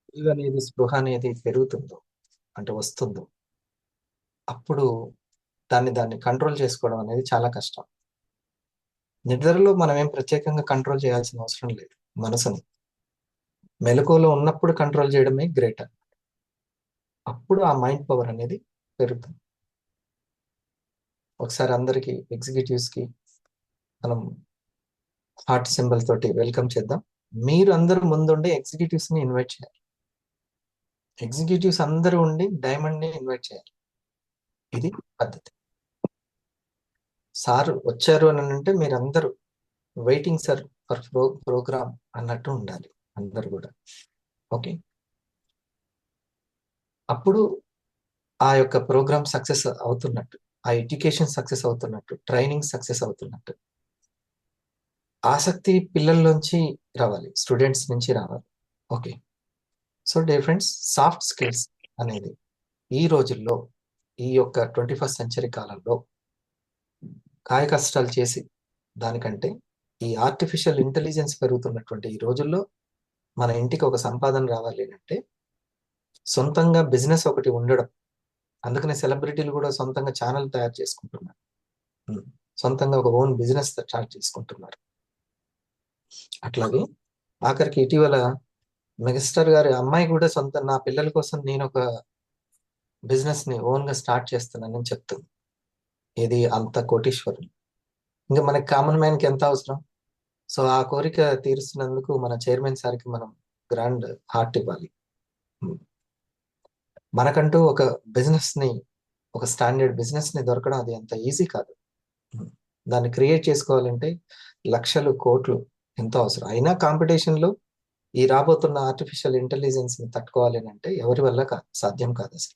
తెలివి అనేది స్పృహ అనేది పెరుగుతుందో అంటే వస్తుందో అప్పుడు దాన్ని కంట్రోల్ చేసుకోవడం అనేది చాలా కష్టం. నిద్రలో మనం ఏం ప్రత్యేకంగా కంట్రోల్ చేయాల్సిన అవసరం లేదు. మనసుని మెలకువలో ఉన్నప్పుడు కంట్రోల్ చేయడమే గ్రేట్. అప్పుడు ఆ మైండ్ పవర్ అనేది పెరుగుతుంది. ఒకసారి అందరికి ఎగ్జిక్యూటివ్స్ కి మనం హార్ట్ సింబల్ తోటి వెల్కమ్ చేద్దాం. మీరు అందరూ ముందుండి ఎగ్జిక్యూటివ్స్ ని ఇన్వైట్ చేయాలి. ఎగ్జిక్యూటివ్స్ అందరూ ఉండి డైమండ్ ని ఇన్వైట్ చేయాలి. ఇది పద్ధతి. సార్ వచ్చారు అని అంటే మీరందరూ వెయిటింగ్ సార్ ఫర్ ప్రోగ్రామ్ అన్నట్టు ఉండాలి అందరు కూడా. ఓకే, అప్పుడు ఆ యొక్క ప్రోగ్రామ్ సక్సెస్ అవుతున్నట్టు, ఆ ఎడ్యుకేషన్ సక్సెస్ అవుతున్నట్టు, ట్రైనింగ్ సక్సెస్ అవుతున్నట్టు. ఆసక్తి పిల్లల్లోంచి రావాలి, స్టూడెంట్స్ నుంచి రావాలి. Okay, so dear friends, soft skills అనేది ఈ రోజుల్లో, ఈ యొక్క 21st సెంచరీ కాలంలో కాయ కష్టాలు చేసి దానికంటే ఈ ఆర్టిఫిషియల్ ఇంటెలిజెన్స్ పెరుగుతున్నటువంటి ఈ రోజుల్లో మన ఇంటికి ఒక సంపాదన రావాలి అంటే సొంతంగా బిజినెస్ ఒకటి ఉండడం. అందుకనే సెలబ్రిటీలు కూడా సొంతంగా ఛానల్ తయారు చేసుకుంటున్నారు. ఉమ్. సొంతంగా ఒక ఓన్ బిజినెస్ స్టార్ట్ చేసుకుంటున్నారు. అట్లాగే ఆఖరికి ఇటీవల మెగాస్టార్ గారి అమ్మాయి కూడా నా పిల్లల కోసం నేను ఒక బిజినెస్ ని ఓన్ గా స్టార్ట్ చేస్తున్నానని చెప్తుంది. ఇది అంత కోటీశ్వరులు. ఇంకా మనకి కామన్ మ్యాన్ కి ఎంత అవసరం? సో ఆ కోరిక తీరుస్తున్నందుకు మన చైర్మన్ సార్కి మనం గ్రాండ్ హార్ట్ ఇవ్వాలి. ఉమ్. మనకంటూ ఒక బిజినెస్ ని, ఒక స్టాండర్డ్ బిజినెస్ ని దొరకడం అది అంత ఈజీ కాదు. ఉమ్. దాన్ని క్రియేట్ చేసుకోవాలంటే లక్షలు కోట్లు ఎంతో అవసరం. అయినా కాంపిటీషన్ లో ఈ రాబోతున్న ఆర్టిఫిషియల్ ఇంటెలిజెన్స్ ని తట్టుకోవాలి అని అంటే ఎవరి వల్ల కాదు, సాధ్యం కాదు అసలు.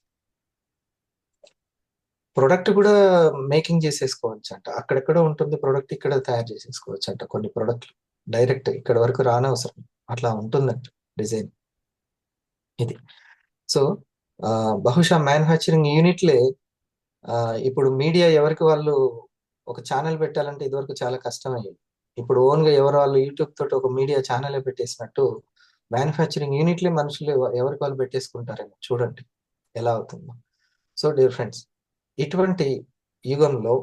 ప్రొడక్ట్ కూడా మేకింగ్ చేసేసుకోవచ్చు అంట, అక్కడెక్కడ ఉంటుంది ప్రొడక్ట్, ఇక్కడ తయారు చేసేసుకోవచ్చు అంట. కొన్ని ప్రొడక్ట్లు డైరెక్ట్ ఇక్కడ వరకు రానవసరం, అట్లా ఉంటుందంట డిజైన్. ఇది సో బహుశా మ్యానుఫ్యాక్చరింగ్ యూనిట్లే ఇప్పుడు మీడియా ఎవరికి వాళ్ళు ఒక ఛానల్ పెట్టాలంటే ఇదివరకు చాలా కష్టమయ్యేది. ఇప్పుడు ఓన్ గా ఎవరు వాళ్ళు యూట్యూబ్ తోటి ఒక మీడియా ఛానల్ పెట్టేసినట్టు మ్యానుఫ్యాక్చరింగ్ యూనిట్లే మనుషులు ఎవరికి వాళ్ళు పెట్టేసుకుంటారేమో. చూడండి ఎలా అవుతుందో. సో డియర్ ఫ్రెండ్స్, ఇటువంటి యుగంలో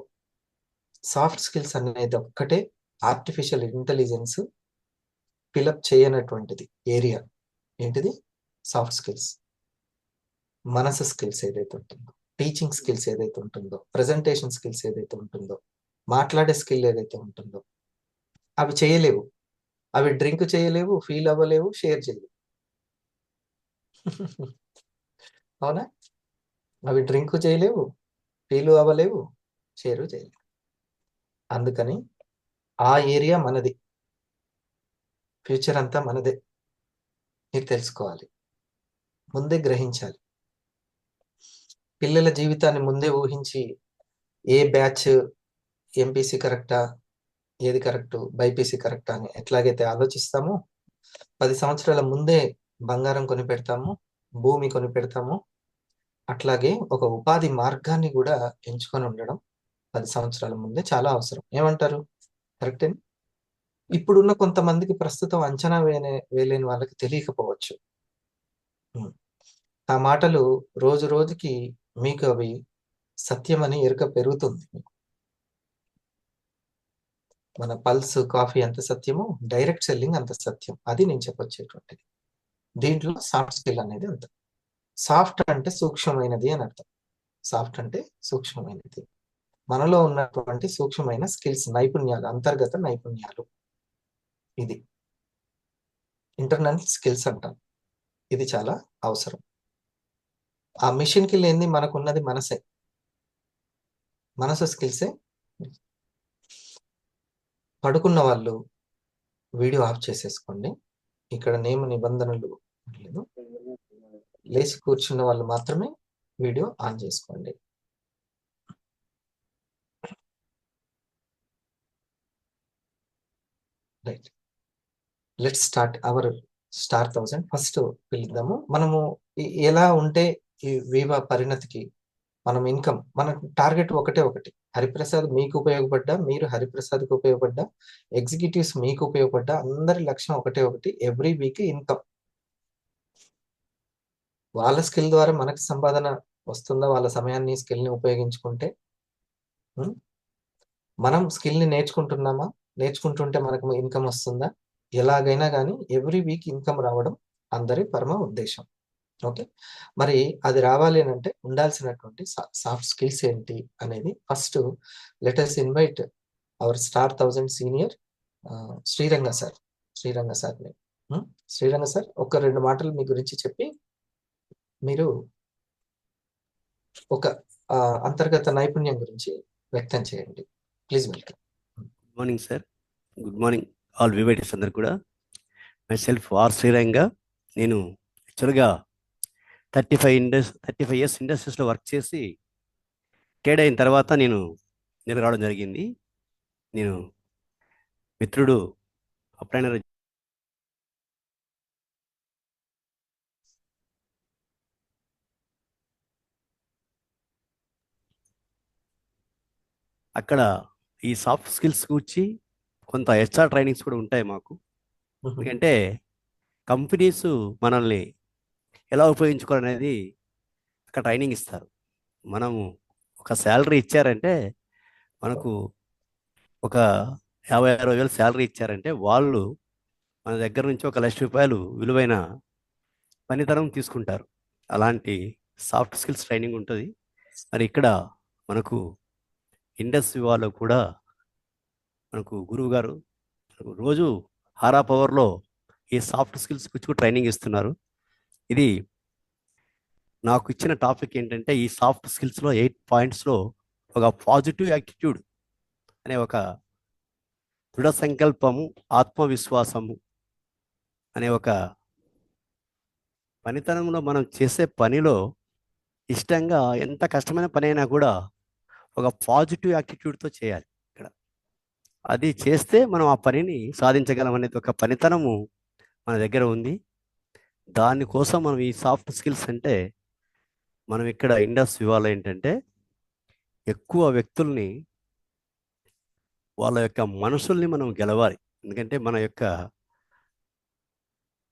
సాఫ్ట్ స్కిల్స్ అనేది ఒక్కటే ఆర్టిఫిషియల్ ఇంటెలిజెన్స్ ఫిలప్ చేయనటువంటిది ఏరియా. ఏంటిది? Soft skills. మనసు స్కిల్స్ ఏదైతే ఉంటుందో, టీచింగ్ స్కిల్స్ ఏదైతే ఉంటుందో, ప్రజెంటేషన్ స్కిల్స్ ఏదైతే ఉంటుందో, మాట్లాడే స్కిల్ ఏదైతే ఉంటుందో, అవి చేయలేవు. అవి డ్రింక్ చేయలేవు, ఫీల్ అవ్వలేవు, షేర్ చేయలేవు. అవునా? అవి డ్రింక్ చేయలేవు, ఫీల్ అవ్వలేవు, షేరు చేయలేవు. అందుకని ఆ ఏరియా మనది, ఫ్యూచర్ అంతా మనదే. మీరు తెలుసుకోవాలి, ముందే గ్రహించాలి. పిల్లల జీవితాన్ని ముందే ఊహించి ఏ బ్యాచ్, ఎంపీసీ కరెక్టా, ఏది కరెక్ట్, బైపీసీ కరెక్టా అని ఎట్లాగైతే ఆలోచిస్తామో 10 సంవత్సరాల ముందే బంగారం కొని పెడతాము, భూమి కొని పెడతాము, అట్లాగే ఒక ఉపాధి మార్గాన్ని కూడా ఎంచుకొని ఉండడం 10 సంవత్సరాల ముందే చాలా అవసరం. ఏమంటారు? కరెక్టే. ఇప్పుడున్న కొంతమందికి ప్రస్తుతం అంచనా వేయలేని వాళ్ళకి తెలియకపోవచ్చు. ఉమ్. ఆ మాటలు రోజు రోజుకి మీకు అవి సత్యమని ఎరుక పెరుగుతుంది. మన పల్స్ కాఫీ ఎంత సత్యమో డైరెక్ట్ సెల్లింగ్ అంత సత్యం. అది నేను చెప్పొచ్చేటువంటిది. దీంట్లో సాఫ్ట్ స్కిల్ అనేది అంత. సాఫ్ట్ అంటే సూక్ష్మమైనది అని అర్థం. సాఫ్ట్ అంటే సూక్ష్మమైనది. మనలో ఉన్నటువంటి సూక్ష్మమైన స్కిల్స్, నైపుణ్యాలు, అంతర్గత నైపుణ్యాలు. ఇది ఇంటర్నల్ స్కిల్స్ అంటాం. ఇది చాలా అవసరం. ఆ మిషన్ కి లేనిది మనకున్నది మనసే. మనసు స్కిల్సే. పడుకున్న వాళ్ళు వీడియో ఆఫ్ చేసేసుకోండి. ఇక్కడ నియమ నిబంధనలు లేదు. లేచి కూర్చున్న వాళ్ళు మాత్రమే వీడియో ఆన్ చేసుకోండి. Right, let start our star 1000. First పిలుద్దాము. మనము ఎలా ఉంటే ఈ వివా పరిణతికి మనం ఇన్కమ్, మన టార్గెట్ ఒకటే ఒకటి. హరిప్రసాద్ మీకు ఉపయోగపడ్డా, మీరు హరిప్రసాద్కి ఉపయోగపడ్డా, ఎగ్జిక్యూటివ్స్ మీకు ఉపయోగపడ్డా, అందరి లక్ష్యం ఒకటే ఒకటి, ఎవ్రీ వీక్ ఇన్కమ్. వాళ్ళ స్కిల్ ద్వారా మనకి సంపాదన వస్తుందా, వాళ్ళ సమయాన్ని స్కిల్ని ఉపయోగించుకుంటే ఉం? మనం స్కిల్ని నేర్చుకుంటున్నామా, నేర్చుకుంటుంటే మనకు ఇన్కమ్ వస్తుందా, ఎలాగైనా కానీ ఎవ్రీ వీక్ ఇన్కమ్ రావడం అందరి పరమ ఉద్దేశం. ఓకే, మరి అది రావాలి అని అంటే ఉండాల్సినటువంటి సాఫ్ట్ స్కిల్స్ ఏంటి అనేది first letters invite our star 1000 senior Sriranga sir. Sriranga సార్ని శ్రీరంగ సార్ ఒక 2 మాటలు మీ గురించి చెప్పి మీరు ఒక అంతర్గత నైపుణ్యం గురించి వ్యక్తం చేయండి. Please welcome. Good morning sir. Good morning all వివేటర్స్ అందరు కూడా. Myself R Sriranga. నేను యాక్చువల్గా 35 ఇయర్స్ ఇండస్ట్రీస్లో వర్క్ చేసి ట్రేడ్ అయిన తర్వాత నేను రావడం జరిగింది. నేను మిత్రుడు అప్లైనర్ అక్కడ ఈ సాఫ్ట్ స్కిల్స్ గురించి కొంత హెచ్ఆర్ ట్రైనింగ్స్ కూడా ఉంటాయి మాకు. ఎందుకంటే కంపెనీస్ మనల్ని ఎలా ఉపయోగించుకోవాలనేది అక్కడ ట్రైనింగ్ ఇస్తారు. మనము ఒక శాలరీ ఇచ్చారంటే, మనకు ఒక 50-60 వేలు శాలరీ ఇచ్చారంటే వాళ్ళు మన దగ్గర నుంచి 1,00,000 రూపాయలు విలువైన పనితనం తీసుకుంటారు. అలాంటి సాఫ్ట్ స్కిల్స్ ట్రైనింగ్ ఉంటుంది. మరి ఇక్కడ మనకు ఇండస్ట్రీ వాళ్ళు కూడా మనకు గురువు గారు రోజు హారా పవర్లో ఈ సాఫ్ట్ స్కిల్స్ గురించి ట్రైనింగ్ ఇస్తున్నారు. ఇది నాకు ఇచ్చిన టాపిక్ ఏంటంటే, ఈ సాఫ్ట్ స్కిల్స్లో 8 పాయింట్స్లో ఒక పాజిటివ్ యాటిట్యూడ్ అనే ఒక దృఢ సంకల్పము, ఆత్మవిశ్వాసము అనే ఒక పనితనంలో మనం చేసే పనిలో ఇష్టంగా ఎంత కష్టమైన పని అయినా కూడా ఒక పాజిటివ్ యాటిట్యూడ్తో చేయాలి. ఇక్కడ అది చేస్తే మనం ఆ పనిని సాధించగలం అనేది ఒక పనితనము మన దగ్గర ఉంది. దానికోసం మనం ఈ సాఫ్ట్ స్కిల్స్ అంటే, మనం ఇక్కడ ఇండస్ట్రీ వాళ్ళు ఏంటంటే ఎక్కువ వ్యక్తుల్ని, వాళ్ళ యొక్క మనసుల్ని మనం గెలవాలి. ఎందుకంటే మన యొక్క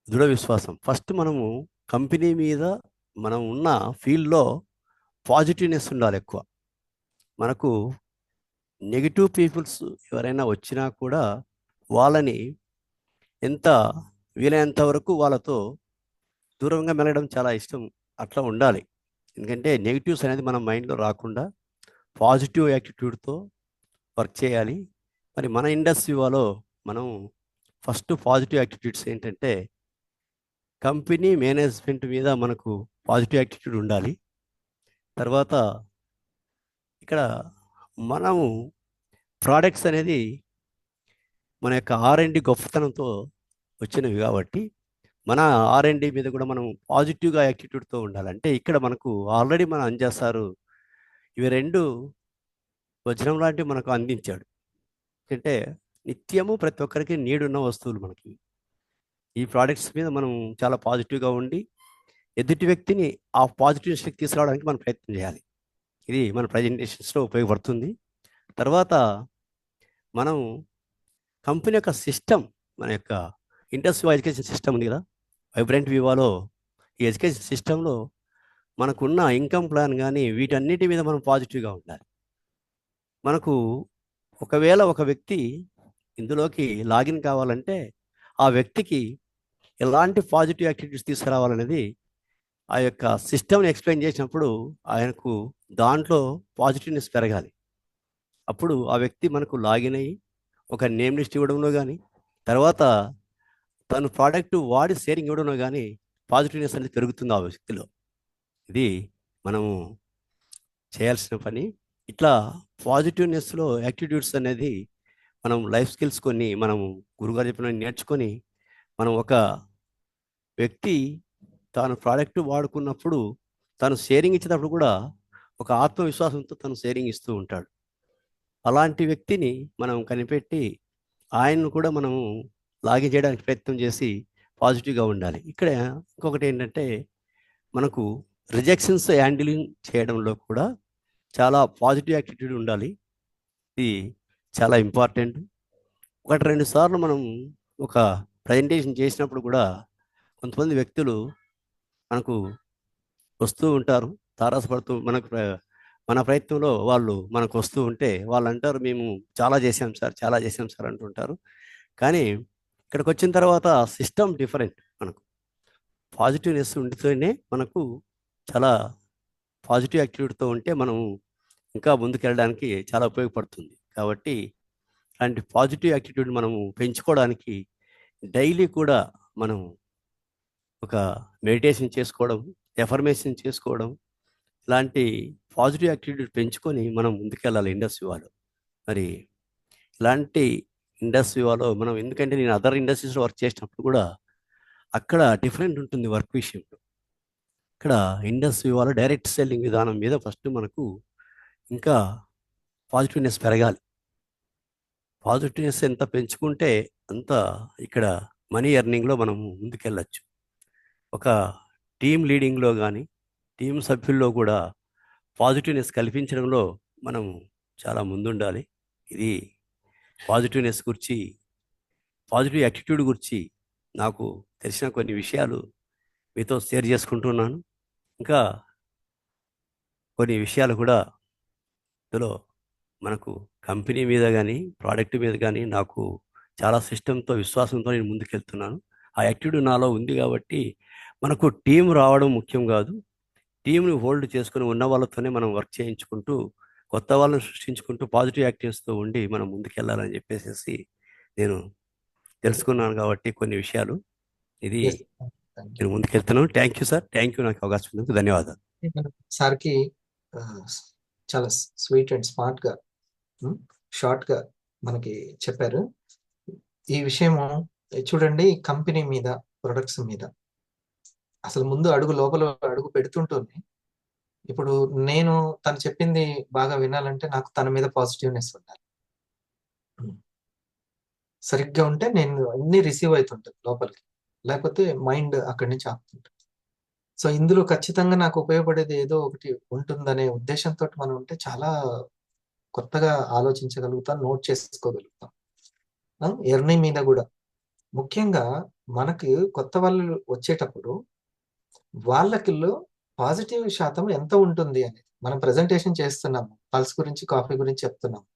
దృఢ విశ్వాసం ఫస్ట్ మనము కంపెనీ మీద, మనం ఉన్న ఫీల్డ్లో పాజిటివ్నెస్ ఉండాలి ఎక్కువ. మనకు నెగిటివ్ పీపుల్స్ ఎవరైనా వచ్చినా కూడా వాళ్ళని ఎంత వీలైనంత వరకు వాళ్ళతో దూరంగా మెలగడం చాలా ఇష్టం. అట్లా ఉండాలి. ఎందుకంటే నెగిటివ్స్ అనేది మన మైండ్లో రాకుండా పాజిటివ్ యాటిట్యూడ్తో వర్క్ చేయాలి. మరి మన ఇండస్ట్రీ వాళ్ళు మనం ఫస్ట్ పాజిటివ్ యాటిట్యూడ్స్ ఏంటంటే, కంపెనీ మేనేజ్మెంట్ మీద మనకు పాజిటివ్ యాటిట్యూడ్ ఉండాలి. తర్వాత ఇక్కడ మనము ప్రోడక్ట్స్ అనేది మన యొక్క R&D గొప్పతనంతో వచ్చినవి కాబట్టి మన R&D మీద కూడా మనం పాజిటివ్గా యాటిట్యూడ్తో ఉండాలంటే, ఇక్కడ మనకు ఆల్రెడీ మన అంజాసారు ఇవి 2 వజ్రం లాంటివి మనకు అందించాడు. అంటే నిత్యము ప్రతి ఒక్కరికి నీడున్న వస్తువులు మనకి. ఈ ప్రోడక్ట్స్ మీద మనం చాలా పాజిటివ్గా ఉండి ఎదుటి వ్యక్తిని ఆ పాజిటివ్నెస్కి తీసుకురావడానికి మనం ప్రయత్నం చేయాలి. ఇది మన ప్రజెంటేషన్స్లో ఉపయోగపడుతుంది. తర్వాత మనం కంపెనీ యొక్క సిస్టమ్, మన యొక్క ఇండస్ట్రీ ఎడ్యుకేషన్ సిస్టమ్ ఉంది కదా, వైబ్రెంట్ వివాలో ఈ ఎడ్యుకేషన్ సిస్టంలో మనకున్న ఇన్కమ్ ప్లాన్ కానీ వీటన్నిటి మీద మనం పాజిటివ్గా ఉండాలి. మనకు ఒకవేళ ఒక వ్యక్తి ఇందులోకి లాగిన్ కావాలంటే ఆ వ్యక్తికి ఎలాంటి పాజిటివ్ యాక్టివిటీస్ తీసుకురావాలనేది ఆ యొక్క సిస్టమ్ని ఎక్స్ప్లెయిన్ చేసినప్పుడు ఆయనకు దాంట్లో పాజిటివ్నెస్ పెరగాలి. అప్పుడు ఆ వ్యక్తి మనకు లాగిన్ అయ్యి ఒక నేమ్ లిస్ట్ ఇవ్వడంలో కానీ, తర్వాత తను ప్రోడక్ట్ వాడి షేరింగ్ ఇవ్వడంలో కానీ పాజిటివ్నెస్ అనేది పెరుగుతుంది ఆ వ్యక్తిలో. ఇది మనము చేయాల్సిన పని. ఇట్లా పాజిటివ్నెస్లో యాటిట్యూడ్స్ అనేది మనం లైఫ్ స్కిల్స్ కొన్ని మనం గురుగారు చెప్పిన నేర్చుకొని, మనం ఒక వ్యక్తి తాను ప్రోడక్ట్ వాడుకున్నప్పుడు తను షేరింగ్ ఇచ్చేటప్పుడు కూడా ఒక ఆత్మవిశ్వాసంతో తను షేరింగ్ ఇస్తూ ఉంటాడు. అలాంటి వ్యక్తిని మనం కనిపెట్టి ఆయన్ను కూడా మనము లాగిన్ చేయడానికి ప్రయత్నం చేసి పాజిటివ్గా ఉండాలి. ఇక్కడ ఇంకొకటి ఏంటంటే, మనకు రిజెక్షన్స్ హ్యాండిలింగ్ చేయడంలో కూడా చాలా పాజిటివ్ యాటిట్యూడ్ ఉండాలి. ఇది చాలా ఇంపార్టెంట్. 1-2 సార్లు మనం ఒక ప్రజెంటేషన్ చేసినప్పుడు కూడా కొంతమంది వ్యక్తులు మనకు వస్తూ ఉంటారు, తారసపడుతూ మన ప్రయత్నంలో వాళ్ళు మనకు వస్తూ ఉంటే వాళ్ళు అంటారు మేము చాలా చేసాం సార్, చాలా చేసాం సార్ అంటుంటారు. కానీ ఇక్కడికి వచ్చిన తర్వాత సిస్టమ్ డిఫరెంట్. మనకు పాజిటివ్నెస్ ఉండితేనే మనకు చాలా పాజిటివ్ యాక్టివిటీతో ఉంటే మనం ఇంకా ముందుకెళ్ళడానికి చాలా ఉపయోగపడుతుంది. కాబట్టి అలాంటి పాజిటివ్ యాటిట్యూడ్ మనము పెంచుకోవడానికి డైలీ కూడా మనం ఒక మెడిటేషన్ చేసుకోవడం, ఎఫర్మేషన్ చేసుకోవడం, ఇలాంటి పాజిటివ్ యాటిట్యూడ్ పెంచుకొని మనం ముందుకెళ్ళాలి ఇండస్ట్రీ వాళ్ళు. మరి ఇలాంటి ఇండస్ట్రీ వాళ్ళు మనం, ఎందుకంటే నేను అదర్ ఇండస్ట్రీస్లో వర్క్ చేసినప్పుడు కూడా అక్కడ డిఫరెంట్ ఉంటుంది వర్క్ విషయంలో. ఇక్కడ ఇండస్ట్రీ వాళ్ళు డైరెక్ట్ సెల్లింగ్ విధానం మీద ఫస్ట్ మనకు ఇంకా పాజిటివ్నెస్ పెరగాలి. పాజిటివ్నెస్ ఎంత పెంచుకుంటే అంత ఇక్కడ మనీ ఎర్నింగ్లో మనం ముందుకెళ్ళచ్చు. ఒక టీమ్ లీడింగ్లో కానీ టీం సభ్యుల్లో కూడా పాజిటివ్నెస్ కల్పించడంలో మనం చాలా ముందుండాలి. ఇది పాజిటివ్నెస్ గురించి, పాజిటివ్ యాటిట్యూడ్ గురించి నాకు తెలిసిన కొన్ని విషయాలు మీతో షేర్ చేసుకుంటున్నాను. ఇంకా కొన్ని విషయాలు కూడా ఇందులో మనకు కంపెనీ మీద కానీ ప్రోడక్ట్ మీద కానీ నాకు చాలా సిస్టంతో విశ్వాసంతో నేను ముందుకెళ్తున్నాను. ఆ యాటిట్యూడ్ నాలో ఉంది కాబట్టి మనకు టీం రావడం ముఖ్యం కాదు, టీంని హోల్డ్ చేసుకుని ఉన్న వాళ్ళతోనే మనం వర్క్ చేయించుకుంటూ కొత్త వాళ్ళని సృష్టించుకుంటూ పాజిటివ్ యాక్టివ్స్తో ఉండి మనం ముందుకెళ్ళాలని చెప్పేసి నేను తెలుసుకున్నాను. కాబట్టి కొన్ని విషయాలు ఇది ఎస్, థ్యాంక్ యూ. నేను ముందుకెళ్తున్నాను. Thank you sir, thank you, నాకు అవకాశం ఇచ్చినందుకు ధన్యవాదాలు. సార్కి ఆ, చాలా స్వీట్ అండ్ స్మార్ట్ గా షార్ట్ గా మనకి చెప్పారు ఈ విషయము. చూడండి, కంపెనీ మీద, ప్రొడక్ట్స్ మీద అసలు ముందు అడుగు లోపల అడుగు పెడుతుంటుంది. ఇప్పుడు నేను తను చెప్పింది బాగా వినాలంటే నాకు తన మీద పాజిటివ్నెస్ ఉండాలి. సరిగ్గా ఉంటే నేను అన్ని రిసీవ్ అవుతుంటుంది లోపలికి, లేకపోతే మైండ్ అక్కడి నుంచి ఆపుతుంటుంది. సో ఇందులో ఖచ్చితంగా నాకు ఉపయోగపడేది ఏదో ఒకటి ఉంటుందనే ఉద్దేశంతో మనం ఉంటే చాలా కొత్తగా ఆలోచించగలుగుతాం, నోట్ చేసుకోగలుగుతాం. ఎర్నింగ్ మీద కూడా ముఖ్యంగా మనకి కొత్త వాళ్ళు వచ్చేటప్పుడు వాళ్ళకిలో పాజిటివ్ శాతం ఎంత ఉంటుంది అనేది మనం ప్రజెంటేషన్ చేస్తున్నాము, పల్స్ గురించి, కాఫీ గురించి చెప్తున్నాము.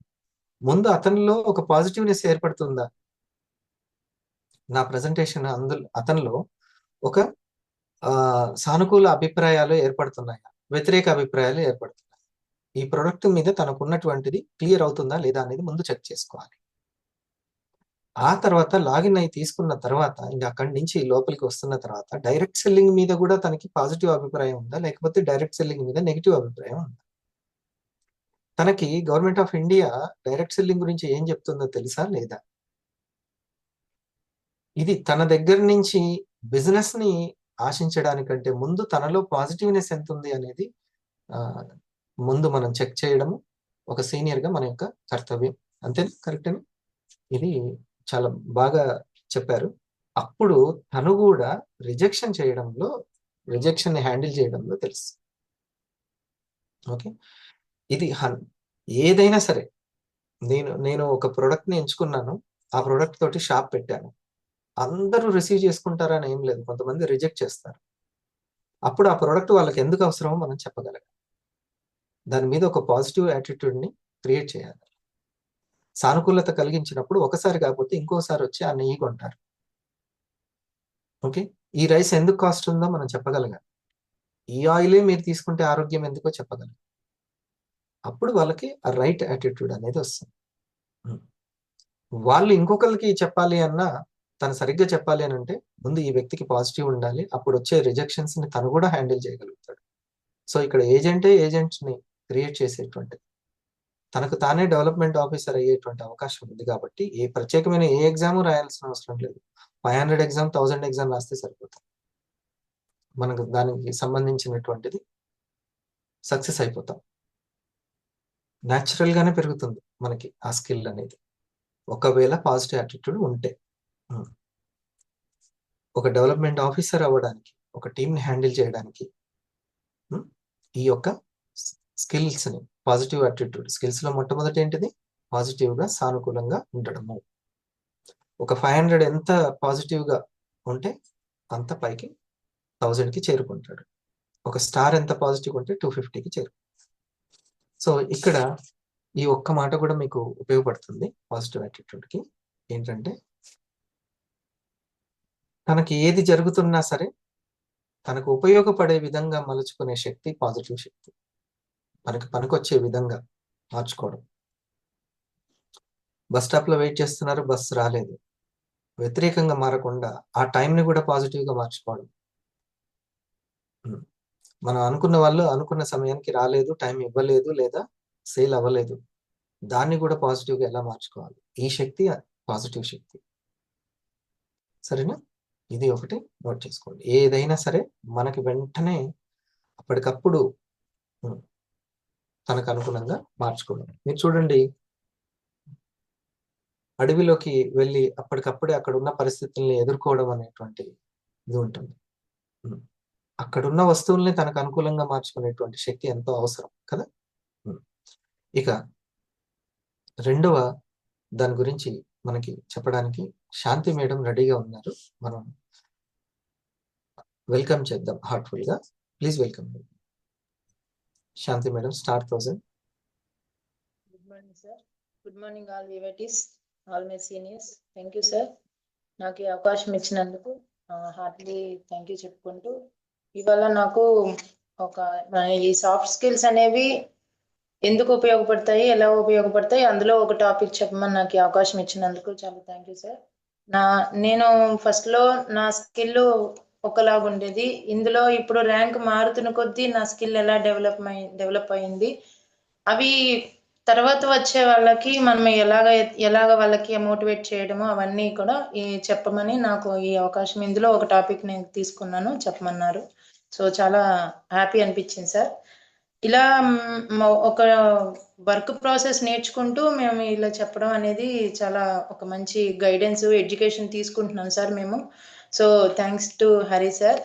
ముందు అతనిలో ఒక పాజిటివ్నెస్ ఏర్పడుతుందా? నా ప్రజెంటేషన్ అతనిలో ఒక సానుకూల అభిప్రాయాలు ఏర్పడుతున్నాయా, వ్యతిరేక అభిప్రాయాలు ఏర్పడుతున్నాయి, ఈ ప్రొడక్ట్ మీద తనకున్నటువంటిది క్లియర్ అవుతుందా లేదా అనేది ముందు చెక్ చేసుకోవాలి. ఆ తర్వాత లాగిన్ అయి తీసుకున్న తర్వాత ఇంకా అక్కడి నుంచి లోపలికి వస్తున్న తర్వాత డైరెక్ట్ సెల్లింగ్ మీద కూడా తనకి పాజిటివ్ అభిప్రాయం ఉందా, లేకపోతే డైరెక్ట్ సెల్లింగ్ మీద నెగిటివ్ అభిప్రాయం ఉందా? తనకి government of India direct selling గురించి ఏం చెప్తుందో తెలుసా లేదా? ఇది తన దగ్గర నుంచి బిజినెస్ ని ఆశించడానికంటే ముందు తనలో పాజిటివ్నెస్ ఎంత ఉంది అనేది ముందు మనం చెక్ చేయడము ఒక సీనియర్ గా మన యొక్క కర్తవ్యం. అంతేనా? కరెక్టేనా? ఇది చాలా బాగా చెప్పారు. అప్పుడు తను కూడా రిజెక్షన్ చేయడంలో, రిజెక్షన్ ని హ్యాండిల్ చేయడంలో తెలుసు. ఓకే, ఇది ఏదైనా సరే, నేను ఒక ప్రోడక్ట్ ని ఎంచుకున్నాను, ఆ ప్రోడక్ట్ తోటి షాప్ పెట్టాను, అందరూ రిసీవ్ చేసుకుంటారని ఏం లేదు, కొంతమంది రిజెక్ట్ చేస్తారు. అప్పుడు ఆ ప్రోడక్ట్ వాళ్ళకి ఎందుకు అవసరమో మనం చెప్పగలం. దాని మీద ఒక పాజిటివ్ యాటిట్యూడ్ ని క్రియేట్ చేయాలి. సానుకూలత కలిగించినప్పుడు ఒకసారి కాకపోతే ఇంకోసారి వచ్చి ఆ నెయ్యి కొంటారు. ఓకే, ఈ రైస్ ఎందుకు కాస్ట్ ఉందో మనం చెప్పగలగాలి. ఈ ఆయిలే మీరు తీసుకుంటే ఆరోగ్యం ఎందుకో చెప్పగలం. అప్పుడు వాళ్ళకి ఆ రైట్ యాటిట్యూడ్ అనేది వస్తుంది. వాళ్ళు ఇంకొకరికి చెప్పాలి అన్నా, తను సరిగ్గా చెప్పాలి అని అంటే ముందు ఈ వ్యక్తికి పాజిటివ్ ఉండాలి, అప్పుడు వచ్చే రిజెక్షన్స్ ని తను కూడా హ్యాండిల్ చేయగలుగుతాడు. సో ఇక్కడ ఏజెంట్స్ ని క్రియేట్ చేసేటువంటి, తనకు తానే డెవలప్మెంట్ ఆఫీసర్ అయ్యేటువంటి అవకాశం ఉంది. కాబట్టి ఏ ప్రత్యేకమైన ఏ ఎగ్జామ్ రాయాల్సిన అవసరం లేదు. 500 ఎగ్జామ్, 1000 ఎగ్జామ్ రాస్తే సరిపోతుంది, మనకు దానికి సంబంధించినటువంటిది సక్సెస్ అయిపోతాం. న్యాచురల్ గానే పెరుగుతుంది మనకి ఆ స్కిల్ అనేది, ఒకవేళ పాజిటివ్ యాటిట్యూడ్ ఉంటే. ఒక డెవలప్మెంట్ ఆఫీసర్ అవ్వడానికి, ఒక టీంని హ్యాండిల్ చేయడానికి ఈ యొక్క స్కిల్స్ ని, పాజిటివ్ యాటిట్యూడ్ స్కిల్స్ లో మొట్టమొదటి ఏంటిది? పాజిటివ్ గా, సానుకూలంగా ఉండడము. ఒక 500 ఎంత పాజిటివ్ గా ఉంటే అంత పైకి 1000 కి చేరుకుంటాడు. ఒక స్టార్ ఎంత పాజిటివ్ ఉంటే 250కి చేరు. సో ఇక్కడ ఈ ఒక్క మాట కూడా మీకు ఉపయోగపడుతుంది పాజిటివ్ యాటిట్యూడ్కి. ఏంటంటే తనకి ఏది జరుగుతున్నా సరే తనకు ఉపయోగపడే విధంగా మలుచుకునే శక్తి పాజిటివ్ శక్తి. మనకి పనికొచ్చే విధంగా మార్చుకోవడం. బస్ స్టాప్ లో వెయిట్ చేస్తున్నారు, బస్సు రాలేదు, వ్యతిరేకంగా మారకుండా ఆ టైంని కూడా పాజిటివ్గా మార్చుకోవడం. మనం అనుకున్న వాళ్ళు అనుకున్న సమయానికి రాలేదు, టైం ఇవ్వలేదు, లేదా సేల్ అవ్వలేదు, దాన్ని కూడా పాజిటివ్గా ఎలా మార్చుకోవాలి, ఈ శక్తి పాజిటివ్ శక్తి. సరేనా? ఇది ఒకటి నోట్ చేసుకోండి. ఏదైనా సరే మనకి వెంటనే అప్పటికప్పుడు తనకు అనుగుణంగా మార్చుకోవడం. మీరు చూడండి, అడవిలోకి వెళ్ళి అప్పటికప్పుడే అక్కడ ఉన్న పరిస్థితుల్ని ఎదుర్కోవడం అనేటువంటి ఇది ఉంటుంది. అక్కడున్న వస్తువుల్ని తనకు అనుకూలంగా మార్చుకునేటువంటి శక్తి ఎంతో అవసరం కదా. ఇక రెండవ దాని గురించి మనకి చెప్పడానికి శాంతి మేడం రెడీగా ఉన్నారు. మనం వెల్కమ్ చేద్దాం హార్ట్ఫుల్ గా. Please welcome Shanti madam. Star 1000. Good morning sir. Good morning all వివేటీస్, all my seniors. Thank you sir, నాకు ఈ అవకాశం ఇచ్చినందుకు హార్ట్లీ థ్యాంక్ యూ చెప్పుకుంటూ, ఇవాళ నాకు ఈ సాఫ్ట్ స్కిల్స్ అనేవి ఎందుకు ఉపయోగపడతాయి, ఎలా ఉపయోగపడతాయి, అందులో ఒక టాపిక్ చెప్పమని నాకు ఈ అవకాశం ఇచ్చినందుకు చాలా థ్యాంక్ యూ సార్. నేను ఫస్ట్లో నా స్కిల్ ఒకలాగా ఉండేది, ఇందులో ఇప్పుడు ర్యాంక్ మారుతున్న కొద్దీ నా స్కిల్ ఎలా డెవలప్ అయింది, అవి తర్వాత వచ్చే వాళ్ళకి మనం ఎలాగ వాళ్ళకి మోటివేట్ చేయడము అవన్నీ కూడా చెప్పమని నాకు ఈ అవకాశం, ఇందులో ఒక టాపిక్ నేను తీసుకున్నాను, చెప్పమన్నారు. సో చాలా హ్యాపీ అనిపించింది సార్. ఇలా ఒక వర్క్ ప్రాసెస్ నేర్చుకుంటూ మేము ఇలా చెప్పడం అనేది చాలా ఒక మంచి గైడెన్స్, ఎడ్యుకేషన్ తీసుకుంటున్నాం సార్ మేము. So thanks to Hari sir.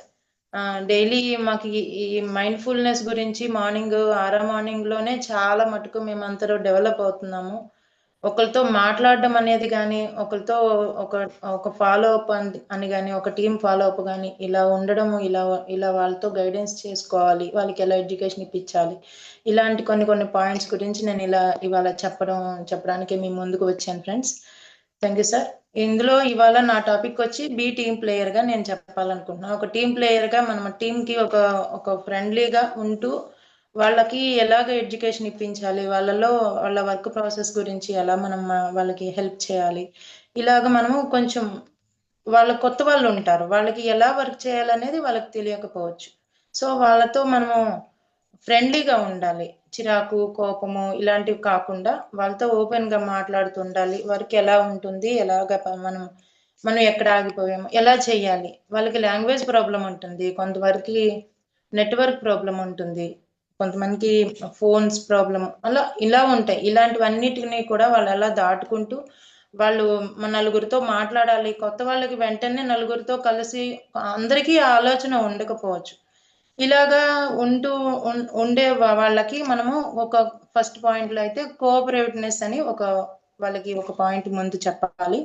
Daily మాకు ఈ మైండ్ఫుల్నెస్ గురించి మార్నింగ్ 6 మార్నింగ్లోనే చాలా మటుకు మేమందరూ డెవలప్ అవుతున్నాము. ఒకరితో మాట్లాడడం అనేది కానీ, ఒకరితో ఒక ఫాలో అప్ అని కానీ, ఒక టీం ఫాలో అప్ కానీ, ఇలా ఉండడం, ఇలా వాళ్ళతో గైడెన్స్ చేసుకోవాలి, వాళ్ళకి ఎలా ఎడ్యుకేషన్ ఇప్పించాలి, ఇలాంటి కొన్ని పాయింట్స్ గురించి నేను ఇవాళ చెప్పడానికి మీ ముందుకు వచ్చాను ఫ్రెండ్స్. Thank you sir. ఇందులో ఇవాళ నా టాపిక్ వచ్చి బీ టీమ్ ప్లేయర్గా నేను చెప్పాలనుకుంటున్నాను. ఒక టీమ్ ప్లేయర్గా మనం టీంకి ఒక ఫ్రెండ్లీగా ఉంటూ వాళ్ళకి ఎలాగ ఎడ్యుకేషన్ ఇప్పించాలి, వాళ్ళ వర్క్ ప్రాసెస్ గురించి ఎలా మనం వాళ్ళకి హెల్ప్ చేయాలి, ఇలాగ మనము కొంచెం వాళ్ళ కొత్త వాళ్ళు ఉంటారు, వాళ్ళకి ఎలా వర్క్ చేయాలనేది వాళ్ళకి తెలియకపోవచ్చు. సో వాళ్ళతో మనము ఫ్రెండ్లీగా ఉండాలి, చిరాకు కోపము ఇలాంటివి కాకుండా వాళ్ళతో ఓపెన్గా మాట్లాడుతుండాలి. వర్క్ ఎలా ఉంటుంది, ఎలాగ మనం ఎక్కడ ఆగిపోయాము, ఎలా చేయాలి, వాళ్ళకి లాంగ్వేజ్ ప్రాబ్లం ఉంటుంది, కొంతవరకు నెట్వర్క్ ప్రాబ్లం ఉంటుంది, కొంతమందికి ఫోన్స్ ప్రాబ్లం, ఇలా ఉంటాయి. ఇలాంటివన్నిటిని కూడా వాళ్ళు ఎలా దాటుకుంటూ వాళ్ళు నలుగురితో మాట్లాడాలి. కొత్త వాళ్ళకి వెంటనే నలుగురితో కలిసి అందరికీ ఆలోచన ఉండకపోవచ్చు. ఇలాగా ఉండే వాళ్ళకి మనము ఒక ఫస్ట్ పాయింట్లో అయితే కోఆపరేటివ్నెస్ అని వాళ్ళకి ఒక పాయింట్ ముందు చెప్పాలి.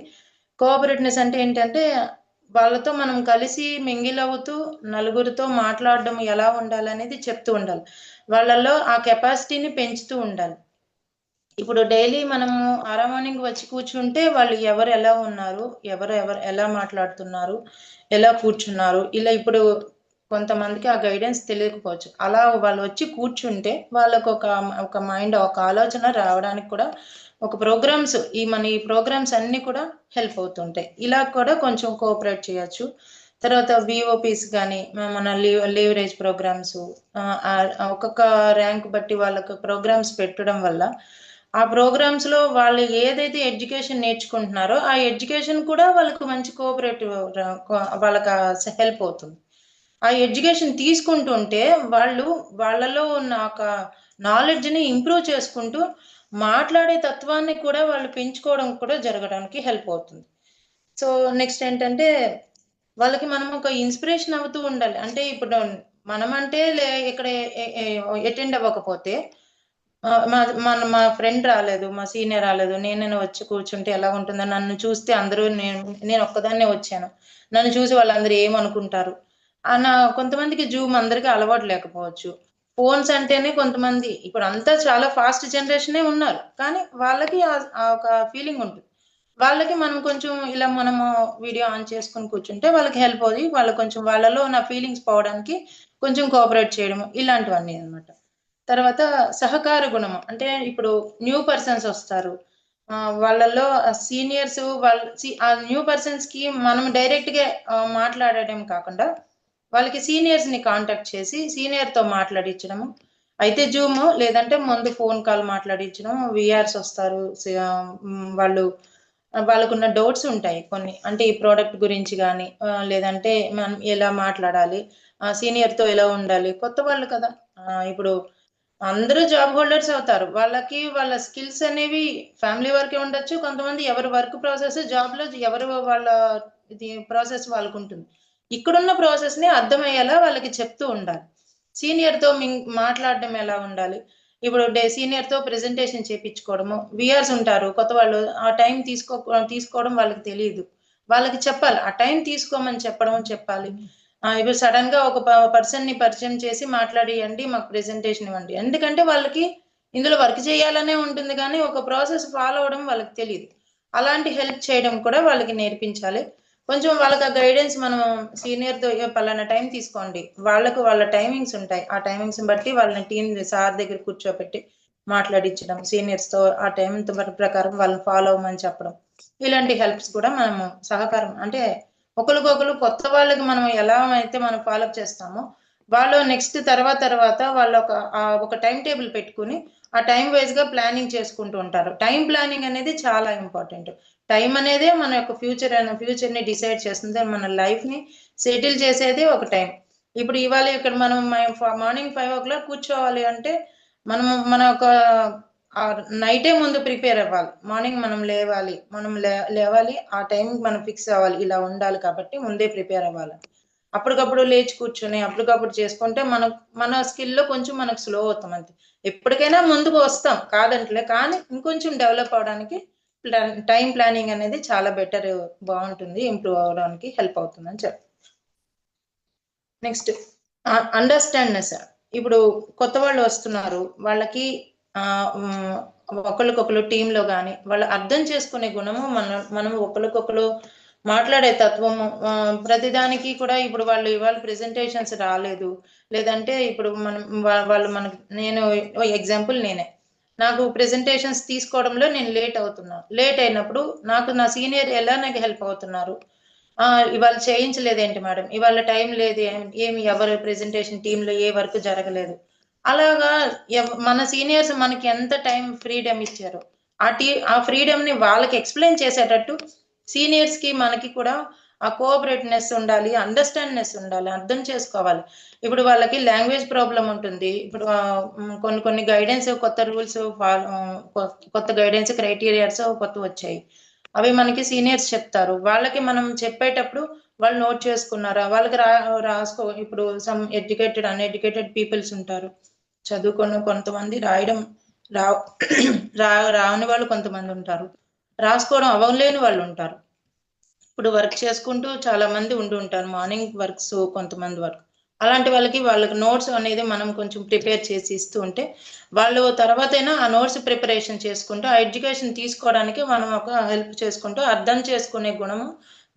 కోఆపరేటివ్నెస్ అంటే ఏంటంటే వాళ్ళతో మనం కలిసి మింగిల్ అవుతూ నలుగురితో మాట్లాడడం ఎలా ఉండాలనేది చెప్తూ ఉండాలి, వాళ్ళల్లో ఆ కెపాసిటీని పెంచుతూ ఉండాలి. ఇప్పుడు డైలీ మనము 6 మార్నింగ్ వచ్చి కూర్చుంటే వాళ్ళు ఎవరు ఎలా ఉన్నారు, ఎవరు ఎలా మాట్లాడుతున్నారు, ఎలా కూర్చున్నారు, ఇలా ఇప్పుడు కొంతమందికి ఆ గైడెన్స్ తెలియకపోవచ్చు. అలా వాళ్ళు వచ్చి కూర్చుంటే వాళ్ళకు ఒక మైండ్, ఒక ఆలోచన రావడానికి కూడా ఒక ప్రోగ్రామ్స్, ఈ ప్రోగ్రామ్స్ అన్నీ కూడా హెల్ప్ అవుతుంటాయి. ఇలా కూడా కొంచెం కోఆపరేట్ చేయొచ్చు. తర్వాత విఓపీస్ కానీ, మన లీవరేజ్ ప్రోగ్రామ్స్, ఒక్కొక్క ర్యాంక్ బట్టి వాళ్ళకు ప్రోగ్రామ్స్ పెట్టడం వల్ల ఆ ప్రోగ్రామ్స్ లో వాళ్ళు ఏదైతే ఎడ్యుకేషన్ నేర్చుకుంటున్నారో ఆ ఎడ్యుకేషన్ కూడా వాళ్ళకు మంచి కోఆపరేటివ్, వాళ్ళకి హెల్ప్ అవుతుంది. ఆ ఎడ్యుకేషన్ తీసుకుంటుంటే వాళ్ళలో ఉన్న ఒక నాలెడ్జ్ని ఇంప్రూవ్ చేసుకుంటూ మాట్లాడే తత్వాన్ని కూడా వాళ్ళు పెంచుకోవడం కూడా జరగడానికి హెల్ప్ అవుతుంది. సో నెక్స్ట్ ఏంటంటే వాళ్ళకి మనం ఒక ఇన్స్పిరేషన్ అవుతూ ఉండాలి. అంటే ఇప్పుడు మనమంటే ఇక్కడ అటెండ్ అవ్వకపోతే మా ఫ్రెండ్ రాలేదు, మా సీనియర్ రాలేదు, నేను వచ్చి కూర్చుంటే ఎలా ఉంటుందో, నన్ను చూస్తే అందరూ నేను ఒక్కదాన్నే వచ్చాను, నన్ను చూసి వాళ్ళందరూ ఏమనుకుంటారు, కొంతమందికి జూమ్ అందరికీ అలవాటు లేకపోవచ్చు. ఫోన్స్ అంటేనే కొంతమంది ఇప్పుడు అంతా చాలా ఫాస్ట్ జనరేషనే ఉన్నారు. కానీ వాళ్ళకి ఒక ఫీలింగ్ ఉంటుంది. వాళ్ళకి మనం కొంచెం ఇలా మనము వీడియో ఆన్ చేసుకొని కూర్చుంటే వాళ్ళకి హెల్ప్ అవుతుంది. వాళ్ళు కొంచెం వాళ్ళలో ఉన్న ఫీలింగ్స్ పోవడానికి కొంచెం కోఆపరేట్ చేయడము ఇలాంటివన్నీ అన్నమాట. తర్వాత సహకార గుణము అంటే ఇప్పుడు న్యూ పర్సన్స్ వస్తారు. వాళ్ళలో సీనియర్స్ ఆ న్యూ పర్సన్స్ కి మనం డైరెక్ట్ గా మాట్లాడడం కాకుండా వాళ్ళకి సీనియర్స్ ని కాంటాక్ట్ చేసి సీనియర్ తో మాట్లాడించడము. అయితే జూమ్ లేదంటే ముందు ఫోన్ కాల్ మాట్లాడించడం. విఆర్స్ వస్తారు. వాళ్ళకున్న డౌట్స్ ఉంటాయి కొన్ని. అంటే ఈ ప్రోడక్ట్ గురించి కానీ లేదంటే మనం ఎలా మాట్లాడాలి, సీనియర్ తో ఎలా ఉండాలి. కొత్త వాళ్ళు కదా, ఇప్పుడు అందరూ జాబ్ హోల్డర్స్ అవుతారు. వాళ్ళకి వాళ్ళ స్కిల్స్ అనేవి ఫ్యామిలీ వరకే ఉండొచ్చు. కొంతమంది ఎవరి వర్క్ ప్రాసెస్ జాబ్ లో ఎవరు వాళ్ళ ఇది ప్రాసెస్ వాళ్ళకు ఉంటుంది. ఇక్కడున్న ప్రాసెస్ ని అర్థమయ్యేలా వాళ్ళకి చెప్తూ ఉండాలి. సీనియర్ తో మాట్లాడడం ఎలా ఉండాలి. ఇప్పుడు సీనియర్ తో ప్రెజెంటేషన్ చేయించుకోవడము. విఆర్స్ ఉంటారు కొత్త వాళ్ళు, ఆ టైం తీసుకోవడం వాళ్ళకి తెలియదు. వాళ్ళకి చెప్పాలి, ఆ టైం తీసుకోమని చెప్పాలి. ఇప్పుడు సడన్ గా ఒక పర్సన్ ని పరిచయం చేసి మాట్లాడియండి, మాకు ప్రెజెంటేషన్ ఇవ్వండి. ఎందుకంటే వాళ్ళకి ఇందులో వర్క్ చేయాలనే ఉంటుంది కానీ ఒక ప్రాసెస్ ఫాలో అవడం వాళ్ళకి తెలియదు. అలాంటి హెల్ప్ చేయడం కూడా వాళ్ళకి నేర్పించాలి. కొంచెం వాళ్ళకి ఆ గైడెన్స్ మనం సీనియర్ తో పలానా టైం తీసుకోండి, వాళ్ళ టైమింగ్స్ ఉంటాయి. ఆ టైమింగ్స్ బట్టి వాళ్ళని టీం సార్ దగ్గర కూర్చోబెట్టి మాట్లాడించడం, సీనియర్స్ తో ఆ టైం ప్రకారం వాళ్ళని ఫాలో అవ్వమని చెప్పడం. ఇలాంటి హెల్ప్స్ కూడా మనము సహకారం అంటే ఒకరికొకరు కొత్త వాళ్ళకి మనం ఎలా అయితే మనం ఫాలోఅప్ చేస్తామో వాళ్ళు నెక్స్ట్ తర్వాత వాళ్ళు ఒక టైం టేబుల్ పెట్టుకుని ఆ టైం వైజ్ గా ప్లానింగ్ చేసుకుంటూ ఉంటారు. టైం ప్లానింగ్ అనేది చాలా ఇంపార్టెంట్. టైం అనేది మన యొక్క ఫ్యూచర్ ని డిసైడ్ చేస్తుంది. మన లైఫ్ ని సెటిల్ చేసేది ఒక టైం. ఇప్పుడు ఇవాళ ఇక్కడ మనం మార్నింగ్ 5 o'clock కూర్చోవాలి అంటే మన ఒక నైటే ముందు ప్రిపేర్ అవ్వాలి. మార్నింగ్ మనం లేవాలి, ఆ టైం మనం ఫిక్స్ అవ్వాలి, ఇలా ఉండాలి కాబట్టి ముందే ప్రిపేర్ అవ్వాలి. అప్పటికప్పుడు లేచి కూర్చొని అప్పటికప్పుడు చేసుకుంటే మన స్కిల్లో కొంచెం మనకు స్లో అవుతాం. అంతే, ఎప్పటికైనా ముందుకు వస్తాం కాదంటలే, కానీ ఇంకొంచెం డెవలప్ అవడానికి టైం ప్లానింగ్ అనేది చాలా బెటర్, బాగుంటుంది, ఇంప్రూవ్ అవడానికి హెల్ప్ అవుతుందని చెప్పి. నెక్స్ట్ అండర్స్టాండ్నెస్. ఇప్పుడు కొత్త వాళ్ళు వస్తున్నారు, వాళ్ళకి ఒకరికొకరు టీంలో కానీ వాళ్ళు అర్థం చేసుకునే గుణము మనం ఒకరికొకరు మాట్లాడే తత్వము. ప్రతిదానికి కూడా ఇప్పుడు ఇవాళ ప్రెజెంటేషన్స్ రాలేదు లేదంటే ఇప్పుడు వాళ్ళు మనకు నేను ఎగ్జాంపుల్ నాకు ప్రెజెంటేషన్స్ తీసుకోవడంలో నేను లేట్ అయినప్పుడు నా సీనియర్ ఎలా నాకు హెల్ప్ అవుతున్నారు. ఇవాళ చేయించలేదేంటి మేడం, ఇవాళ టైం లేదు, ఏమి ఎవరు ప్రెజెంటేషన్ టీంలో ఏ వర్క్ జరగలేదు. అలాగా మన సీనియర్స్ మనకి ఎంత టైం ఫ్రీడమ్ ఇచ్చారో ఆ ఫ్రీడమ్ ని వాళ్ళకి ఎక్స్ప్లెయిన్ చేసేటట్టు సీనియర్స్ కి మనకి కూడా ఆ కోఆపరేటివ్నెస్ ఉండాలి, అండర్స్టాండ్నెస్ ఉండాలి, అర్థం చేసుకోవాలి. ఇప్పుడు వాళ్ళకి లాంగ్వేజ్ ప్రాబ్లం ఉంటుంది. ఇప్పుడు కొన్ని గైడెన్స్ కొత్త రూల్స్ కొత్త గైడెన్స్ క్రైటీరియాస్ కొత్త వచ్చాయి. అవి మనకి సీనియర్స్ చెప్తారు. వాళ్ళకి మనం చెప్పేటప్పుడు వాళ్ళు నోట్ చేసుకున్నారా, వాళ్ళకి రాసుకో. ఇప్పుడు సమ్ ఎడ్యుకేటెడ్ అన్ఎడ్యుకేటెడ్ పీపుల్స్ ఉంటారు. చదువుకున్న కొంతమంది రాయడం రాని వాళ్ళు కొంతమంది ఉంటారు, రాసుకోవడం అవ్వలేని వాళ్ళు ఉంటారు. ఇప్పుడు వర్క్ చేసుకుంటూ చాలా మంది ఉంటారు, మార్నింగ్ వర్క్స్ కొంతమంది వర్క్. అలాంటి వాళ్ళకి నోట్స్ అనేది మనం కొంచెం ప్రిపేర్ చేసి ఇస్తూ ఉంటే వాళ్ళు తర్వాతైనా ఆ నోట్స్ ప్రిపరేషన్ చేసుకుంటూ ఆ ఎడ్యుకేషన్ తీసుకోవడానికి మనం ఒక హెల్ప్ చేసుకుంటూ అర్థం చేసుకునే గుణము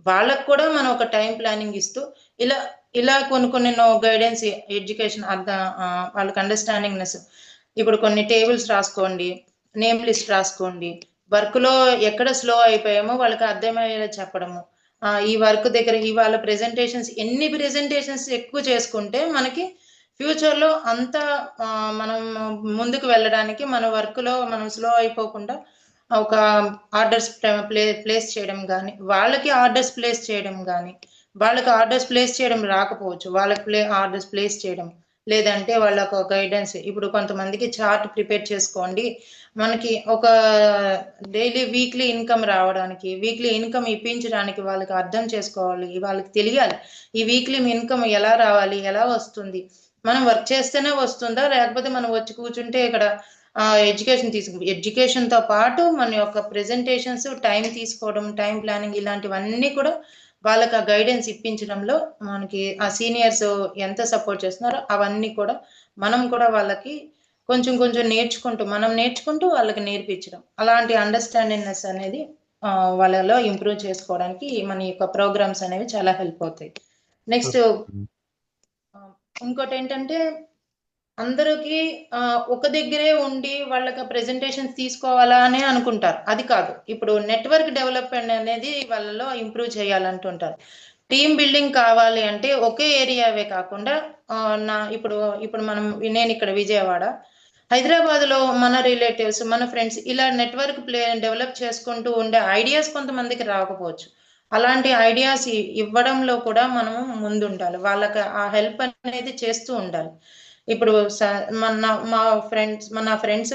వాళ్ళకు కూడా మనం ఒక టైం ప్లానింగ్ ఇస్తూ ఇలా కొన్ని గైడెన్స్ ఎడ్యుకేషన్ వాళ్ళకి అండర్స్టాండింగ్నెస్. ఇప్పుడు కొన్ని టేబుల్స్ రాసుకోండి, నేమ్ లిస్ట్ రాసుకోండి. వర్క్ లో ఎక్కడ స్లో అయిపోయామో వాళ్ళకి అర్థమయ్యేలా చెప్పడము. ఈ వర్క్ దగ్గర ఇవాళ ఎన్ని ప్రెజెంటేషన్స్ ఎక్కువ చేసుకుంటే మనకి ఫ్యూచర్ లో అంత మనం ముందుకు వెళ్ళడానికి మన వర్క్ లో మనం స్లో అయిపోకుండా ఒక ఆర్డర్స్ ప్లేస్ చేయడం కానీ, వాళ్ళకి ఆర్డర్స్ ప్లేస్ చేయడం కానీ, వాళ్ళకి ఆర్డర్స్ ప్లేస్ చేయడం రాకపోవచ్చు, వాళ్ళకి ఆర్డర్స్ ప్లేస్ చేయడం, లేదంటే వాళ్ళకు గైడెన్స్. ఇప్పుడు కొంతమందికి చార్ట్ ప్రిపేర్ చేసుకోండి, మనకి ఒక డైలీ వీక్లీ ఇన్కమ్ రావడానికి, వీక్లీ ఇన్కమ్ ఇప్పించడానికి వాళ్ళకి అర్థం చేసుకోవాలి, వాళ్ళకి తెలియాలి ఈ వీక్లీ ఇన్కమ్ ఎలా రావాలి, ఎలా వస్తుంది, మనం వర్క్ చేస్తేనే వస్తుందా లేకపోతే మనం వచ్చి కూర్చుంటే ఇక్కడ ఎడ్యుకేషన్ తో పాటు మన యొక్క ప్రెజెంటేషన్స్ టైం తీసుకోవడం, టైం ప్లానింగ్ ఇలాంటివన్నీ కూడా వాళ్ళకి ఆ గైడెన్స్ ఇప్పించడంలో మనకి ఆ సీనియర్స్ ఎంత సపోర్ట్ చేస్తున్నారో అవన్నీ కూడా మనం కూడా వాళ్ళకి కొంచెం కొంచెం మనం నేర్చుకుంటూ వాళ్ళకి నేర్పించడం, అలాంటి అండర్స్టాండింగ్నెస్ అనేది వాళ్ళలో ఇంప్రూవ్ చేసుకోవడానికి మన యొక్క ప్రోగ్రామ్స్ అనేవి చాలా హెల్ప్ అవుతాయి. నెక్స్ట్ ఇంకోటి ఏంటంటే అందరికి ఒక దగ్గరే ఉండి వాళ్ళకి ప్రెజెంటేషన్స్ తీసుకోవాలా అని అనుకుంటారు. అది కాదు, ఇప్పుడు నెట్వర్క్ డెవలప్మెంట్ అనేది వాళ్ళలో ఇంప్రూవ్ చేయాలంటుంటారు. టీమ్ బిల్డింగ్ కావాలి అంటే ఒకే ఏరియావే కాకుండా ఇప్పుడు నేను ఇక్కడ విజయవాడ, హైదరాబాద్ లో మన రిలేటివ్స్, మన ఫ్రెండ్స్ ఇలా నెట్వర్క్ డెవలప్ చేసుకుంటూ ఉండే ఐడియాస్ కొంతమందికి రాకపోవచ్చు. అలాంటి ఐడియాస్ ఇవ్వడంలో కూడా మనము ముందుండాలి, వాళ్ళకి ఆ హెల్ప్ అనేది చేస్తూ ఉండాలి. ఇప్పుడు మా ఫ్రెండ్స్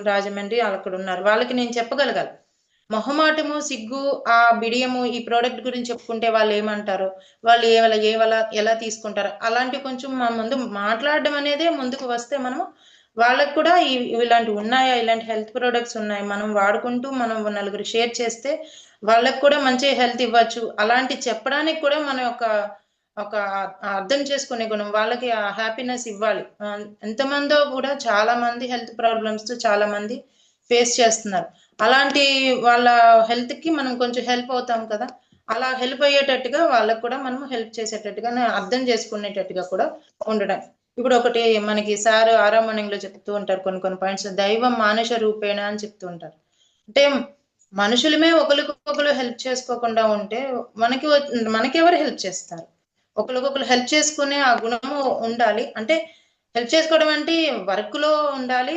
రాజమండ్రి అక్కడ ఉన్నారు, వాళ్ళకి నేను చెప్పగలగాలి. మొహమాటము, సిగ్గు, ఆ బిడియము ఈ ప్రోడక్ట్ గురించి చెప్పుకుంటే వాళ్ళు ఏమంటారు, వాళ్ళు ఎలా తీసుకుంటారు, అలాంటి కొంచెం మా ముందు మాట్లాడడం అనేదే ముందుకు వస్తే మనము వాళ్ళకు కూడా ఇలాంటివి ఉన్నాయా, ఇలాంటి హెల్త్ ప్రొడక్ట్స్ ఉన్నాయి, మనం వాడుకుంటూ మనం నలుగురు షేర్ చేస్తే వాళ్ళకు కూడా మంచి హెల్త్ ఇవ్వచ్చు, అలాంటి చెప్పడానికి కూడా మన యొక్క ఒక అర్థం చేసుకునే గుణం, వాళ్ళకి ఆ హ్యాపీనెస్ ఇవ్వాలి. ఎంతమందో కూడా చాలా మంది హెల్త్ ప్రాబ్లమ్స్ చాలా మంది ఫేస్ చేస్తున్నారు. అలాంటి వాళ్ళ హెల్త్ కి మనం కొంచెం హెల్ప్ అవుతాం కదా, అలా హెల్ప్ అయ్యేటట్టుగా వాళ్ళకు కూడా మనం హెల్ప్ చేసేటట్టుగా, అర్థం చేసుకునేటట్టుగా కూడా ఉండడం. ఇప్పుడు ఒకటి మనకి సార్ ఆరామణ్యంలో చెప్తూ ఉంటారు కొన్ని పాయింట్స్, దైవం మానుష రూపేణ అని చెప్తూ ఉంటారు. అంటే మనుషులమే ఒకరికొకరు హెల్ప్ చేసుకోకుండా ఉంటే మనకెవరు హెల్ప్ చేస్తారు? ఒకరికొకరు హెల్ప్ చేసుకునే ఆ గుణము ఉండాలి. అంటే హెల్ప్ చేసుకోవడం అంటే వర్క్ లో ఉండాలి.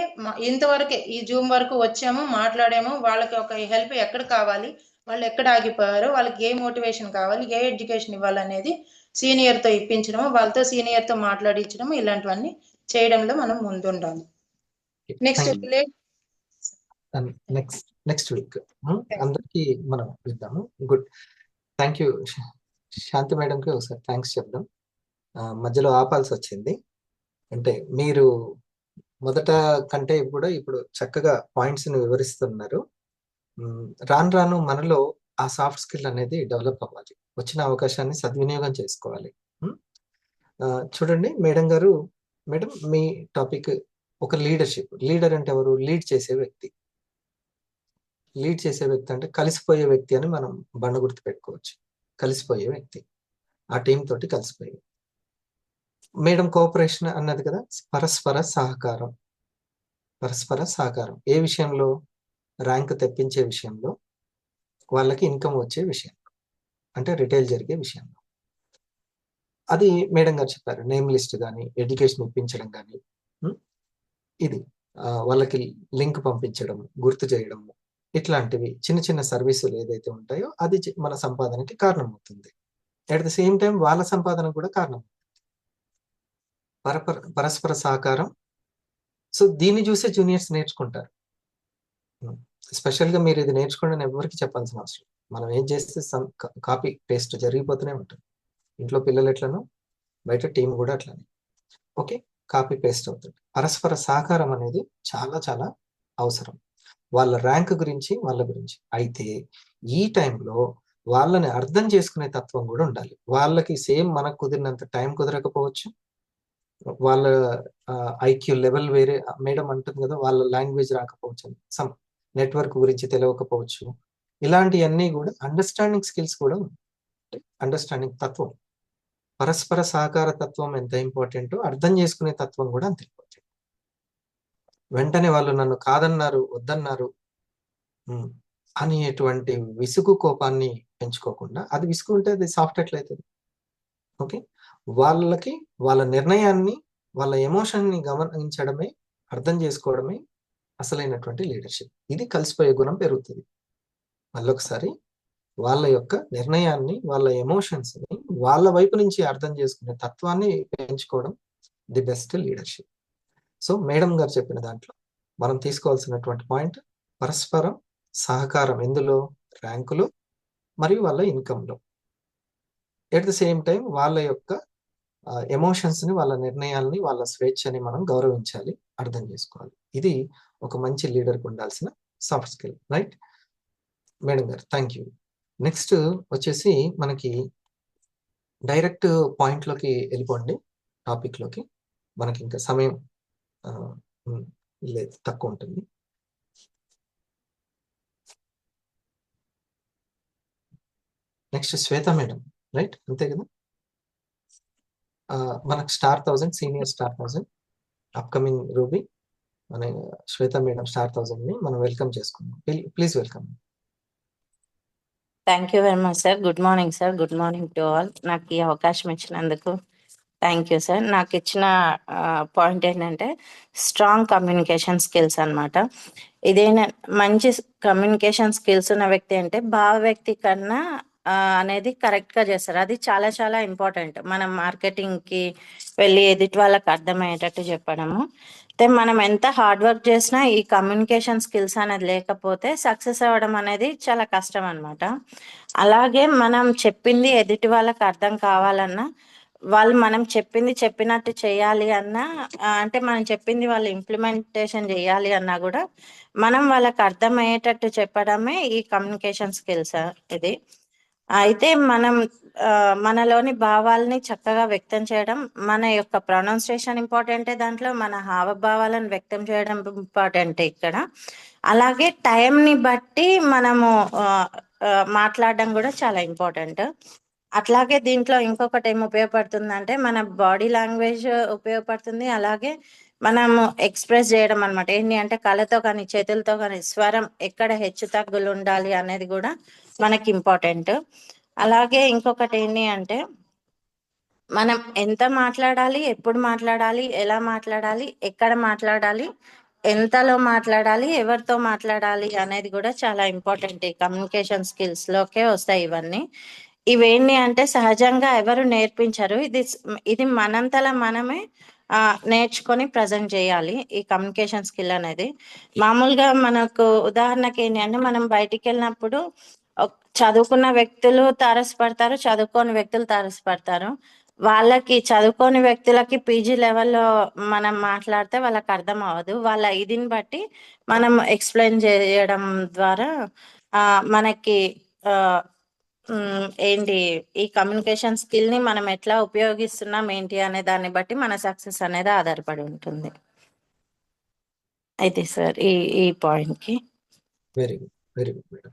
ఇంతవరకే ఈ జూమ్ వరకు వచ్చాము, మాట్లాడాము, వాళ్ళకి ఒక హెల్ప్ ఎక్కడ కావాలి, వాళ్ళు ఎక్కడ ఆగిపోయారో, వాళ్ళకి ఏ మోటివేషన్ కావాలి, ఏ ఎడ్యుకేషన్ ఇవ్వాలనేది సీనియర్ తో ఇప్పించడము, వాళ్ళతో సీనియర్ తో మాట్లాడించడము, ఇలాంటివన్నీ చేయడంలో మనం ముందుండాలి. నెక్స్ట్ వీక్ అందరికి మనం ఇద్దాము. Good, thank you. శాంతి మేడంకి ఒకసారి థ్యాంక్స్ చెప్దాం. మధ్యలో ఆపాల్సి వచ్చింది, అంటే మీరు మొదట కంటే కూడా ఇప్పుడు చక్కగా పాయింట్స్ ని వివరిస్తున్నారు. రాను రాను మనలో ఆ సాఫ్ట్ స్కిల్ అనేది డెవలప్ అవ్వాలి, వచ్చిన అవకాశాన్ని సద్వినియోగం చేసుకోవాలి. చూడండి మేడం గారు, మేడం మీ టాపిక్ ఒక లీడర్షిప్. లీడర్ అంటే ఎవరు? లీడ్ చేసే వ్యక్తి. లీడ్ చేసే వ్యక్తి అంటే కలిసిపోయే వ్యక్తి అని మనం బండ గుర్తు పెట్టుకోవచ్చు. కలిసిపోయే వ్యక్తి, ఆ టీం తోటి కలిసిపోయే. మేడం కోఆపరేషన్ అన్నది కదా, పరస్పర సహకారం. పరస్పర సహకారం ఏ విషయంలో? ర్యాంక్ తెప్పించే విషయంలో, వాళ్ళకి ఇన్కమ్ వచ్చే విషయంలో, అంటే రిటైల్ జరిగే విషయంలో. అది మేడం గారు చెప్పారు. నేమ్ లిస్ట్ కానీ, ఎడ్యుకేషన్ ఇప్పించడం కానీ, ఇది వాళ్ళకి లింక్ పంపించడం, గుర్తు చేయడం, ఇట్లాంటివి చిన్న చిన్న సర్వీసులు ఏదైతే ఉంటాయో అది మన సంపాదనకి కారణం అవుతుంది. అట్ ద సేమ్ టైం వాళ్ళ సంపాదన కూడా కారణం. పరస్పర సహకారం. సో దీన్ని చూసే జూనియర్స్ నేర్చుకుంటారు. స్పెషల్గా మీరు ఇది నేర్చుకోండి అని ఎవరికి చెప్పాల్సిన అవసరం. మనం ఏం చేస్తే కాపీ పేస్ట్ జరిగిపోతూనే ఉంటుంది. ఇంట్లో పిల్లలు ఎట్లనో బయట టీం కూడా అట్లనే. ఓకే, కాపీ పేస్ట్ అవుతుంది. పరస్పర సహకారం అనేది చాలా చాలా అవసరం, వాళ్ళ ర్యాంక్ గురించి, వాళ్ళ గురించి. అయితే ఈ టైంలో వాళ్ళని అర్థం చేసుకునే తత్వం కూడా ఉండాలి. వాళ్ళకి సేమ్ మనకు కుదిరినంత టైం కుదరకపోవచ్చు, వాళ్ళ ఐక్యూ లెవెల్ వేరే. మేడం అంటుంది కదా, వాళ్ళ లాంగ్వేజ్ రాకపోవచ్చు, సమ్ నెట్వర్క్ గురించి తెలియకపోవచ్చు. ఇలాంటివన్నీ కూడా అండర్స్టాండింగ్ స్కిల్స్ కూడా ఉంటాయి. అండర్స్టాండింగ్ తత్వం, పరస్పర సహకార తత్వం ఎంత ఇంపార్టెంటో అర్థం చేసుకునే తత్వం కూడా అంత ఇంపార్టెంట్. వెంటనే వాళ్ళు నన్ను కాదన్నారు, వద్దన్నారు అనేటువంటి విసుగు కోపాన్ని పెంచుకోకుండా, అది విసుగు ఉంటే అది సాఫ్ట్ ఎట్లయితుంది? ఓకే, వాళ్ళకి వాళ్ళ నిర్ణయాన్ని, వాళ్ళ ఎమోషన్ని గమనించడమే, అర్థం చేసుకోవడమే అసలైనటువంటి లీడర్షిప్. ఇది కలిసిపోయే గుణం పెరుగుతుంది. మళ్ళొకసారి వాళ్ళ యొక్క నిర్ణయాన్ని, వాళ్ళ ఎమోషన్స్ ని వాళ్ళ వైపు నుంచి అర్థం చేసుకునే తత్వాన్ని పెంచుకోవడం the best leadership. So madam గారు చెప్పిన దాంట్లో మనం తీసుకోవాల్సినటువంటి పాయింట్ పరస్పరం సహకారం. ఎందులో? ర్యాంకులు మరియు వాళ్ళ ఇన్కంలో. ఎట్ ద సేమ్ టైం వాళ్ళ యొక్క ఎమోషన్స్ ని, వాళ్ళ నిర్ణయాల్ని, వాళ్ళ స్వేచ్ఛని మనం గౌరవించాలి, అర్థం చేసుకోవాలి. ఇది ఒక మంచి లీడర్కి ఉండాల్సిన సాఫ్ట్ స్కిల్. రైట్ మేడం గారు, థ్యాంక్ యూ. నెక్స్ట్ వచ్చేసి మనకి డైరెక్ట్ పాయింట్లోకి వెళ్ళిపోండి, టాపిక్లోకి. మనకి ఇంకా సమయం ఆ, లేదు, తక్కువ ఉంటుంది. నెక్స్ట్ శ్వేత మేడం, రైట్? అంతే కదా. మనకు star 1000 senior star 1000 upcoming ruby మన శ్వేత మేడం స్టార్ 1000 ని మనం వెల్కమ్ చేసుకుందాం. Please welcome. Thank you very much sir. Good morning sir. Good morning to all. నాకు ఈ అవకాశం ఇచ్చినందుకు థ్యాంక్ యూ సార్. నాకు ఇచ్చిన పాయింట్ ఏంటంటే స్ట్రాంగ్ కమ్యూనికేషన్ స్కిల్స్ అన్నమాట. ఇదేనా మంచి కమ్యూనికేషన్ స్కిల్స్ ఉన్న వ్యక్తి అంటే భావ వ్యక్తీకరణ అనేది కరెక్ట్గా చేస్తారు. అది చాలా చాలా ఇంపార్టెంట్. మనం మార్కెటింగ్కి వెళ్ళి ఎదుటి వాళ్ళకి అర్థమయ్యేటట్టు చెప్పడము. అయితే మనం ఎంత హార్డ్ వర్క్ చేసినా ఈ కమ్యూనికేషన్ స్కిల్స్ అనేది లేకపోతే సక్సెస్ అవ్వడం అనేది చాలా కష్టం అన్నమాట. అలాగే మనం చెప్పింది ఎదుటి వాళ్ళకి అర్థం కావాలన్నా, వాళ్ళు మనం చెప్పింది చెప్పినట్టు చేయాలి అన్నా, అంటే మనం చెప్పింది వాళ్ళు ఇంప్లిమెంటేషన్ చేయాలి అన్నా కూడా మనం వాళ్ళకి అర్థమయ్యేటట్టు చెప్పడమే ఈ కమ్యూనికేషన్ స్కిల్స్. ఇది అయితే మనం మనలోని భావాలని చక్కగా వ్యక్తం చేయడం, మన యొక్క ప్రొనౌన్సియేషన్ ఇంపార్టెంటే, దాంట్లో మన హావభావాలను వ్యక్తం చేయడం ఇంపార్టెంటే ఇక్కడ. అలాగే టైంని బట్టి మనము మాట్లాడడం కూడా చాలా ఇంపార్టెంట్. అట్లాగే దీంట్లో ఇంకొకటి ఏం ఉపయోగపడుతుందంటే మన బాడీ లాంగ్వేజ్ ఉపయోగపడుతుంది. అలాగే మనము ఎక్స్ప్రెస్ చేయడం అనమాట. ఏంటి అంటే కళ్ళతో కానీ చేతులతో కానీ స్వరం ఎక్కడ హెచ్చు తగ్గులు ఉండాలి అనేది కూడా మనకి ఇంపార్టెంట్. అలాగే ఇంకొకటి ఏంటి అంటే మనం ఎంత మాట్లాడాలి, ఎప్పుడు మాట్లాడాలి, ఎలా మాట్లాడాలి, ఎక్కడ మాట్లాడాలి, ఎంతలో మాట్లాడాలి, ఎవరితో మాట్లాడాలి అనేది కూడా చాలా ఇంపార్టెంట్. ఈ కమ్యూనికేషన్ స్కిల్స్ లోకే వస్తాయి ఇవన్నీ. ఇవేంటి అంటే సహజంగా ఎవరు నేర్పించరు. ఇది మనంతలా మనమే నేర్చుకొని ప్రజెంట్ చేయాలి ఈ కమ్యూనికేషన్ స్కిల్ అనేది. మామూలుగా మనకు ఉదాహరణకి ఏంటి అంటే మనం బయటికి వెళ్ళినప్పుడు చదువుకున్న వ్యక్తులు తారసపడతారు, చదువుకోని వ్యక్తులు తారసపడతారు. వాళ్ళకి చదువుకోని వ్యక్తులకి పీజీ లెవెల్లో మనం మాట్లాడితే వాళ్ళకి అర్థం అవ్వదు. వాళ్ళ ఇదిని బట్టి మనం ఎక్స్ప్లెయిన్ చేయడం ద్వారా మనకి ఏంటి ఈ కమ్యూనికేషన్ స్కిల్ ని మనం ఎట్లా ఉపయోగిస్తున్నాం ఏంటి అనే దాన్ని బట్టి మన సక్సెస్ అనేది ఆధారపడి ఉంటుంది. అయితే సార్ ఈ పాయింట్ కి very good, very good madam.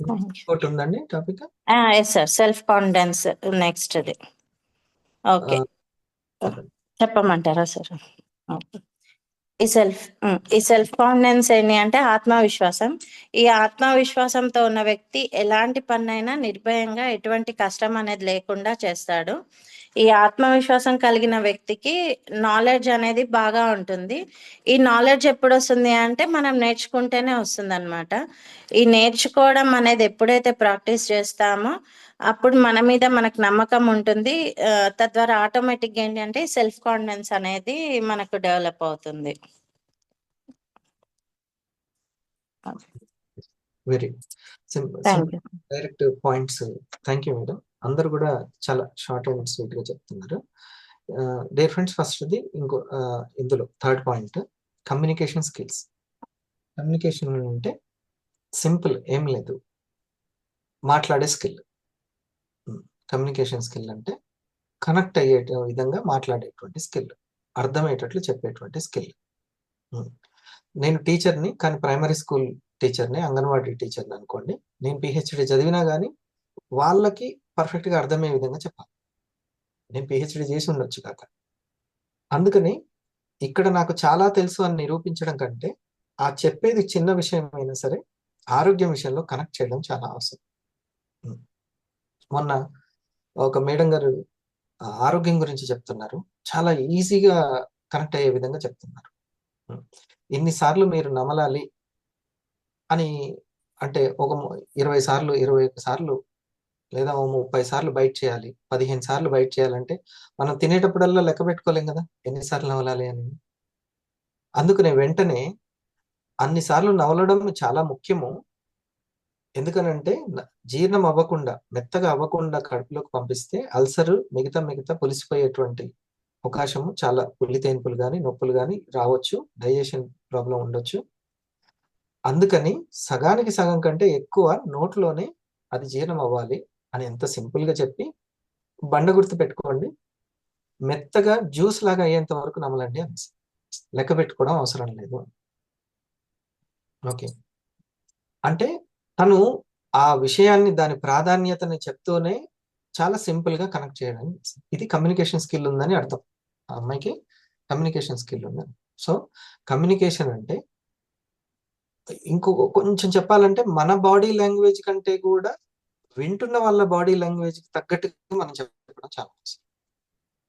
ఇంకోటి ఉందండి topic. Yes sir, self confidence next అది. ఓకే, చెప్పమంటారా సార్? ఈ సెల్ఫ్ కాన్ఫిడెన్స్ ఏంటి అంటే ఆత్మవిశ్వాసం. ఈ ఆత్మవిశ్వాసంతో ఉన్న వ్యక్తి ఎలాంటి పనైనా నిర్భయంగా ఎటువంటి కష్టం అనేది లేకుండా చేస్తాడు. ఈ ఆత్మవిశ్వాసం కలిగిన వ్యక్తికి నాలెడ్జ్ అనేది బాగా ఉంటుంది. ఈ నాలెడ్జ్ ఎప్పుడు వస్తుంది అంటే మనం నేర్చుకుంటేనే వస్తుంది అనమాట. ఈ నేర్చుకోవడం అనేది ఎప్పుడైతే ప్రాక్టీస్ చేస్తామో అప్పుడు మన మీద మనకు నమ్మకం ఉంటుంది. తద్వారా ఆటోమేటిక్ ఏంటంటే సెల్ఫ్ కాన్ఫిడెన్స్ అనేది మనకు డెవలప్ అవుతుంది. Very direct points. Thank you madam. అందరు కూడా చాలా షార్ట్ అండ్ స్వీట్ గా చెప్తున్నారు. డియర్ ఫ్రెండ్స్, ఫస్ట్ది ఇందులో third point communication skills. Communication అంటే సింపుల్ ఏం లేదు, మాట్లాడే స్కిల్. కమ్యూనికేషన్ స్కిల్ అంటే కనెక్ట్ అయ్యే విధంగా మాట్లాడేటువంటి స్కిల్, అర్థమయ్యేటట్లు చెప్పేటువంటి స్కిల్. నేను టీచర్ని, కానీ ప్రైమరీ స్కూల్ టీచర్ని, అంగన్వాడీ టీచర్ని అనుకోండి. నేను పిహెచ్డి చదివినా కానీ వాళ్ళకి పర్ఫెక్ట్గా అర్థమయ్యే విధంగా చెప్పాలి. నేను పిహెచ్డి చేసి ఉండొచ్చు కాక. అందుకని ఇక్కడ నాకు చాలా తెలుసు అని నిరూపించడం కంటే ఆ చెప్పేది చిన్న విషయం అయినా సరే ఆరోగ్యం విషయంలో కనెక్ట్ చేయడం చాలా అవసరం. మొన్న ఒక మేడం గారు ఆరోగ్యం గురించి చెప్తున్నారు, చాలా ఈజీగా కనెక్ట్ అయ్యే విధంగా చెప్తున్నారు. ఇన్నిసార్లు మీరు నమలాలి అని అంటే ఒక 20 సార్లు 21 సార్లు లేదా 30 సార్లు బయట చేయాలి, 15 సార్లు బయట చేయాలంటే మనం తినేటప్పుడల్లా లెక్క పెట్టుకోలేం కదా ఎన్నిసార్లు నవలాలి అని. అందుకనే వెంటనే అన్నిసార్లు నవలడం చాలా ముఖ్యము. ఎందుకనంటే జీర్ణం అవ్వకుండా, మెత్తగా అవ్వకుండా కడుపులోకి పంపిస్తే అల్సర్ మిగతా పులిసిపోయేటువంటి అవకాశము చాలా, పులితేన్పులు కానీ నొప్పులు కానీ రావచ్చు, డైజెషన్ ప్రాబ్లం ఉండొచ్చు. అందుకని సగానికి సగం కంటే ఎక్కువ నోట్లోనే అది జీర్ణం అవ్వాలి అని ఎంత సింపుల్ గా చెప్పి బండ గుర్తు పెట్టుకోండి, మెత్తగా జ్యూస్ లాగా అయ్యేంత వరకు నమలండి అని. లెక్క పెట్టుకోవడం అవసరం లేదు. ఓకే, అంటే తను ఆ విషయాన్ని దాని ప్రాధాన్యతని చెప్తూనే చాలా సింపుల్ గా కనెక్ట్ చేయడం. ఇది కమ్యూనికేషన్ స్కిల్ ఉందని అర్థం. ఆ అమ్మాయికి కమ్యూనికేషన్ స్కిల్ ఉందని. సో కమ్యూనికేషన్ అంటే ఇంకో కొంచెం చెప్పాలంటే మన బాడీ లాంగ్వేజ్ కంటే కూడా వింటున్న వాళ్ళ బాడీ లాంగ్వేజ్ కి తగ్గట్టుగా మనం చెప్పడం చాలా అవసరం.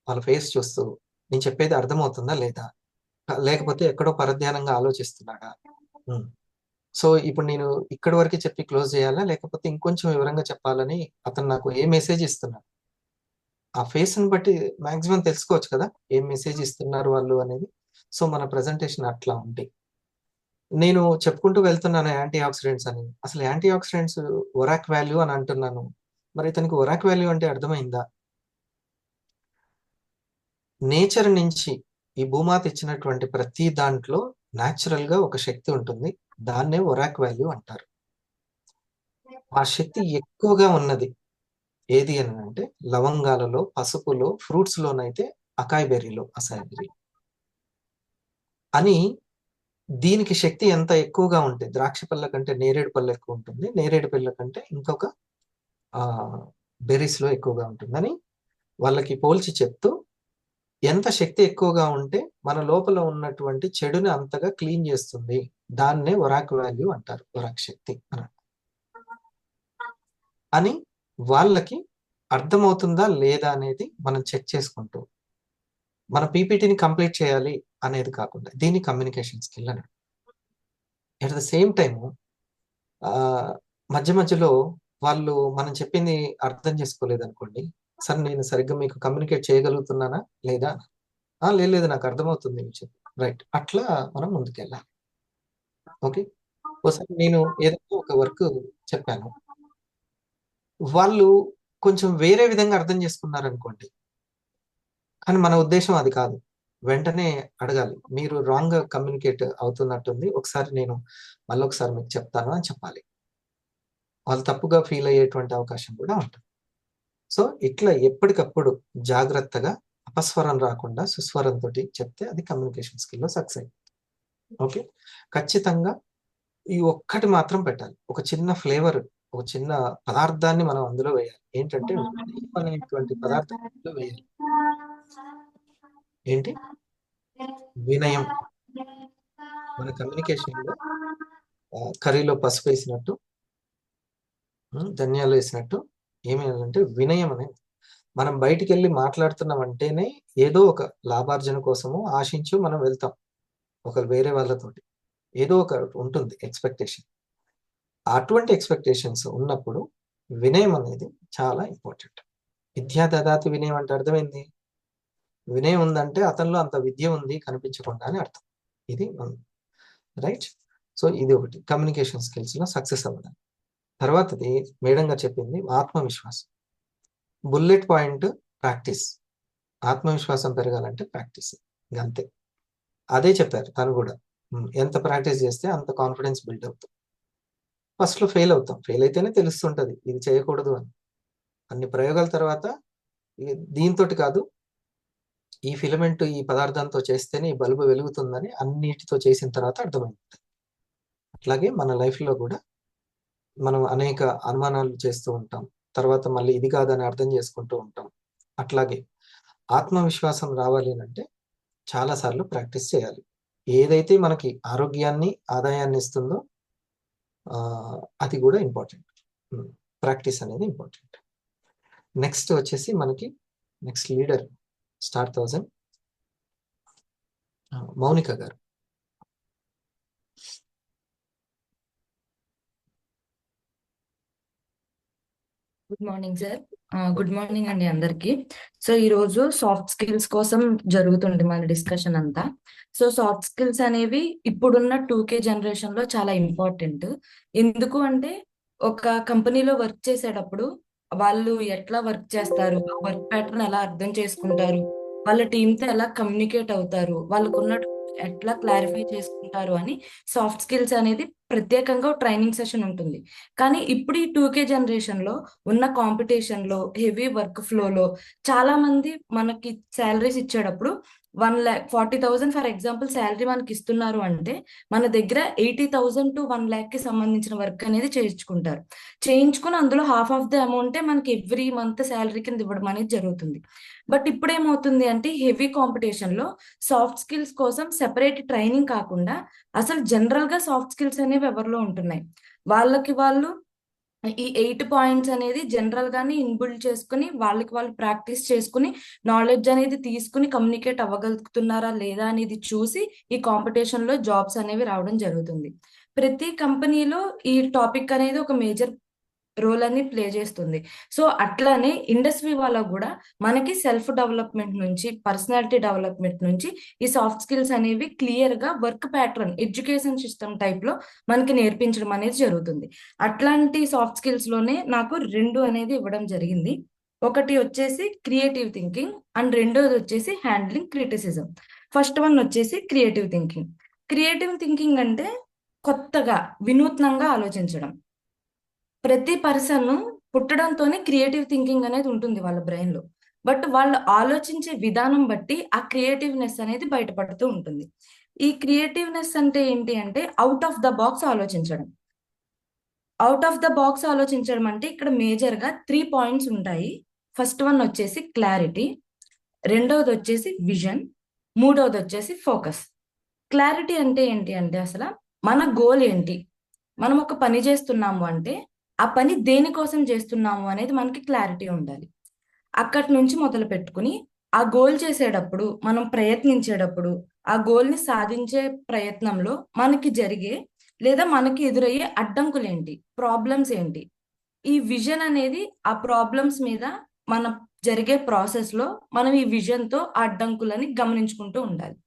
వాళ్ళ ఫేస్ చూస్తూ నేను చెప్పేది అర్థమవుతుందా లేదా, లేకపోతే ఎక్కడో పరధ్యానంగా ఆలోచిస్తున్నాడా. సో ఇప్పుడు నేను ఇక్కడి వరకే చెప్పి క్లోజ్ చేయాలా, లేకపోతే ఇంకొంచెం వివరంగా చెప్పాలని అతను నాకు ఏ మెసేజ్ ఇస్తున్నాడు, ఆ ఫేస్ ని బట్టి మాక్సిమం తెలుసుకోవచ్చు కదా ఏం మెసేజ్ ఇస్తున్నారు వాళ్ళు అనేది. సో మన ప్రజెంటేషన్ అట్లా ఉంటాయి. నేను చెప్పుకుంటూ వెళ్తున్నాను యాంటీ ఆక్సిడెంట్స్ అని. అసలు యాంటీ ఆక్సిడెంట్స్ ఒరాక్ వాల్యూ అని అంటున్నాను, మరి ఇతనికి ఒరాక్ వాల్యూ అంటే అర్థమైందా? నేచర్ నుంచి ఈ భూమాత ఇచ్చినటువంటి ప్రతి దాంట్లో న్యాచురల్ గా ఒక శక్తి ఉంటుంది, దాన్నే ఒరాక్ వాల్యూ అంటారు. ఆ శక్తి ఎక్కువగా ఉన్నది ఏది అని అంటే లవంగాలలో, పసుపులో, ఫ్రూట్స్ లోనైతే అకాయ్ బెర్రీలో, అసాయ్ బెర్రీ అని. దీనికి శక్తి ఎంత ఎక్కువగా ఉంటే ద్రాక్ష పళ్ళ కంటే నేరేడు పళ్ళు ఎక్కువ ఉంటుంది, నేరేడు పళ్ళ కంటే ఇంకొక బెర్రీస్ లో ఎక్కువగా ఉంటుందని వాళ్ళకి పోల్చి చెప్తూ, ఎంత శక్తి ఎక్కువగా ఉంటే మన లోపల ఉన్నటువంటి చెడుని అంతగా క్లీన్ చేస్తుంది, దాన్నే ఒరాక్ వాల్యూ అంటారు, ఒరాక్ శక్తి అని వాళ్ళకి అర్థమవుతుందా లేదా అనేది మనం చెక్ చేసుకుంటూ మన పీపీటీని కంప్లీట్ చేయాలి అనేది కాకుండా దీన్ని కమ్యూనికేషన్ స్కిల్ అని. ఎట్ ద సేమ్ టైము మధ్య మధ్యలో వాళ్ళు మనం చెప్పింది అర్థం చేసుకోలేదు అనుకోండి, సార్ నేను సరిగ్గా మీకు కమ్యూనికేట్ చేయగలుగుతున్నానా లేదా, లేదు నాకు అర్థమవుతుంది మీరు చెప్పి, రైట్, అట్లా మనం ముందుకెళ్ళాలి. ఓకే, ఒకసారి నేను ఏదైనా ఒక వర్క్ చెప్పాను, వాళ్ళు కొంచెం వేరే విధంగా అర్థం చేసుకున్నారు అనుకోండి, కానీ మన ఉద్దేశం అది కాదు, వెంటనే అడగాలి, మీరు రాంగ్ గా కమ్యూనికేట్ అవుతున్నట్టుంది, ఒకసారి నేను మళ్ళీ ఒకసారి మీకు చెప్తాను అని చెప్పాలి. వాళ్ళు తప్పుగా ఫీల్ అయ్యేటువంటి అవకాశం కూడా ఉంటుంది. సో ఇట్లా ఎప్పటికప్పుడు జాగ్రత్తగా అపస్వరం రాకుండా సుస్వరంతో చెప్తే అది కమ్యూనికేషన్ స్కిల్లో సక్సెస్ అయింది. ఓకే, ఖచ్చితంగా ఈ ఒక్కటి మాత్రం పెట్టాలి, ఒక చిన్న ఫ్లేవర్, ఒక చిన్న పదార్థాన్ని మనం అందులో వేయాలి. ఏంటంటే వినయం అనేటువంటి పదార్థం అందులో వేయాలి. ఏంటి వినయం? మన కమ్యూనికేషన్ లో కర్రీలో పసుపు వేసినట్టు, ధనియాలు వేసినట్టు ఏమేంటంటే వినయం అనేది. మనం బయటికి వెళ్ళి మాట్లాడుతున్నాం అంటేనే ఏదో ఒక లాభార్జన కోసము ఆశించు మనం వెళ్తాం, ఒకరు వేరే వాళ్ళతోటి ఏదో ఒక ఉంటుంది ఎక్స్పెక్టేషన్. అటువంటి ఎక్స్పెక్టేషన్స్ ఉన్నప్పుడు వినయం అనేది చాలా ఇంపార్టెంట్. విద్యా దదాతి వినయం అంటే అర్థమైంది, వినయం ఉందంటే అతనిలో అంత విద్య ఉంది కనిపించకుండా అని అర్థం. ఇది రైట్. సో ఇది ఒకటి కమ్యూనికేషన్ స్కిల్స్ లో సక్సెస్ అవ్వడం. తర్వాతది మేడం గారు చెప్పింది ఆత్మవిశ్వాసం. Bullet point practice. ఆత్మవిశ్వాసం పెరగాలంటే ప్రాక్టీస్, అంతే. అదే చెప్పారు తను కూడా, ఎంత ప్రాక్టీస్ చేస్తే అంత కాన్ఫిడెన్స్ బిల్డ్ అవుతుంది. ఫస్ట్ లో ఫెయిల్ అవుతాం, ఫెయిల్ అయితేనే తెలుస్తుంటది ఇది చేయకూడదు అని. అన్ని ప్రయోగాల తర్వాత దీంతో కాదు, ఈ ఫిలమెంట్ ఈ పదార్థంతో చేస్తేనే ఈ బల్బు వెలుగుతుందని అన్నిటితో చేసిన తర్వాత అర్థమైంది. అట్లాగే మన లైఫ్ లో కూడా మనం అనేక అనుమానాలు చేస్తూ ఉంటాం, తర్వాత మళ్ళీ ఇది కాదని అర్థం చేసుకుంటూ ఉంటాం. అట్లాగే ఆత్మవిశ్వాసం రావాలి అంటే చాలా సార్లు ప్రాక్టీస్ చేయాలి. ఏదైతే మనకి ఆరోగ్యాన్ని, ఆదాయాన్ని ఇస్తుందో అది కూడా ఇంపార్టెంట్. ప్రాక్టీస్ అనేది ఇంపార్టెంట్. నెక్స్ట్ వచ్చేసి మనకి నెక్స్ట్ లీడర్ స్టార్ 1000 మౌనిక గారు. Good morning sir. Good morning అండి అందరికి. సో ఈ రోజు సాఫ్ట్ స్కిల్స్ కోసం జరుగుతుంది మన డిస్కషన్ అంతా. సో సాఫ్ట్ స్కిల్స్ అనేవి ఇప్పుడున్న 2K జనరేషన్ లో చాలా ఇంపార్టెంట్. ఎందుకు అంటే ఒక కంపెనీలో వర్క్ చేసేటప్పుడు వాళ్ళు ఎట్లా వర్క్ చేస్తారు, వర్క్ ప్యాటర్న్ ఎలా అర్థం చేసుకుంటారు, వాళ్ళ టీంతో ఎలా కమ్యూనికేట్ అవుతారు, వాళ్ళకున్న ఎట్లా క్లారిఫై చేసుకుంటారు అని సాఫ్ట్ స్కిల్స్ అనేది ప్రత్యేకంగా ట్రైనింగ్ సెషన్ ఉంటుంది. కానీ ఇప్పుడు ఈ 2K జనరేషన్లో ఉన్న కాంపిటీషన్లో హెవీ వర్క్ ఫ్లోలో చాలా మంది మనకి శాలరీస్ ఇచ్చేటప్పుడు 1,40,000 ఫర్ ఎగ్జాంపుల్ శాలరీ మనకి ఇస్తున్నారు అంటే మన దగ్గర 80,000 to 1,00,000కి సంబంధించిన వర్క్ అనేది చేయించుకుని అందులో హాఫ్ ఆఫ్ ద అమౌంటే మనకి ఎవ్రీ మంత్ శాలరీ కింద ఇవ్వడం అనేది జరుగుతుంది. బట్ ఇప్పుడు ఏమవుతుంది అంటే హెవీ కాంపిటీషన్లో సాఫ్ట్ స్కిల్స్ కోసం సెపరేట్ ట్రైనింగ్ కాకుండా అసలు జనరల్ గా సాఫ్ట్ స్కిల్స్ అనేవి ఎవరిలో ఉంటున్నాయి, వాళ్ళకి వాళ్ళు ఈ 8 పాయింట్స్ అనేది జనరల్ గానే ఇన్బిల్డ్ చేసుకుని వాళ్ళకి వాళ్ళు ప్రాక్టీస్ చేసుకుని నాలెడ్జ్ అనేది తీసుకుని కమ్యూనికేట్ అవ్వగలుగుతున్నారా లేదా అనేది చూసి ఈ కాంపిటీషన్ లో జాబ్స్ అనేవి రావడం జరుగుతుంది. ప్రతి కంపెనీలో ఈ టాపిక్ అనేది ఒక మేజర్ రోల్ అని ప్లే చేస్తుంది. సో అట్లానే ఇండస్ట్రీ వాళ్ళ కూడా మనకి సెల్ఫ్ డెవలప్మెంట్ నుంచి పర్సనాలిటీ డెవలప్మెంట్ నుంచి ఈ సాఫ్ట్ స్కిల్స్ అనేవి క్లియర్ గా work pattern education system type లో మనకి నేర్పించడం అనేది జరుగుతుంది. అట్లాంటి సాఫ్ట్ స్కిల్స్ లోనే నాకు 2 అనేది ఇవ్వడం జరిగింది. ఒకటి వచ్చేసి క్రియేటివ్ థింకింగ్ అండ్ రెండోది వచ్చేసి హ్యాండ్లింగ్ క్రిటిసిజం. ఫస్ట్ వన్ వచ్చేసి క్రియేటివ్ థింకింగ్. క్రియేటివ్ థింకింగ్ అంటే కొత్తగా వినూత్నంగా ఆలోచించడం. ప్రతి పర్సన్ పుట్టడంతోనే క్రియేటివ్ థింకింగ్ అనేది ఉంటుంది వాళ్ళ బ్రెయిన్ లో. బట్ వాళ్ళు ఆలోచించే విధానం బట్టి ఆ క్రియేటివ్నెస్ అనేది బయటపడుతూ ఉంటుంది. ఈ క్రియేటివ్నెస్ అంటే ఏంటి అంటే అవుట్ ఆఫ్ ద బాక్స్ ఆలోచించడం. అవుట్ ఆఫ్ ద బాక్స్ ఆలోచించడం అంటే ఇక్కడ మేజర్ గా 3 పాయింట్స్ ఉంటాయి. ఫస్ట్ వన్ వచ్చేసి క్లారిటీ, రెండవది వచ్చేసి విజన్, మూడవది వచ్చేసి ఫోకస్. క్లారిటీ అంటే ఏంటి అంటే అసలు మన గోల్ ఏంటి, మనం ఒక పని చేస్తున్నాము అంటే ఆ పని దేనికోసం చేస్తున్నాము అనేది మనకి క్లారిటీ ఉండాలి. అక్కడి నుంచి మొదలు పెట్టుకుని ఆ గోల్ చేసేటప్పుడు మనం ప్రయత్నించేటప్పుడు ఆ గోల్ ని సాధించే ప్రయత్నంలో మనకి జరిగే లేదా మనకి ఎదురయ్యే అడ్డంకులు ఏంటి, ప్రాబ్లమ్స్ ఏంటి, ఈ విజన్ అనేది ఆ ప్రాబ్లమ్స్ మీద మన జరిగే ప్రాసెస్ లో మనం ఈ విజన్ తో ఆ అడ్డంకులని గమనించుకుంటూ ఉండాలి.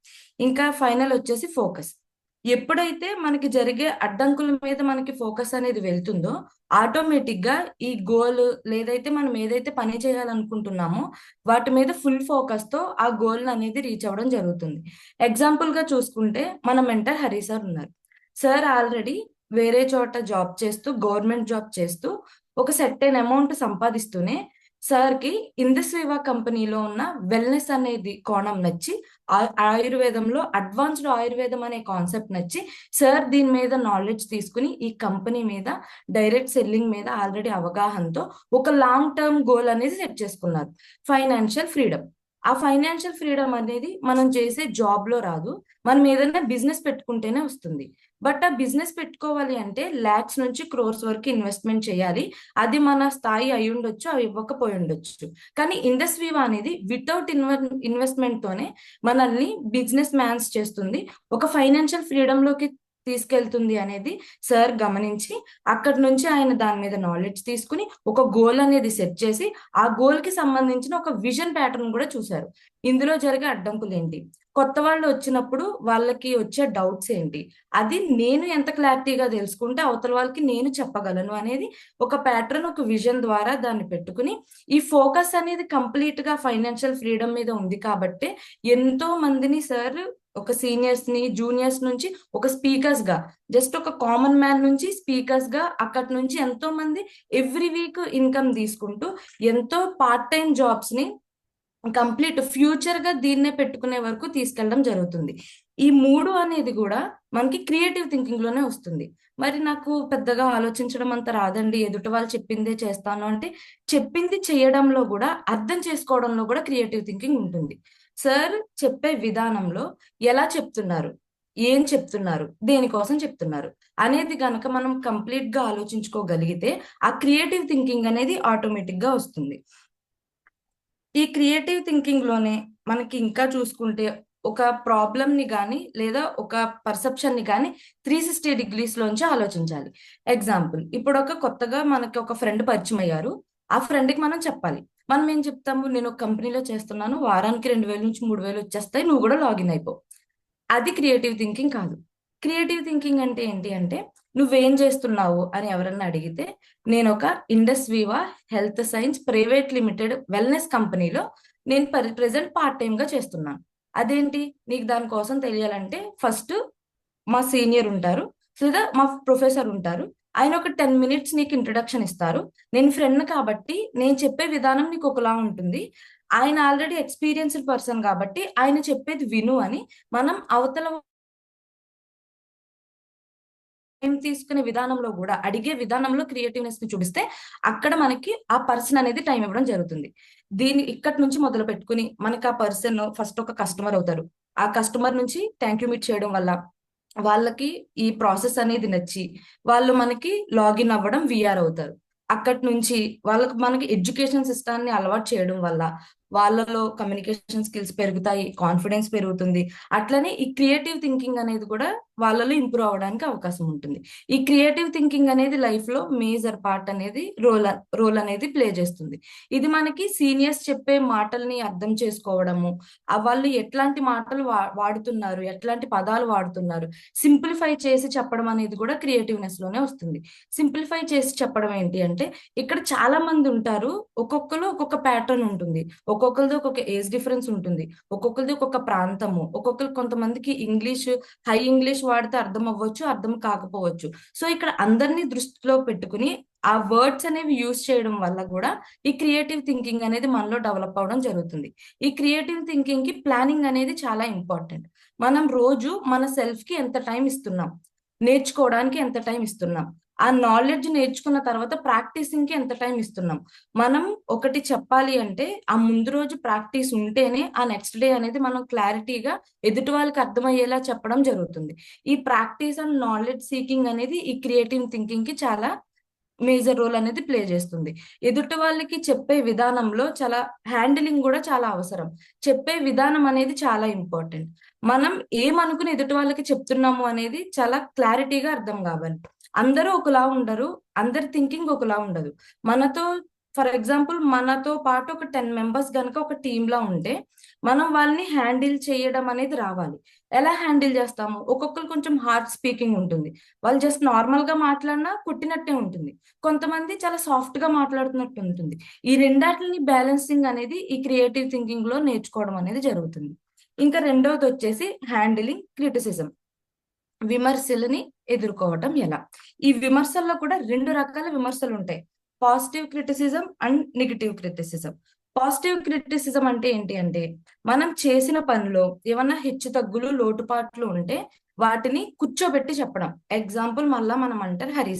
ఇంకా ఫైనల్ వచ్చేసి ఫోకస్. ఎప్పుడైతే మనకి జరిగే అడ్డంకుల మీద మనకి ఫోకస్ అనేది వెళ్తుందో ఆటోమేటిక్ గా ఈ గోల్ లేదైతే మనం ఏదైతే పని చేయాలనుకుంటున్నామో వాటి మీద ఫుల్ ఫోకస్ తో ఆ గోల్ అనేది రీచ్ అవ్వడం జరుగుతుంది. ఎగ్జాంపుల్ గా చూసుకుంటే మన మెంటర్ హరి సార్ ఉన్నారు. సార్ ఆల్రెడీ వేరే చోట జాబ్ చేస్తూ గవర్నమెంట్ జాబ్ చేస్తూ ఒక సెర్టైన్ అమౌంట్ సంపాదిస్తూనే సార్కి ఇండస్ట్రీవా కంపెనీలో ఉన్న వెల్నెస్ అనేది కోణం నచ్చి ఆయుర్వేదంలో అడ్వాన్స్డ్ ఆయుర్వేదం అనే కాన్సెప్ట్ నచ్చి సార్ దీని మీద నాలెడ్జ్ తీసుకుని ఈ కంపెనీ మీద డైరెక్ట్ సెల్లింగ్ మీద ఆల్రెడీ అవగాహనతో ఒక లాంగ్ టర్మ్ గోల్ అనేది సెట్ చేసుకున్నారు, ఫైనాన్షియల్ ఫ్రీడమ్. ఆ ఫైనాన్షియల్ ఫ్రీడమ్ అనేది మనం చేసే జాబ్ లో రాదు, మనం ఏదైనా బిజినెస్ పెట్టుకుంటేనే వస్తుంది. బట్ ఆ బిజినెస్ పెట్టుకోవాలి అంటే లాక్స్ నుంచి క్రోర్స్ వరకు ఇన్వెస్ట్మెంట్ చేయాలి. అది మన స్థాయి అయి ఉండొచ్చు, అవి ఇవ్వకపోయి ఉండొచ్చు. కానీ ఇండస్ట్రీవా అనేది వితౌట్ ఇన్వెస్ట్మెంట్ తోనే మనల్ని బిజినెస్ మ్యాన్స్ చేస్తుంది, ఒక ఫైనాన్షియల్ ఫ్రీడమ్ లోకి తీసుకెళ్తుంది అనేది సార్ గమనించి అక్కడి నుంచి ఆయన దాని మీద నాలెడ్జ్ తీసుకుని ఒక గోల్ అనేది సెట్ చేసి ఆ గోల్ కి సంబంధించిన ఒక విజన్ ప్యాటర్న్ కూడా చూశారు. ఇందులో జరిగే అడ్డంకులు ఏంటి, కొత్త వాళ్ళు వచ్చినప్పుడు వాళ్ళకి వచ్చే డౌట్స్ ఏంటి, అది నేను ఎంత క్లారిటీగా తెలుసుకుంటే అవతల వాళ్ళకి నేను చెప్పగలను అనేది ఒక ప్యాటర్న్ ఒక విజన్ ద్వారా దాన్ని పెట్టుకుని ఈ ఫోకస్ అనేది కంప్లీట్ గా ఫైనాన్షియల్ ఫ్రీడమ్ మీద ఉంది కాబట్టి ఎంతో మందిని సార్ ఒక సీనియర్స్ ని జూనియర్స్ నుంచి ఒక స్పీకర్స్ గా జస్ట్ ఒక కామన్ మ్యాన్ నుంచి స్పీకర్స్ గా అక్కడి నుంచి ఎంతో మంది ఎవ్రీ వీక్ ఇన్కమ్ తీసుకుంటూ ఎంతో పార్ట్ టైం జాబ్స్ ని కంప్లీట్ ఫ్యూచర్ గా దీన్నే పెట్టుకునే వరకు తీసుకెళ్ళడం జరుగుతుంది. ఈ 3 అనేది కూడా మనకి క్రియేటివ్ థింకింగ్ లోనే వస్తుంది. మరి నాకు పెద్దగా ఆలోచించడం అంత రాదండి, ఎదుటి వాళ్ళు చెప్పిందే చేస్తాను అంటే చెప్పింది చేయడంలో కూడా అర్థం చేసుకోవడంలో కూడా క్రియేటివ్ థింకింగ్ ఉంటుంది. సార్ చెప్పే విధానంలో ఎలా చెప్తున్నారు, ఏం చెప్తున్నారు, దేనికోసం చెప్తున్నారు అనేది గనక మనం కంప్లీట్ గా ఆలోచించుకోగలిగితే ఆ క్రియేటివ్ థింకింగ్ అనేది ఆటోమేటిక్ గా వస్తుంది. ఈ క్రియేటివ్ థింకింగ్ లోనే మనకి ఇంకా చూసుకుంటే ఒక ప్రాబ్లమ్ ని కానీ లేదా ఒక పర్సెప్షన్ ని కానీ 360 డిగ్రీస్ లోంచి ఆలోచించాలి. ఎగ్జాంపుల్, ఇప్పుడు ఒక కొత్తగా మనకి ఒక ఫ్రెండ్ పరిచయం అయ్యారు, ఆ ఫ్రెండ్ కి మనం చెప్పాలి. మనం ఏం చెప్తాము, నేను ఒక కంపెనీలో చేస్తున్నాను, వారానికి 2,000 నుంచి 3,000 వచ్చేస్తాయి, నువ్వు కూడా లాగిన్ అయిపో. అది క్రియేటివ్ థింకింగ్ కాదు. క్రియేటివ్ థింకింగ్ అంటే ఏంటి అంటే నువ్వేం చేస్తున్నావు అని ఎవరన్నా అడిగితే నేను ఒక ఇండస్ట్రీవా health science private limited wellness కంపెనీలో నేను ప్రెసెంట్ పార్ట్ టైం గా చేస్తున్నాను. అదేంటి, నీకు దానికోసం తెలియాలంటే ఫస్ట్ మా సీనియర్ ఉంటారు, లేదా మా ప్రొఫెసర్ ఉంటారు, ఆయన ఒక 10 minutes నీకు ఇంట్రడక్షన్ ఇస్తారు. నేను ఫ్రెండ్ కాబట్టి నేను చెప్పే విధానం నీకు ఒకలా ఉంటుంది. ఆయన ఆల్రెడీ ఎక్స్పీరియన్స్డ్ పర్సన్ కాబట్టి ఆయన చెప్పేది విను అని మనం అవతల టైం తీసుకునే విధానంలో కూడా, అడిగే విధానంలో క్రియేటివ్నెస్ ని చూపిస్తే అక్కడ మనకి ఆ పర్సన్ అనేది టైం ఇవ్వడం జరుగుతుంది. ఇక్కడి నుంచి మొదలు పెట్టుకుని మనకి ఆ పర్సన్ ఫస్ట్ ఒక కస్టమర్ అవుతారు. ఆ కస్టమర్ నుంచి థ్యాంక్ యూ మీట్ చేయడం వల్ల వాళ్ళకి ఈ ప్రాసెస్ అనేది నచ్చి వాళ్ళు మనకి లాగిన్ అవ్వడం విఆర్ అవుతారు. అక్కడి నుంచి మనకి ఎడ్యుకేషన్ సిస్టాన్ని అలవాటు చేయడం వల్ల వాళ్ళలో కమ్యూనికేషన్ స్కిల్స్ పెరుగుతాయి, కాన్ఫిడెన్స్ పెరుగుతుంది. అట్లనే ఈ క్రియేటివ్ థింకింగ్ అనేది కూడా వాళ్ళలో ఇంప్రూవ్ అవ్వడానికి అవకాశం ఉంటుంది. ఈ క్రియేటివ్ థింకింగ్ అనేది లైఫ్ లో మేజర్ పార్ట్ అనేది రోల్ అనేది ప్లే చేస్తుంది. ఇది మనకి సీనియర్స్ చెప్పే మాటల్ని అర్థం చేసుకోవడము, వాళ్ళు ఎట్లాంటి మాటలు వాడుతున్నారు, ఎట్లాంటి పదాలు వాడుతున్నారు, సింప్లిఫై చేసి చెప్పడం అనేది కూడా క్రియేటివ్నెస్ లోనే వస్తుంది. సింప్లిఫై చేసి చెప్పడం ఏంటి అంటే, ఇక్కడ చాలా మంది ఉంటారు, ఒక్కొక్కరు ఒక్కొక్క ప్యాటర్న్ ఉంటుంది, ఒక్కొక్కరిది ఒక్కొక్క ఏజ్ డిఫరెన్స్ ఉంటుంది, ఒక్కొక్కరిది ఒక్కొక్క ప్రాంతము, కొంతమందికి హై ఇంగ్లీష్ వాడితే అర్థం అవ్వచ్చు, అర్థం కాకపోవచ్చు. సో ఇక్కడ అందరినీ దృష్టిలో పెట్టుకుని ఆ వర్డ్స్ అనేవి యూజ్ చేయడం వల్ల కూడా ఈ క్రియేటివ్ థింకింగ్ అనేది మనలో డెవలప్ అవడం జరుగుతుంది. ఈ క్రియేటివ్ థింకింగ్ కి ప్లానింగ్ అనేది చాలా ఇంపార్టెంట్. మనం రోజు మన సెల్ఫ్ కి ఎంత టైం ఇస్తున్నాం, నేర్చుకోవడానికి ఎంత టైం ఇస్తున్నాం, ఆ నాలెడ్జ్ నేర్చుకున్న తర్వాత ప్రాక్టీసింగ్ కి ఎంత టైం ఇస్తున్నాం. మనం ఒకటి చెప్పాలి అంటే ఆ ముందు రోజు ప్రాక్టీస్ ఉంటేనే ఆ నెక్స్ట్ డే అనేది మనం క్లారిటీగా ఎదుటి వాళ్ళకి అర్థమయ్యేలా చెప్పడం జరుగుతుంది. ఈ ప్రాక్టీస్ అండ్ నాలెడ్జ్ సీకింగ్ అనేది ఈ క్రియేటివ్ థింకింగ్ కి చాలా మేజర్ రోల్ అనేది ప్లే చేస్తుంది. ఎదుటి వాళ్ళకి చెప్పే విధానంలో చాలా హ్యాండిలింగ్ కూడా చాలా అవసరం. చెప్పే విధానం అనేది చాలా ఇంపార్టెంట్. మనం ఏమనుకుని ఎదుటి వాళ్ళకి చెప్తున్నాము అనేది చాలా క్లారిటీగా అర్థం కావాలి. అందరూ ఒకలా ఉండరు, అందరి థింకింగ్ ఒకలా ఉండదు. ఫర్ ఎగ్జాంపుల్ మనతో పాటు ఒక 10 members గనక ఒక టీమ్ లా ఉంటే మనం వాళ్ళని హ్యాండిల్ చేయడం అనేది రావాలి. ఎలా హ్యాండిల్ చేస్తాము? ఒక్కొక్కరు కొంచెం హార్డ్ స్పీకింగ్ ఉంటుంది, వాళ్ళు జస్ట్ నార్మల్ గా మాట్లాడినా కొట్టినట్టే ఉంటుంది. కొంతమంది చాలా సాఫ్ట్ గా మాట్లాడుతున్నట్టు ఉంటుంది. ఈ రెండాటిని బ్యాలెన్సింగ్ అనేది ఈ క్రియేటివ్ థింకింగ్ లో నేర్చుకోవడం అనేది జరుగుతుంది. ఇంకా రెండవది వచ్చేసి హ్యాండిలింగ్ క్రిటిసిజం, విమర్శలని ఎదుర్కోవటం ఎలా. ఈ విమర్శల్లో కూడా 2 రకాల విమర్శలు ఉంటాయి, positive criticism and negative criticism. Positive criticism అంటే ఏంటి అంటే, మనం చేసిన పనిలో ఏమన్నా హెచ్చు తగ్గులు లోటుపాట్లు ఉంటే వాటిని కూర్చోబెట్టి చెప్పడం. ఎగ్జాంపుల్ మళ్ళా మనం అంటారు హరి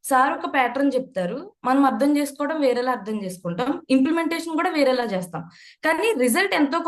సార్ ఒక ప్యాటర్న్ చెప్తారు, మనం అర్థం చేసుకోవడం వేరేలా అర్థం చేసుకుంటాం, ఇంప్లిమెంటేషన్ కూడా వేరేలా చేస్తాం, కానీ రిజల్ట్ ఎంతో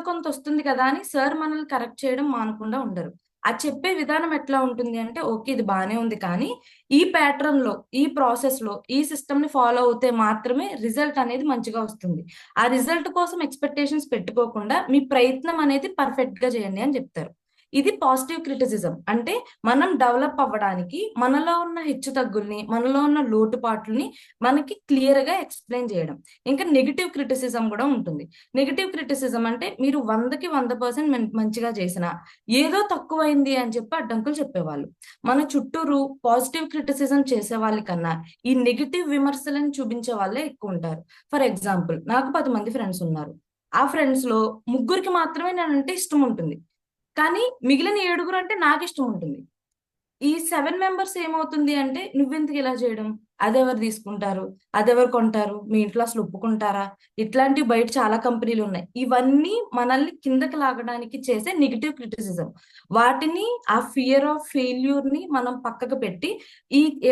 కొంత వస్తుంది కదా అని సార్ మనల్ని కరెక్ట్ చేయడం మానకుండా ఉండరు. ఆ చెప్పే విధానం ఎట్లా ఉంటుంది అంటే, ఓకే ఇది బాగానే ఉంది, కానీ ఈ ప్యాటర్న్ లో, ఈ ప్రాసెస్ లో, ఈ సిస్టమ్ ని ఫాలో అవుతే మాత్రమే రిజల్ట్ అనేది మంచిగా వస్తుంది. ఆ రిజల్ట్ కోసం ఎక్స్పెక్టేషన్స్ పెట్టుకోకుండా మీ ప్రయత్నం అనేది పర్ఫెక్ట్ గా చేయండి అని చెప్తారు. ఇది పాజిటివ్ క్రిటిసిజం. అంటే మనం డెవలప్ అవ్వడానికి మనలో ఉన్న హెచ్చు తగ్గుల్ని, మనలో ఉన్న లోటుపాట్లని మనకి క్లియర్ గా ఎక్స్ప్లెయిన్ చేయడం. ఇంకా నెగిటివ్ క్రిటిసిజం కూడా ఉంటుంది. నెగిటివ్ క్రిటిసిజం అంటే మీరు 100కి 100% మంచిగా చేసినా ఏదో తక్కువైంది అని చెప్పి అడ్డంకులు చెప్పేవాళ్ళు. మన చుట్టూరు పాజిటివ్ క్రిటిసిజం చేసే వాళ్ళ కన్నా ఈ నెగిటివ్ విమర్శలను చూపించే వాళ్ళే ఎక్కువ ఉంటారు. ఫర్ ఎగ్జాంపుల్, నాకు 10 మంది ఫ్రెండ్స్ ఉన్నారు. ఆ ఫ్రెండ్స్ లో 3కి మాత్రమే నేనంటే ఇష్టం ఉంటుంది, కానీ మిగిలిన 7 అంటే నాకు ఇష్టం ఉంటుంది. ఈ 7 members ఏమవుతుంది అంటే, నువ్వెందుకు ఇలా చేయడం, అదెవరు తీసుకుంటారు, అదెవరు కొంటారు, మీ ఇంట్లో అసలు ఒప్పుకుంటారా, ఇట్లాంటివి బయట చాలా కంపెనీలు ఉన్నాయి. ఇవన్నీ మనల్ని కిందకి లాగడానికి చేసే నెగిటివ్ క్రిటిసిజం. వాటిని, ఆ ఫియర్ ఆఫ్ ఫెయిల్యూర్ ని మనం పక్కకు పెట్టి,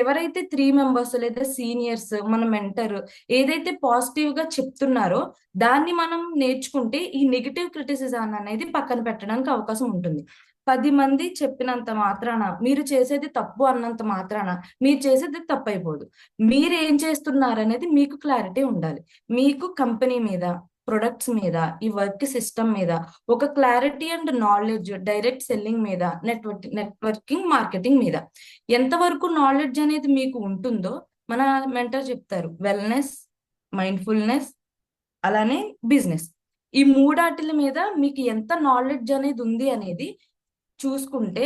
ఎవరైతే 3 members లేదా సీనియర్స్, మన మెంటర్ ఏదైతే పాజిటివ్ గా చెప్తున్నారో దాన్ని మనం నేర్చుకుంటే ఈ నెగిటివ్ క్రిటిసిజం అనేది పక్కన పెట్టడానికి అవకాశం ఉంటుంది. 10 మంది చెప్పినంత మాత్రాన, మీరు చేసేది తప్పు అన్నంత మాత్రాన మీరు చేసేది తప్పు అయిపోదు. మీరు ఏం చేస్తున్నారు అనేది మీకు క్లారిటీ ఉండాలి. మీకు కంపెనీ మీద, ప్రొడక్ట్స్ మీద, ఈ వర్క్ సిస్టమ్ మీద ఒక clarity and knowledge, direct selling మీద, నెట్వర్కింగ్ మార్కెటింగ్ మీద ఎంతవరకు నాలెడ్జ్ అనేది మీకు ఉంటుందో మన మెంటర్ చెప్తారు. వెల్నెస్, మైండ్ఫుల్నెస్, అలానే బిజినెస్, ఈ 3 మీద మీకు ఎంత నాలెడ్జ్ అనేది ఉంది అనేది చూసుకుంటే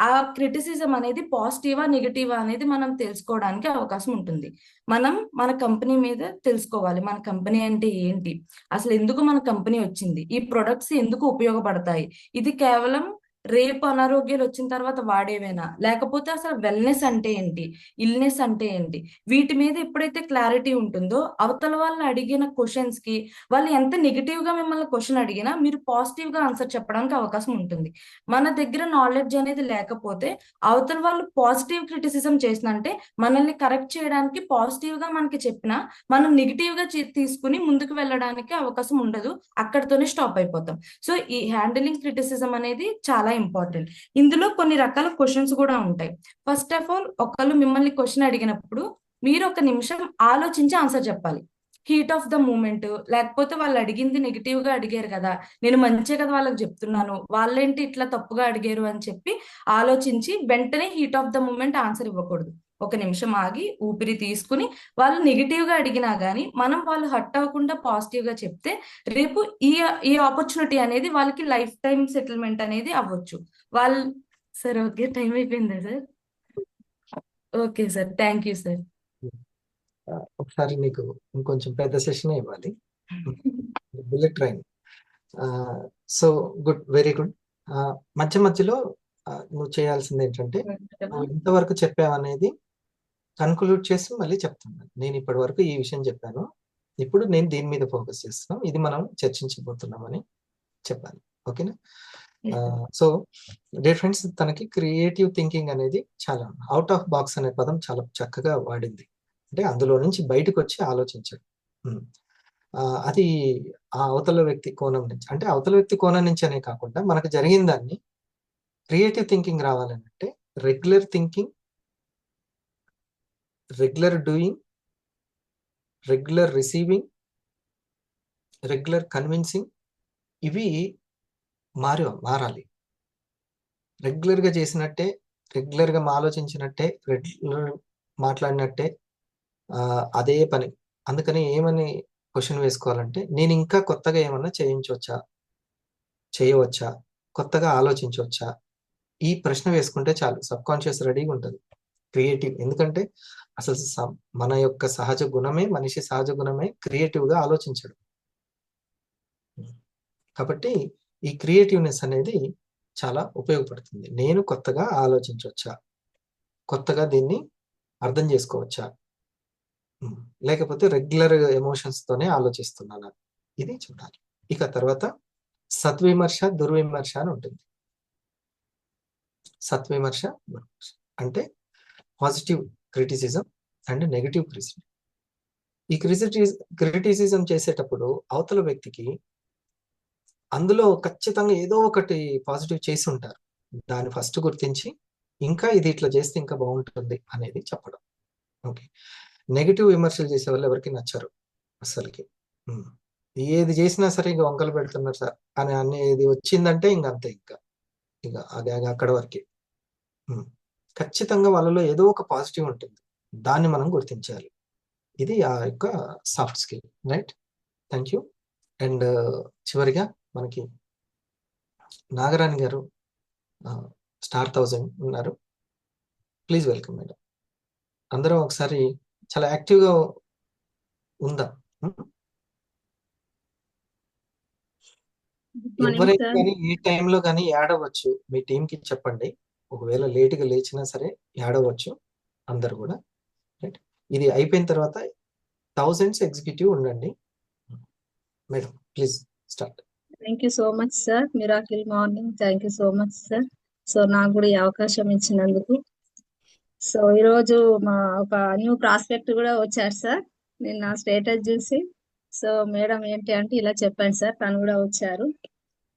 ఆ క్రిటిసిజం అనేది పాజిటివా నెగిటివా అనేది మనం తెలుసుకోవడానికి అవకాశం ఉంటుంది. మనం మన కంపెనీ మీద తెలుసుకోవాలి, మన కంపెనీ అంటే ఏంటి, అసలు ఎందుకు మన కంపెనీ వచ్చింది, ఈ ప్రొడక్ట్స్ ఎందుకు ఉపయోగపడతాయి, ఇది కేవలం రేపు అనారోగ్యాలు వచ్చిన తర్వాత వాడేవేనా, లేకపోతే అసలు వెల్నెస్ అంటే ఏంటి, ఇల్నెస్ అంటే ఏంటి, వీటి మీద ఎప్పుడైతే క్లారిటీ ఉంటుందో అవతల వాళ్ళు అడిగిన క్వశ్చన్స్ కి వాళ్ళు ఎంత నెగిటివ్ గా మిమ్మల్ని క్వశ్చన్ అడిగినా మీరు పాజిటివ్ గా ఆన్సర్ చెప్పడానికి అవకాశం ఉంటుంది. మన దగ్గర నాలెడ్జ్ అనేది లేకపోతే అవతల వాళ్ళు పాజిటివ్ క్రిటిసిజం చేసినంటే మనల్ని కరెక్ట్ చేయడానికి పాజిటివ్ గా మనకి చెప్పినా మనం నెగిటివ్ గా తీసుకుని ముందుకు వెళ్ళడానికి అవకాశం ఉండదు, అక్కడితోనే స్టాప్ అయిపోతాం. సో ఈ హ్యాండిలింగ్ క్రిటిసిజం అనేది చాలా ఇంపార్టెంట్. ఇందులో కొన్ని రకాల క్వశ్చన్స్ కూడా ఉంటాయి. ఫస్ట్ ఆఫ్ ఆల్, ఒకళ్ళు మిమ్మల్ని క్వశ్చన్ అడిగినప్పుడు మీరు ఒక నిమిషం ఆలోచించి ఆన్సర్ చెప్పాలి. హీట్ ఆఫ్ ద మూమెంట్, లేకపోతే వాళ్ళు అడిగింది నెగిటివ్ గా అడిగారు కదా, నేను మంచే కదా వాళ్ళకి చెప్తున్నాను, వాళ్ళేంటి ఇట్లా తప్పుగా అడిగారు అని చెప్పి ఆలోచించి వెంటనే heat of the moment answer ఇవ్వకూడదు. ఒక నిమిషం ఆగి ఊపిరి తీసుకుని వాళ్ళు నెగిటివ్ గా అడిగినా గానీ మనం వాళ్ళు హర్ట్ అవ్వకుండా పాజిటివ్ గా చెప్తే రేపు ఈ ఈ ఆపర్చునిటీ అనేది వాళ్ళకి లైఫ్ టైం సెటిల్మెంట్ అనేది అవ్వచ్చు. వాళ్ళు సార్ ఓకే, టైం అయిపోయిందా sir? Okay sir, thank you sir. ఒకసారి నీకు ఇంకొంచెం పెద్ద సెషన్ ఇవ్వాలి, bullet train. So good, very good. మధ్య మధ్యలో నువ్వు చేయాల్సింది ఏంటంటే నువ్వు ఎంతవరకు చెప్పావనేది కన్క్లూడ్ చేసి మళ్ళీ చెప్తున్నాను. నేను ఇప్పటి వరకు ఈ విషయం చెప్పాను, ఇప్పుడు నేను దీని మీద ఫోకస్ చేస్తున్నాం, ఇది మనం చర్చించబోతున్నామని చెప్పాలి. ఓకేనా? సో డియర్ ఫ్రెండ్స్, తనకి క్రియేటివ్ థింకింగ్ అనేది చాలా, అవుట్ ఆఫ్ బాక్స్ అనే పదం చాలా చక్కగా వాడింది. అంటే అందులో నుంచి బయటకు వచ్చి ఆలోచించడం. అది ఆ అవతల వ్యక్తి కోణం నుంచి, అంటే అవతల వ్యక్తి కోణం నుంచి అనే కాకుండా మనకు జరిగిన దాన్ని క్రియేటివ్ థింకింగ్ రావాలని అంటే regular thinking, regular doing, regular receiving, regular convincing, ఇవి మారాలి. రెగ్యులర్గా చేసినట్టే, రెగ్యులర్గా ఆలోచించినట్టే, రెగ్యులర్ మాట్లాడినట్టే అదే పని. అందుకని ఏమని క్వశ్చన్ వేసుకోవాలంటే, నేను ఇంకా కొత్తగా ఏమన్నా చేయవచ్చా, కొత్తగా ఆలోచించవచ్చా, ఈ ప్రశ్న వేసుకుంటే చాలు. సబ్ కాన్షియస్ రెడీగా ఉంటుంది, క్రియేటివ్. ఎందుకంటే అసలు మన యొక్క సహజ గుణమే, మనిషి సహజ గుణమే క్రియేటివ్గా ఆలోచించడం. కాబట్టి ఈ క్రియేటివ్నెస్ అనేది చాలా ఉపయోగపడుతుంది. నేను కొత్తగా ఆలోచించవచ్చా, కొత్తగా దీన్ని అర్థం చేసుకోవచ్చా, లేకపోతే రెగ్యులర్ ఎమోషన్స్ తోనే ఆలోచిస్తున్నాను, ఇది చూడాలి. ఇక తర్వాత సత్విమర్శ, దుర్విమర్శ అని ఉంటుంది. సత్విమర్శ అంటే positive criticism and negative criticism. ఈ క్రిటిసిజం చేసేటప్పుడు అవతల వ్యక్తికి అందులో ఖచ్చితంగా ఏదో ఒకటి పాజిటివ్ చేసి ఉంటారు. దాన్ని ఫస్ట్ గుర్తించి ఇంకా ఇది ఇట్లా చేస్తే ఇంకా బాగుంటుంది అనేది చెప్పడం. ఓకే, నెగిటివ్ విమర్శలు చేసే వాళ్ళు ఎవరికి నచ్చరు అసలుకి. ఏది చేసినా సరే ఇంకా వంకలు పెడుతున్నారు సార్ అని అనేది వచ్చిందంటే ఇంకంతే, ఇక అది అక్కడ వరకే. ఖచ్చితంగా వాళ్ళలో ఏదో ఒక పాజిటివ్ ఉంటుంది, దాన్ని మనం గుర్తించాలి. ఇది ఆ యొక్క soft skill, right? Thank you. And చివరిగా మనకి నాగరాణి గారు స్టార్ 1000 ఉన్నారు. Please welcome madam. అందరం ఒకసారి చాలా యాక్టివ్గా ఉందాం. ఎవరైనా కానీ ఏ టైంలో కానీ యాడ్ అవ్వచ్చు. మీ టీంకి చెప్పండి, ఒకవేళ లేట్గా లేచినా సరే యాడ్ అవ్వచ్చు అందరు కూడా, రైట్? ఇది అయిపోయిన తర్వాత 1000 ఎగ్జిక్యూటివ్ ఉండండి. Madam please start. Thank you so much sir. Miracle morning. Thank you so much sir. So నాకు కూడా ఈ అవకాశం ఇచ్చినందుకు. సో ఈరోజు మా ఒక న్యూ ప్రాస్పెక్ట్ కూడా వచ్చారు సార్. నేను నా స్టేటస్ చూసి, సో మేడం ఏంటి అంటే ఇలా చెప్పాను సార్, తను కూడా వచ్చారు.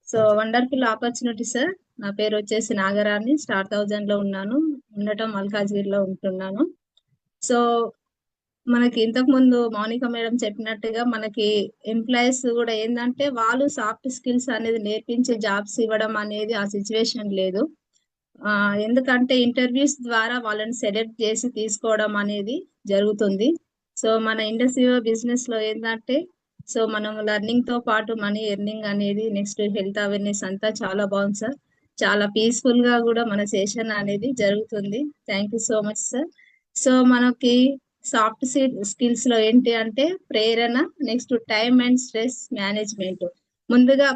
So wonderful opportunity sir. నా పేరు వచ్చేసి నాగరాణి, స్టార్ 1000 లో ఉండటం మల్కాజ్గిరిలో ఉంటున్నాను. సో మనకి ఇంతకు ముందు మౌనిక మేడం చెప్పినట్టుగా మనకి ఎంప్లాయీస్ కూడా ఏంటంటే వాళ్ళు సాఫ్ట్ స్కిల్స్ అనేది నేర్పించే జాబ్స్ ఇవ్వడం అనేది ఆ సిచ్యువేషన్ లేదు. ఎందుకంటే ఇంటర్వ్యూస్ ద్వారా వాళ్ళని సెలెక్ట్ చేసి తీసుకోవడం అనేది జరుగుతుంది. సో మన ఇండస్ట్రీ బిజినెస్ లో ఏంటంటే, సో మనం లెర్నింగ్ తో పాటు మనీ ఎర్నింగ్ అనేది, నెక్స్ట్ హెల్త్ అవేర్నెస్ అంతా చాలా బాగుంది సార్. చాలా పీస్ఫుల్ గా కూడా మన సెషన్ అనేది జరుగుతుంది. Thank you so much sir. So మనకి సాఫ్ట్ స్కిల్స్ లో ఏంటి అంటే ప్రేరణ, next time and stress management. ముందుగా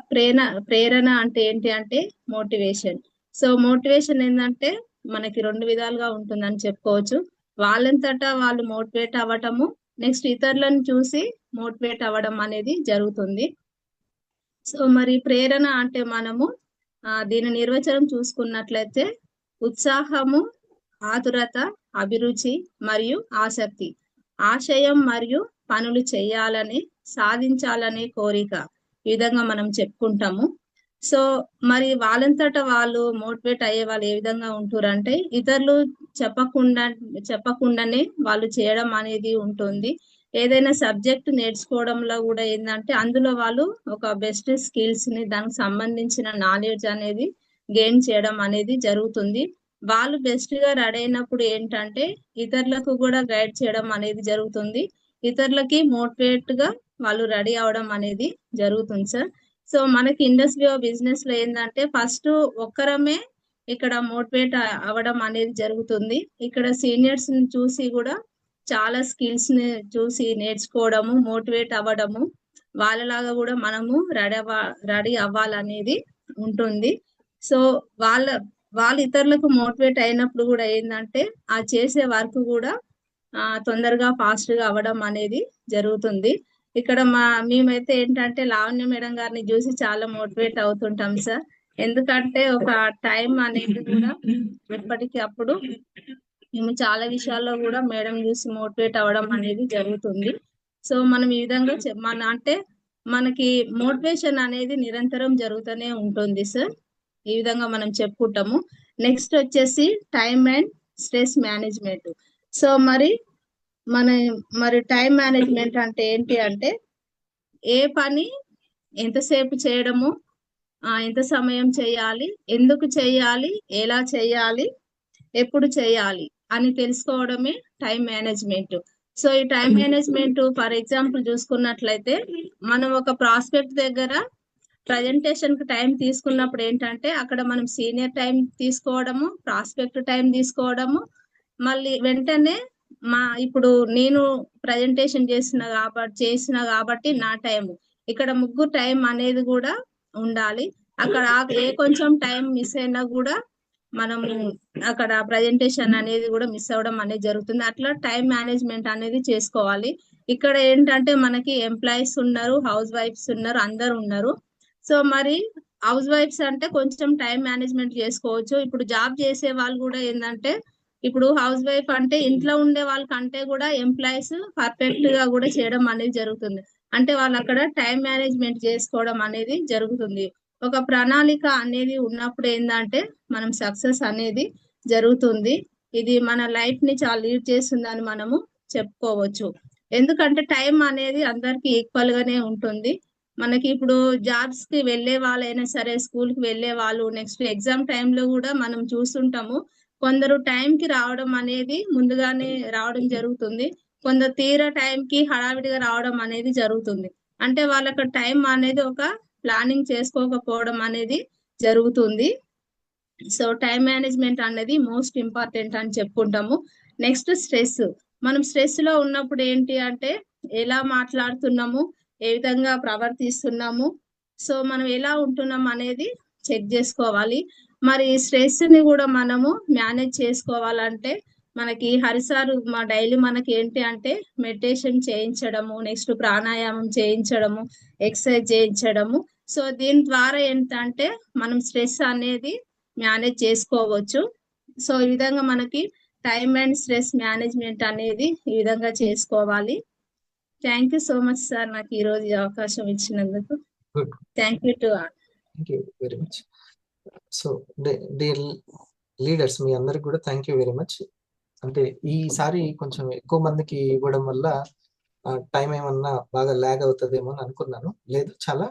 ప్రేరణ అంటే ఏంటి అంటే మోటివేషన్. సో మోటివేషన్ ఏంటంటే మనకి రెండు విధాలుగా ఉంటుందని చెప్పుకోవచ్చు. వాళ్ళంతటా వాళ్ళు మోటివేట్ అవ్వటము, నెక్స్ట్ ఇతరులను చూసి మోటివేట్ అవ్వడం అనేది జరుగుతుంది. సో మరి ప్రేరణ అంటే మనము దీని నిర్వచనం చూసుకున్నట్లయితే ఉత్సాహము, ఆతురత, అభిరుచి మరియు ఆసక్తి, ఆశయం మరియు పనులు చేయాలని, సాధించాలనే కోరిక, ఈ విధంగా మనం చెప్పుకుంటాము. సో మరి వాళ్ళంతట వాళ్ళు మోటివేట్ అయ్యే వాళ్ళు ఏ విధంగా ఉంటారంటే ఇతరులు చెప్పకుండానే వాళ్ళు చేయడం అనేది ఉంటుంది. ఏదైనా సబ్జెక్ట్ నేర్చుకోవడంలో కూడా ఏంటంటే అందులో వాళ్ళు ఒక బెస్ట్ స్కిల్స్ ని దానికి సంబంధించిన నాలెడ్జ్ అనేది గెయిన్ చేయడం అనేది జరుగుతుంది. వాళ్ళు బెస్ట్ గా రెడీ అయినప్పుడు ఏంటంటే ఇతరులకు కూడా గైడ్ చేయడం అనేది జరుగుతుంది. ఇతరులకి మోటివేట్ గా వాళ్ళు రెడీ అవడం అనేది జరుగుతుంది సార్. సో మనకి ఇండస్ట్రీ ఆఫ్ బిజినెస్ లో ఏంటంటే ఫస్ట్ ఒక్కరమే ఇక్కడ మోటివేట్ అవ్వడం అనేది జరుగుతుంది. ఇక్కడ సీనియర్స్ ని చూసి కూడా చాలా స్కిల్స్ ని చూసి నేర్చుకోవడము, మోటివేట్ అవ్వడము, వాళ్ళలాగా కూడా మనము రెడీ అవ్వాలనేది ఉంటుంది. సో వాళ్ళు ఇతరులకు మోటివేట్ అయినప్పుడు కూడా ఏంటంటే ఆ చేసే వర్క్ కూడా తొందరగా ఫాస్ట్ గా అవ్వడం అనేది జరుగుతుంది. ఇక్కడ మేమైతే ఏంటంటే లావణ్య మేడం గారిని చూసి చాలా మోటివేట్ అవుతుంటాం సార్. ఎందుకంటే ఒక టైం అనేది కూడా ఎప్పటికీ అప్పుడు మేము చాలా విషయాల్లో కూడా మేడం చూసి మోటివేట్ అవ్వడం అనేది జరుగుతుంది. సో మనం ఈ విధంగా అంటే మనకి మోటివేషన్ అనేది నిరంతరం జరుగుతూనే ఉంటుంది సార్. ఈ విధంగా మనం చెప్పుకుంటాము. నెక్స్ట్ వచ్చేసి time and stress management. So మరి టైం మేనేజ్మెంట్ అంటే ఏంటి అంటే ఏ పని ఎంతసేపు చేయడము, ఎంత సమయం చేయాలి, ఎందుకు చేయాలి, ఎలా చేయాలి, ఎప్పుడు చేయాలి అని తెలుసుకోవడమే టైం మేనేజ్మెంట్. సో ఈ టైం మేనేజ్మెంట్ ఫర్ ఎగ్జాంపుల్ చూసుకున్నట్లయితే మనం ఒక ప్రాస్పెక్ట్ దగ్గర ప్రజెంటేషన్ కి టైం తీసుకున్నప్పుడు ఏంటంటే అక్కడ మనం సీనియర్ టైం తీసుకోవడము, ప్రాస్పెక్ట్ టైం తీసుకోవడము, మళ్ళీ వెంటనే ఇప్పుడు నేను ప్రజెంటేషన్ చేసిన కాబట్టి నా టైం, ఇక్కడ ముగ్గురు టైం అనేది కూడా ఉండాలి. అక్కడ ఏ కొంచెం టైం మిస్ అయినా కూడా మనము అక్కడ ప్రజెంటేషన్ అనేది కూడా మిస్ అవ్వడం అనేది జరుగుతుంది. అట్లా టైం మేనేజ్మెంట్ అనేది చేసుకోవాలి. ఇక్కడ ఏంటంటే మనకి ఎంప్లాయీస్ ఉన్నారు, హౌస్ వైఫ్స్ ఉన్నారు, అందరు ఉన్నారు. సో మరి హౌస్ వైఫ్స్ అంటే కొంచెం టైం మేనేజ్మెంట్ చేసుకోవచ్చు. ఇప్పుడు జాబ్ చేసే వాళ్ళు కూడా ఏంటంటే ఇప్పుడు హౌస్ వైఫ్ అంటే ఇంట్లో ఉండే వాళ్ళకంటే కూడా ఎంప్లాయీస్ పర్ఫెక్ట్ గా కూడా చేయడం అనేది జరుగుతుంది. అంటే వాళ్ళు అక్కడ టైం మేనేజ్మెంట్ చేసుకోవడం అనేది జరుగుతుంది. ఒక ప్రణాళిక అనేది ఉన్నప్పుడు ఏంటంటే మనం సక్సెస్ అనేది జరుగుతుంది. ఇది మన లైఫ్ ని చాలా లీడ్ చేస్తుందని మనము చెప్పుకోవచ్చు. ఎందుకంటే టైం అనేది అందరికి ఈక్వల్ గానే ఉంటుంది. మనకి ఇప్పుడు జాబ్స్ కి వెళ్లే వాళ్ళైనా సరే, స్కూల్ కి వెళ్లే వాళ్ళు, నెక్స్ట్ ఎగ్జామ్ టైంలో కూడా మనం చూస్తుంటాము. కొందరు టైంకి రావడం అనేది ముందుగానే రావడం జరుగుతుంది, కొందరు తీరా టైంకి హడావిడిగా రావడం అనేది జరుగుతుంది. అంటే వాళ్ళకి టైం అనేది ఒక ప్లానింగ్ చేసుకోకపోవడం అనేది జరుగుతుంది. సో టైం మేనేజ్మెంట్ అనేది మోస్ట్ ఇంపార్టెంట్ అని చెప్పుకుంటాము. Next stress. మనం స్ట్రెస్ లో ఉన్నప్పుడు ఏంటి అంటే ఎలా మాట్లాడుతున్నాము, ఏ విధంగా ప్రవర్తిస్తున్నాము, సో మనం ఎలా ఉంటున్నాం అనేది చెక్ చేసుకోవాలి. మరి స్ట్రెస్ ని కూడా మనము మేనేజ్ చేసుకోవాలంటే మనకి హరిసారు డైలీ మనకి ఏంటి అంటే మెడిటేషన్ చేయించడము, నెక్స్ట్ ప్రాణాయామం చేయించడము, ఎక్సర్సైజ్ చేయించడము. సో దీని ద్వారా ఏంటంటే మనం స్ట్రెస్ అనేది మేనేజ్ చేసుకోవచ్చు. సో ఈ విధంగా మనకి టైం అండ్ స్ట్రెస్ మేనేజ్మెంట్ అనేది ఈ విధంగా చేసుకోవాలి. Thank you so much sir, నాకు ఈ రోజు అవకాశం ఇచ్చినందుకు. Good, thank you to all. Thank you very much. So leaders మీ అందరికి కూడా థ్యాంక్ యూ వెరీ మచ్. అంటే ఈసారి కొంచెం ఎక్కువ మందికి ఇవ్వడం వల్ల టైం ఏమన్నా బాగా ల్యాగ్ అవుతుందేమో అని అనుకున్నాను. లేదు, చాలా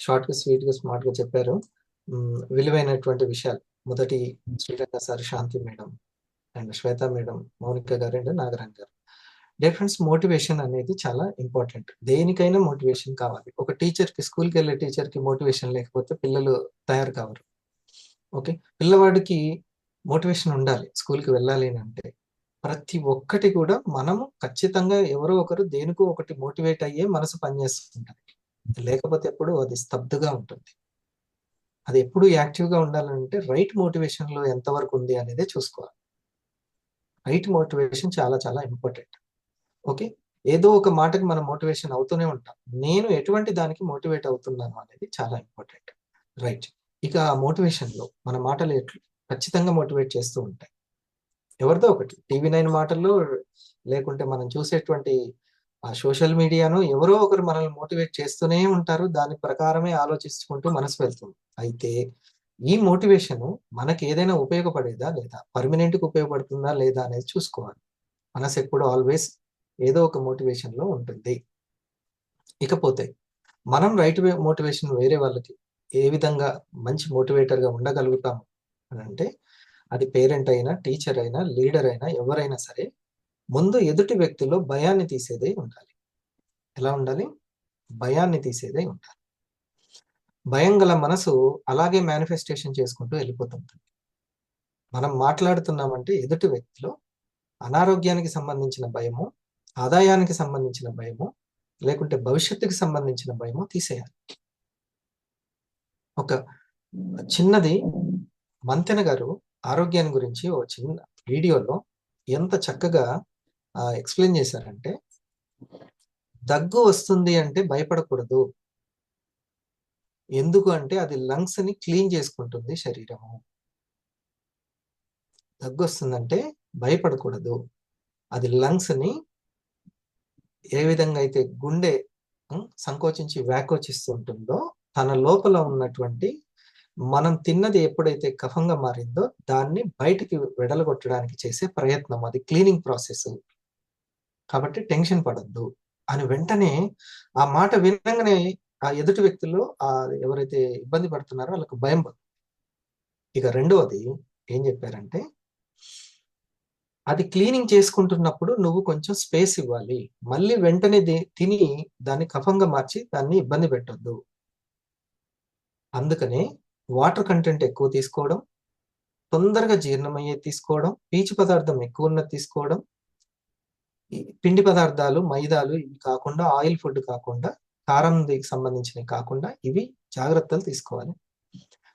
షార్ట్ గా స్వీట్ గా స్మార్ట్ గా చెప్పారు. విలువైనటువంటి విషయాలు. మొదటి Sriranga sir, Shanti madam and Shweta madam, Mounika గారు అండ్ నాగరాజ్ గారు. డియర్ ఫ్రెండ్స్, మోటివేషన్ అనేది చాలా ఇంపార్టెంట్. దేనికైనా మోటివేషన్ కావాలి. ఒక టీచర్కి, స్కూల్కి వెళ్ళే టీచర్కి మోటివేషన్ లేకపోతే పిల్లలు తయారు కావరు. ఓకే, పిల్లవాడికి మోటివేషన్ ఉండాలి స్కూల్కి వెళ్ళాలి అంటే. ప్రతి ఒక్కటి కూడా మనము ఖచ్చితంగా ఎవరో ఒకరు దేనికో ఒకటి మోటివేట్ అయ్యే మనసు పనిచేస్తుంటుంది. లేకపోతే ఎప్పుడు అది స్తబ్దుగా ఉంటుంది. అది ఎప్పుడు యాక్టివ్గా ఉండాలంటే రైట్ మోటివేషన్లో ఎంతవరకు ఉంది అనేది చూసుకోవాలి. రైట్ మోటివేషన్ చాలా చాలా ఇంపార్టెంట్. ఓకే, ఏదో ఒక మాటకి మనం మోటివేషన్ అవుతూనే ఉంటాం. నేను ఎటువంటి దానికి మోటివేట్ అవుతున్నాను అనేది చాలా ఇంపార్టెంట్. రైట్, ఇక ఆ మోటివేషన్లో మన మాటలు ఖచ్చితంగా మోటివేట్ చేస్తూ ఉంటాయి. ఎవరిదో ఒకటి TV9 మాటల్లో, లేకుంటే మనం చూసేటువంటి ఆ సోషల్ మీడియాను ఎవరో ఒకరు మనల్ని మోటివేట్ చేస్తూనే ఉంటారు. దాని ప్రకారమే ఆలోచించుకుంటూ మనసు వెళ్తుంది. అయితే ఈ మోటివేషన్ మనకి ఏదైనా ఉపయోగపడేదా లేదా, పర్మనెంట్కి ఉపయోగపడుతుందా లేదా అనేది చూసుకోవాలి. మనసు ఎప్పుడు ఆల్వేస్ ఏదో ఒక మోటివేషన్ లో ఉంటుంది. ఇకపోతే మనం రైట్ మోటివేషన్ వేరే వాళ్ళకి ఏ విధంగా మంచి మోటివేటర్ గా ఉండగలుగుతాము అని అంటే, అది పేరెంట్ అయినా, టీచర్ అయినా, లీడర్ అయినా, ఎవరైనా సరే ముందు ఎదుటి వ్యక్తిలో భయాన్ని తీసేదే ఉండాలి. ఎలా ఉండాలి? భయాన్ని తీసేదే ఉండాలి. భయం గల మనసు అలాగే మేనిఫెస్టేషన్ చేసుకుంటూ వెళ్ళిపోతుంది. మనం మాట్లాడుతున్నామంటే ఎదుటి వ్యక్తిలో అనారోగ్యానికి సంబంధించిన భయము, ఆదాయానికి సంబంధించిన భయము, లేకుంటే భవిష్యత్తుకి సంబంధించిన భయము తీసేయాలి. ఒక చిన్నది, మంతెన గారు ఆరోగ్యాన్ని గురించి ఓ చిన్న వీడియోలో ఎంత చక్కగా ఎక్స్ప్లెయిన్ చేశారంటే, దగ్గు వస్తుంది అంటే భయపడకూడదు. ఎందుకు అంటే అది లంగ్స్ ని క్లీన్ చేసుకుంటుంది శరీరము. దగ్గు వస్తుందంటే భయపడకూడదు. అది లంగ్స్ ని ఏ విధంగా అయితే గుండె సంకోచించి వ్యాకోచిస్తుంటుందో, తన లోపల ఉన్నటువంటి మనం తిన్నది ఎప్పుడైతే కఫంగా మారిందో దాన్ని బయటికి వెడలగొట్టడానికి చేసే ప్రయత్నం, అది క్లీనింగ్ ప్రాసెస్. కాబట్టి టెన్షన్ పడద్దు అని వెంటనే ఆ మాట వినగానే ఆ ఎదుటి వ్యక్తులు ఎవరైతే ఇబ్బంది పడుతున్నారో వాళ్ళకు భయం పడుతుంది. ఇక రెండవది ఏం చెప్పారంటే, అది క్లీనింగ్ చేసుకుంటున్నప్పుడు నువ్వు కొంచెం స్పేస్ ఇవ్వాలి. మళ్ళీ వెంటనే తిని దాన్ని కఫంగా మార్చి దాన్ని ఇబ్బంది పెట్టొద్దు. అందుకనే వాటర్ కంటెంట్ ఎక్కువ తీసుకోవడం, తొందరగా జీర్ణమయ్యే తీసుకోవడం, పీచు పదార్థం ఎక్కువ ఉన్నది తీసుకోవడం, పిండి పదార్థాలు, మైదాలు ఇవి కాకుండా, ఆయిల్ ఫుడ్ కాకుండా, కారంకి సంబంధించినవి కాకుండా ఇవి జాగ్రత్తలు తీసుకోవాలి.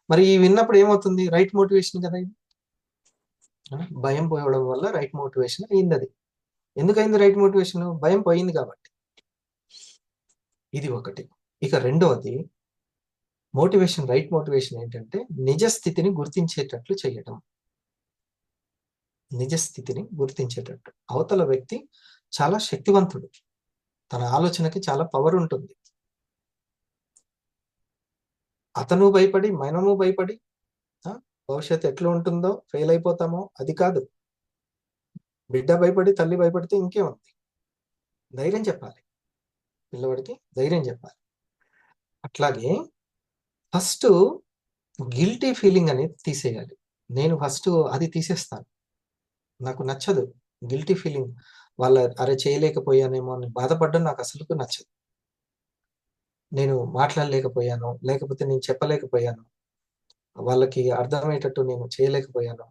మరి ఇవి విన్నప్పుడు ఏమవుతుంది? రైట్ మోటివేషన్ కదా ఇది. భయం పోవడం వల్ల రైట్ మోటివేషన్ అయింది. అది ఎందుకైంది రైట్ మోటివేషన్? భయం పోయింది కాబట్టి. ఇది ఒకటి. ఇక రెండవది మోటివేషన్, రైట్ మోటివేషన్ ఏంటంటే నిజ స్థితిని గుర్తించేటట్లు చేయటం. నిజ స్థితిని గుర్తించేటట్టు. అవతల వ్యక్తి చాలా శక్తివంతుడు, తన ఆలోచనకి చాలా పవర్ ఉంటుంది. అతను భయపడి, మనము భయపడి భవిష్యత్తు ఎట్లా ఉంటుందో, ఫెయిల్ అయిపోతామో అది కాదు. బిడ్డ భయపడి తల్లి భయపడితే ఇంకే ఉంది. ధైర్యం చెప్పాలి, పిల్లవాడికి ధైర్యం చెప్పాలి. అట్లాగే ఫస్ట్ గిల్టీ ఫీలింగ్ అనేది తీసేయాలి. నేను ఫస్ట్ అది తీసేస్తాను. నాకు నచ్చదు గిల్టీ ఫీలింగ్. అరే చేయలేకపోయానేమో అని బాధపడడం నాకు అసలు నచ్చదు. నేను మాట్లాడలేకపోయాను, లేకపోతే నేను చెప్పలేకపోయాను, వాళ్ళకి అర్థమయ్యేటట్టు నేను చేయలేకపోయాను,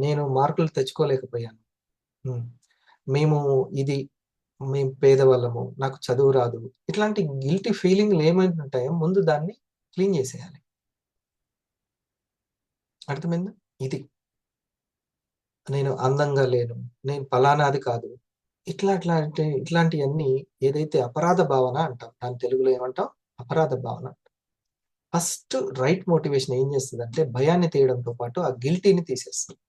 నేను మార్కులు తెచ్చుకోలేకపోయాను, మేము పేదవాళ్ళము, నాకు చదువు రాదు, ఇట్లాంటి గిల్టీ ఫీలింగ్లు ఏమైనా ఉంటాయో ముందు దాన్ని క్లీన్ చేసేయాలి. అర్థమైందా? ఇది నేను అందంగా లేను, నేను ఫలానాది కాదు, ఇట్లాంటివన్నీ ఏదైతే అపరాధ భావన అంటాం, దాని తెలుగులో ఏమంటాం? అపరాధ భావన. ఫస్ట్ రైట్ మోటివేషన్ ఏం చేస్తుంది అంటే భయాన్ని తీయడంతో పాటు ఆ గిల్టీని తీసేస్తుంది.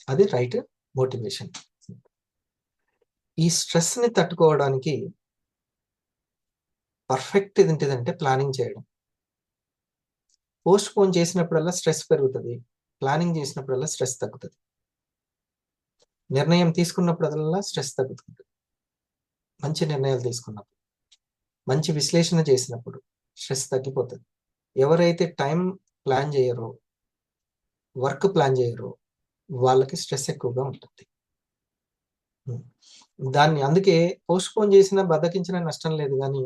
అది రైట్ మోటివేషన్. ఈ స్ట్రెస్ ని తట్టుకోవడానికి పర్ఫెక్ట్ ఏంటిదంటే ప్లానింగ్ చేయడం. పోస్ట్ పోన్ చేసినప్పుడల్లా స్ట్రెస్ పెరుగుతుంది, ప్లానింగ్ చేసినప్పుడల్లా స్ట్రెస్ తగ్గుతుంది. నిర్ణయం తీసుకున్నప్పుడల్లా స్ట్రెస్ తగ్గుతుంది. మంచి నిర్ణయాలు తీసుకున్నప్పుడు, మంచి విశ్లేషణ చేసినప్పుడు స్ట్రెస్ తగ్గిపోతుంది. ఎవరైతే టైం ప్లాన్ చేయరో, వర్క్ ప్లాన్ చేయరో వాళ్ళకి స్ట్రెస్ ఎక్కువగా ఉంటుంది. దాన్ని అందుకే పోస్ట్ పోన్ చేసినా, బద్దకించినా నష్టం లేదు, కానీ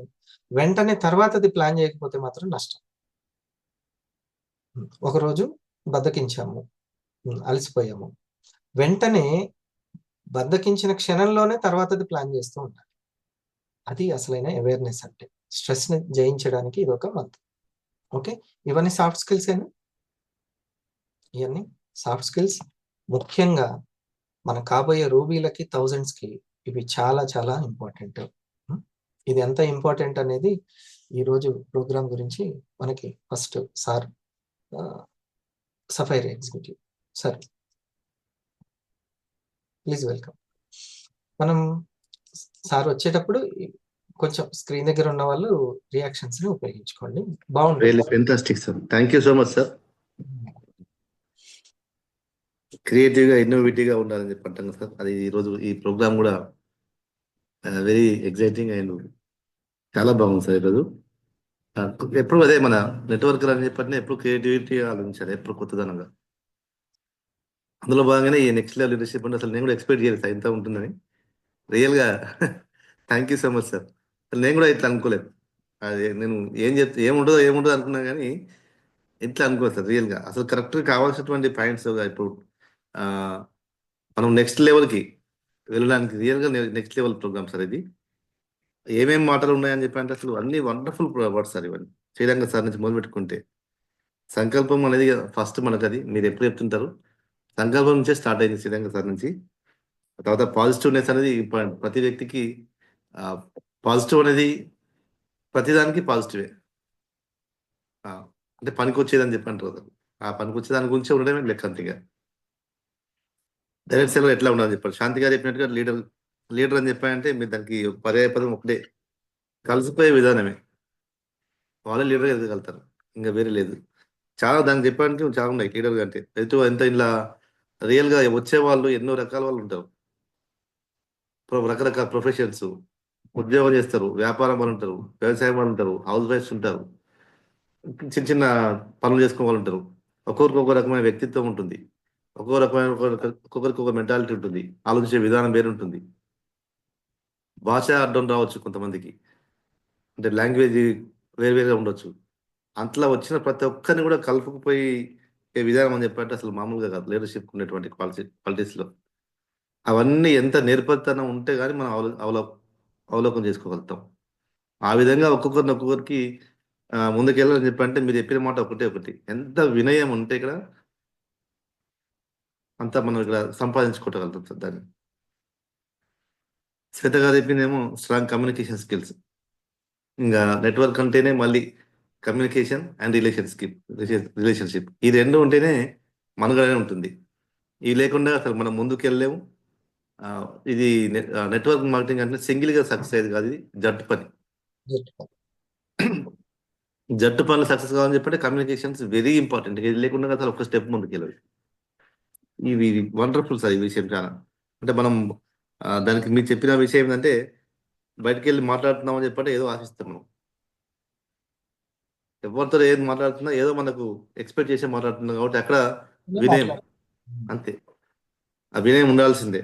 వెంటనే తర్వాతది ప్లాన్ చేయకపోతే మాత్రం నష్టం. ఒకరోజు బద్దకించాము, అలసిపోయాము, వెంటనే బద్దకించిన క్షణంలోనే తర్వాతది ప్లాన్ చేస్తూ ఉండాలి. అది అసలైన అవేర్నెస్ అంటే. స్ట్రెస్ ని జయించడానికి ఇది ఒక మంత్రం. ఓకే, ఇవన్నీ సాఫ్ట్ స్కిల్స్ ఏనా? ఇవన్నీ సాఫ్ట్ స్కిల్స్. ముఖ్యంగా మన కాబోయే రూబీలకి థౌజండ్స్కి ఇవి చాలా చాలా ఇంపార్టెంట్. ఇది ఎంత ఇంపార్టెంట్ అనేది ఈరోజు ప్రోగ్రామ్ గురించి మనకి first sir sapphire executive sir please welcome. మనం సార్ వచ్చేటప్పుడు కొంచెం స్క్రీన్ దగ్గర ఉన్న వాళ్ళు రియాక్షన్స్ ని ఉపయోగించుకోండి, బాగుంటుంది. Really fantastic sir, thank you so much sir. క్రియేటివ్గా ఇన్నోవేటివ్గా ఉండాలని చెప్పి అంటాం సార్. అది ఈరోజు ఈ ప్రోగ్రామ్ కూడా వెరీ ఎగ్జైటింగ్ అండ్ చాలా బాగుంది సార్. ఈరోజు ఎప్పుడు అదే మన నెట్వర్క్ అని చెప్పంటే ఎప్పుడు క్రియేటివిటీ ఆలోచించాలి, ఎప్పుడు కొత్తదనంగా. అందులో భాగంగానే ఈ నెక్స్ట్ లెవెల్ లీడర్షిప్ అంటే అసలు నేను కూడా ఎక్స్పెక్ట్ చేయలేదు సార్ ఇంత ఉంటుందని. రియల్గా thank you so much sir. అసలు నేను కూడా ఇట్లా అనుకోలేదు. అది నేను ఏముండదో అనుకున్నా కానీ ఇట్లా అనుకోలేదు సార్. రియల్గా అసలు కరెక్ట్గా కావాల్సినటువంటి పాయింట్స్ ఇప్పుడు మనం నెక్స్ట్ లెవెల్కి వెళ్ళడానికి రియల్గా నెక్స్ట్ లెవెల్ ప్రోగ్రామ్ సార్ ఇది. ఏమేమి మాటలు ఉన్నాయని చెప్పి అంటే అసలు అన్ని వండర్ఫుల్ వర్డ్స్ సార్ ఇవన్నీ. శ్రీరంగ సార్ నుంచి మొదలు పెట్టుకుంటే సంకల్పం అనేది ఫస్ట్ మనకు, అది మీరు ఎప్పుడు చెప్తుంటారు, సంకల్పం నుంచే స్టార్ట్ అయింది శ్రీరంగ సార్ నుంచి. తర్వాత పాజిటివ్నెస్ అనేది ప్రతి వ్యక్తికి పాజిటివ్ అనేది ప్రతిదానికి పాజిటివే. అంటే పనికి వచ్చేదని చెప్పి అంటారు కదా, ఆ పనికి వచ్చే దాని గురించి ఉండడమే లెక్క అంతగా. డైరెక్ట్ సెలవు ఎట్లా ఉండాలని చెప్పారు శాంతి గారు చెప్పినట్టుగా. లీడర్ అని చెప్పారంటే మీరు దానికి పర్యాయపదం ఒకటే, కలిసిపోయే విధానమే. వాళ్ళే లీడర్గా ఎదగలుగుతారు, ఇంకా వేరే లేదు. చాలా దానికి చెప్పడానికి చాలా ఉన్నాయి లీడర్ అంటే. ఎంత ఇలా రియల్గా వచ్చే వాళ్ళు ఎన్నో రకాల వాళ్ళు ఉంటారు, రకరకాల ప్రొఫెషన్స్, ఉద్యోగం చేస్తారు, వ్యాపారం వాళ్ళు ఉంటారు, వ్యవసాయం వాళ్ళు ఉంటారు, హౌస్ వైఫ్స్ ఉంటారు, చిన్న చిన్న పనులు చేసుకునే వాళ్ళు ఉంటారు. ఒక్కొక్కరికి ఒక రకమైన వ్యక్తిత్వం ఉంటుంది, ఒక్కొక్కరికి ఒక మెంటాలిటీ ఉంటుంది, ఆలోచించే విధానం వేరు ఉంటుంది. భాష అడ్డం రావచ్చు కొంతమందికి, అంటే లాంగ్వేజ్ వేరుగా ఉండొచ్చు. అంతలా వచ్చిన ప్రతి ఒక్కరిని కూడా కలుపుకుపోయి విధానం అని చెప్పంటే అసలు మామూలుగా కాదు లీడర్షిప్ ఉన్నటువంటి క్వాలిటీస్లో. అవన్నీ ఎంత నేర్పరితనం ఉంటే కానీ మనం అవలోకం చేసుకోగలుగుతాం. ఆ విధంగా ఒక్కొక్కరికి ముందుకెళ్ళాలని చెప్పంటే మీరు చెప్పిన మాట ఒకటి, ఎంత వినయం ఉంటే ఇక్కడ అంతా మనం ఇక్కడ సంపాదించుకోగలుగుతాం సార్. దాన్ని శ్వేత గారు చెప్పిందేమో స్ట్రాంగ్ కమ్యూనికేషన్ స్కిల్స్. ఇంకా నెట్వర్క్ అంటేనే మళ్ళీ కమ్యూనికేషన్ అండ్ రిలేషన్షిప్ ఈ రెండు ఉంటేనే మనుగడనే ఉంటుంది. ఇవి లేకుండా అసలు మనం ముందుకు వెళ్ళలేము. ఇది నెట్వర్క్ మార్కెటింగ్ అంటే సింగిల్గా సక్సెస్ అయ్యేది కాదు, ఇది జట్టు పని. జట్టు పనులు సక్సెస్ కావాలని చెప్పంటే కమ్యూనికేషన్స్ వెరీ ఇంపార్టెంట్. ఇది లేకుండా అసలు ఒక స్టెప్ ముందుకు వెళ్ళదు. ఇవి వండర్ఫుల్ సార్ ఈ విషయం చాలా. అంటే మనం దానికి మీరు చెప్పిన విషయం ఏంటంటే బయటకు వెళ్ళి మాట్లాడుతున్నామని చెప్పంటే ఏదో ఆశిస్తాం మనం. ఎవరితో ఏది మాట్లాడుతున్నా ఏదో మనకు ఎక్స్పెక్ట్ చేసి మాట్లాడుతున్నాం కాబట్టి అక్కడ వినయం, అంతే. ఆ వినయం ఉండాల్సిందే.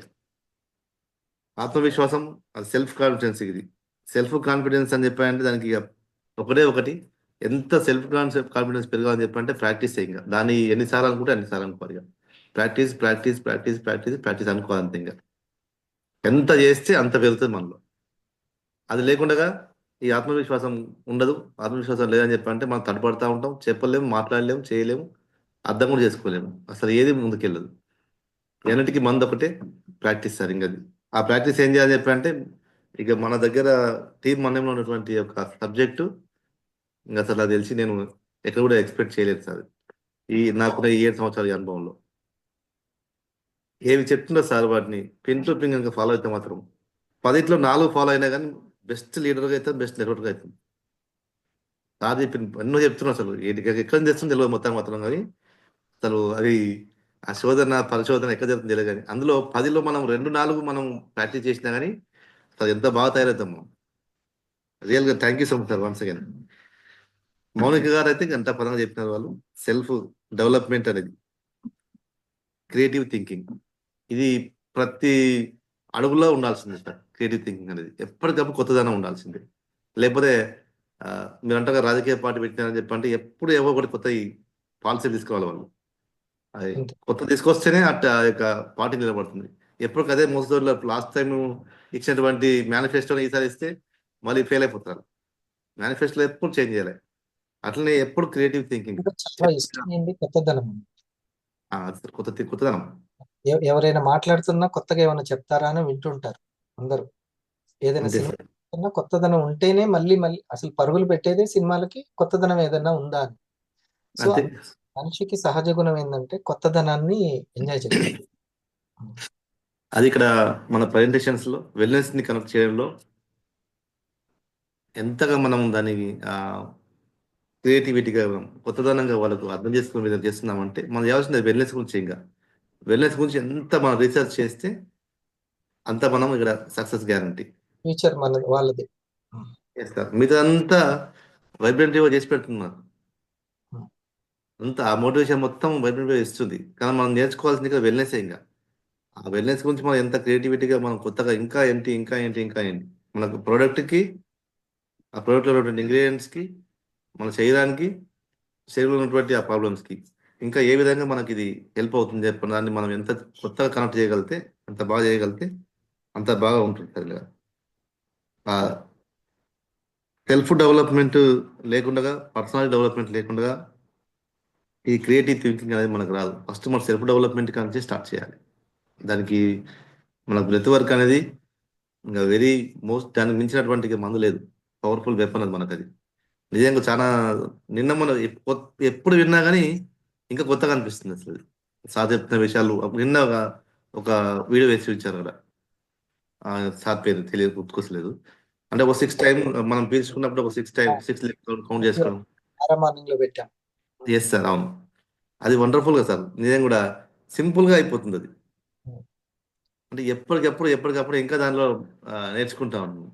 ఆత్మవిశ్వాసం, అది సెల్ఫ్ కాన్ఫిడెన్స్. ఇది సెల్ఫ్ కాన్ఫిడెన్స్ అని చెప్పాలంటే దానికి ఒకటి, ఎంత సెల్ఫ్ కాన్ఫిడెన్స్ పెరగాలని చెప్పంటే ప్రాక్టీస్. ఇంకా దాన్ని ఎన్నిసార్లు అనుకుంటే అన్నిసార్లు అనుకోవాలి. ఇక practice practice practice practice practice అనుకోవాలి అంతే. ఇంకా ఎంత చేస్తే అంత పెరుగుతుంది మనలో. అది లేకుండా ఈ ఆత్మవిశ్వాసం ఉండదు. ఆత్మవిశ్వాసం లేదని చెప్పంటే మనం తడపడుతూ ఉంటాం, చెప్పలేము, మాట్లాడలేము, చేయలేము, అర్థం కూడా చేసుకోలేము, అసలు ఏది ముందుకెళ్ళదు. ఎన్నిటికీ మంది ఒకటే ప్రాక్టీస్ సార్. ఇంకా ఆ ప్రాక్టీస్ ఏం చేయాలని చెప్పంటే ఇక మన దగ్గర టీం మన్యంలో ఉన్నటువంటి ఒక సబ్జెక్టు ఇంకా అసలు అది తెలిసి నేను ఎక్కడ కూడా ఎక్స్పెక్ట్ చేయలేదు సార్. నాకున్న ఈ 7 సంవత్సరాల అనుభవంలో ఏవి చెప్తుందో సార్ వాటిని పిన్ టు పిన్ కనుక ఫాలో అయితే మాత్రం 10లో 4 ఫాలో అయినా కానీ బెస్ట్ లీడర్గా అవుతుంది, బెస్ట్ నెట్వర్క్గా అవుతుంది. సార్ ఎన్నో చెప్తున్నా అసలు ఎక్కడ తెస్తుంది తెలియదు మొత్తం కానీ అసలు అది ఆ పరిశోధన ఎక్కడ జరుగుతుంది తెలియదు. కానీ అందులో 10లో మనం 2-4 మనం ప్రాక్టీస్ చేసినా కానీ అసలు ఎంత బాగా తయారవుతాం మనం. రియల్గా thank you so much sir once again. Mounika గారు అయితే గంట పరంగా చెప్పినారు వాళ్ళు. సెల్ఫ్ డెవలప్మెంట్ అనేది, క్రియేటివ్ థింకింగ్, ఇది ప్రతి అడుగులో ఉండాల్సిందే సార్. క్రియేటివ్ థింకింగ్ అనేది ఎప్పటికప్పుడు కొత్తదనం ఉండాల్సిందే. లేకపోతే మీరు అంటారు రాజకీయ పార్టీ పెట్టినారని చెప్పంటే ఎప్పుడు ఏవో ఒకటి కొత్త పాలసీ తీసుకోవాలి వాళ్ళు. అది కొత్త తీసుకొస్తేనే ఆ యొక్క పార్టీ నిలబడుతుంది. ఎప్పటికీ అదే మోసదోళ్ళు లాస్ట్ టైం ఇచ్చినటువంటి మేనిఫెస్టోని ఈసారి ఇస్తే మళ్ళీ ఫెయిల్ అయిపోతారు. మేనిఫెస్టోలో ఎప్పుడు చేంజ్ చేయాలి. అట్లనే ఎప్పుడు క్రియేటివ్ థింకింగ్ ఇంకా చాలా ఇష్టమైంది కొత్తదనం. కొత్తదనం. ఎవరైనా మాట్లాడుతున్నా కొత్తగా ఏమైనా చెప్తారా అని వింటుంటారు అందరూ. ఏదైనా అంతే సినిమా సార్. చూస్తున్నా కొత్తదనం ఉంటేనే మళ్ళీ మళ్ళీ అసలు పరుగులు పెట్టేదే సినిమాలకి కొత్తదనం ఏదైనా ఉందా అని. సో అంతే. మనిషికి సహజ గుణం ఏంటంటే కొత్తదనాన్ని ఎంజాయ్ చేయడం. అది ఇక్కడ మన ప్రజెంటేషన్స్ లో వెల్నెస్ ని కనెక్ట్ చేయడంలో ఎంతగా మనం దాన్ని క్రియేటివిటీగా కొత్తదనంగా వాళ్ళకు అర్థం చేసుకునే విధంగా చేస్తున్నామంటే మనం చేయాల్సింది వెల్నెస్ గురించి. ఇంకా వెల్నెస్ గురించి ఎంత మనం రీసెర్చ్ చేస్తే అంత మనం ఇక్కడ సక్సెస్ గ్యారంటీ. ఫ్యూచర్ మన వాళ్ళది. చేస్తారు మిగతాదంతా వైబ్రెంట్గా చేసి పెడుతున్నారు. అంతా ఆ మోటివేషన్ మొత్తం వైబ్రెంట్గా ఇస్తుంది. కానీ మనం నేర్చుకోవాల్సింది ఇక్కడ వెల్నెస్. ఇంకా ఆ వెల్నెస్ గురించి మనం ఎంత క్రియేటివిటీగా మనం కొత్తగా ఇంకా ఏంటి ఇంకా ఏంటి ఇంకా ఏంటి మనకు ప్రోడక్ట్కి ఆ ప్రోడక్ట్లో ఉన్నటువంటి ఇంగ్రీడియంట్స్కి మన శరీరానికి శరీరంలో ఉన్నటువంటి ఆ ప్రాబ్లమ్స్కి ఇంకా ఏ విధంగా మనకి ఇది హెల్ప్ అవుతుంది చెప్పిన దాన్ని మనం ఎంత కొత్తగా కనెక్ట్ చేయగలిగితే అంత బాగా చేయగలిగితే అంత బాగా ఉంటుంది సార్. ఇలా సెల్ఫ్ డెవలప్మెంట్ లేకుండా పర్సనాలిటీ డెవలప్మెంట్ లేకుండా ఈ క్రియేటివ్ థింకింగ్ అనేది మనకు రాదు. ఫస్ట్ మన సెల్ఫ్ డెవలప్మెంట్ కానీ స్టార్ట్ చేయాలి. దానికి మనకు బ్రెత్ వర్క్ అనేది ఇంకా వెరీ మోస్ట్ దానికి మించినటువంటి మందు లేదు. పవర్ఫుల్ వెపన్ అది మనకు. అది నిజంగా చాలా నిన్న మనం ఎప్పుడు విన్నా కానీ ఇంకా కొత్తగా అనిపిస్తుంది అసలు. సార్ చెప్తున్న విషయాలు నిన్న ఒక వీడియో వేసి ఇచ్చారు కదా, సార్ పేరు తెలియదు, గుర్తుకొస్తలేదు. అంటే ఒక 6 టైం మనం పీల్చుకున్నప్పుడు ఒక 6 టైం 6 కౌంట్ చేసుకోవడం. మార్నింగ్ లో పెట్టాం. ఎస్ సార్, అవును. అది వండర్ఫుల్గా సార్ నిజంగా కూడా సింపుల్గా అయిపోతుంది అది. అంటే ఎప్పటికప్పుడు ఇంకా దానిలో నేర్చుకుంటా ఉన్నాం.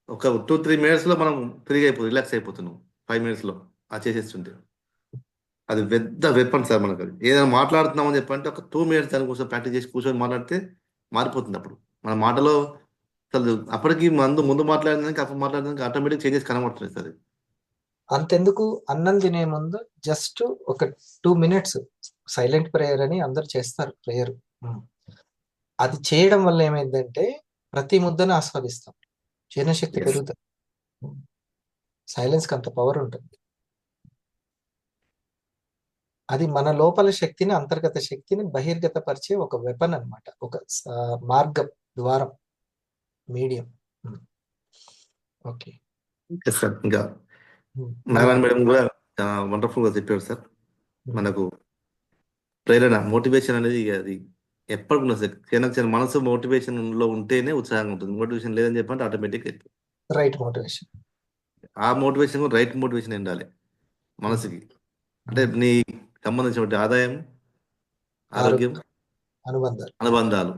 ఒక 2-3 మినిట్స్లో మనం ఫ్రీగా రిలాక్స్ అయిపోతున్నాం. 5 మినిట్స్లో అది చేసేస్తుంటే అది పెద్ద వెపన్ సార్ మనకు. అది ఏదైనా మాట్లాడుతున్నామని చెప్పంటే ఒక 2 మినిట్స్ దానికోసం ప్రాక్టీస్ చేసి కూర్చొని మాట్లాడితే మారిపోతుంది. అప్పుడు మన మాటలో అసలు అప్పటికి ముందు మాట్లాడినాక అప్పుడు మాట్లాడినాక ఆటోమేటిక్ చేంజెస్ కనబడుతుంది సార్. అంతెందుకు అన్నం తినే ముందు జస్ట్ ఒక 2 మినిట్స్ సైలెంట్ ప్రేయర్ అని అందరు చేస్తారు ప్రేయర్. అది చేయడం వల్ల ఏమైందంటే ప్రతి ముద్దను ఆస్వాదిస్తాం, జీర్ణశక్తి Yes. పెరుగుతుంది. సైలెన్స్ కి అంత పవర్ ఉంటుంది. అది మన లోపల శక్తిని, అంతర్గత శక్తిని బహిర్గత పరిచే ఒక వెపన్ అన్నమాట, ఒక మార్గం, ద్వారం, మీడియం. Okay yes sir. ఇంకా నారాయణ మేడం కూడా వండర్ఫుల్ గా చెప్పారు సార్. మనకు ప్రేరణ, మోటివేషన్ అనేది అది ఎప్పటికీ సార్. చిన్న మనసు మోటివేషన్ లో ఉంటేనే ఉత్సాహంగా ఉంటుంది. మోటివేషన్ లేదని చెప్పంటే ఆటోమేటిక్ రైట్ మోటివేషన్. ఆ మోటివేషన్ రైట్ మోటివేషన్ ఉండాలి మనసుకి. అంటే నీ సంబంధించిన ఆదాయం, ఆరోగ్యం, అనుబంధాలు, అనుబంధాలు,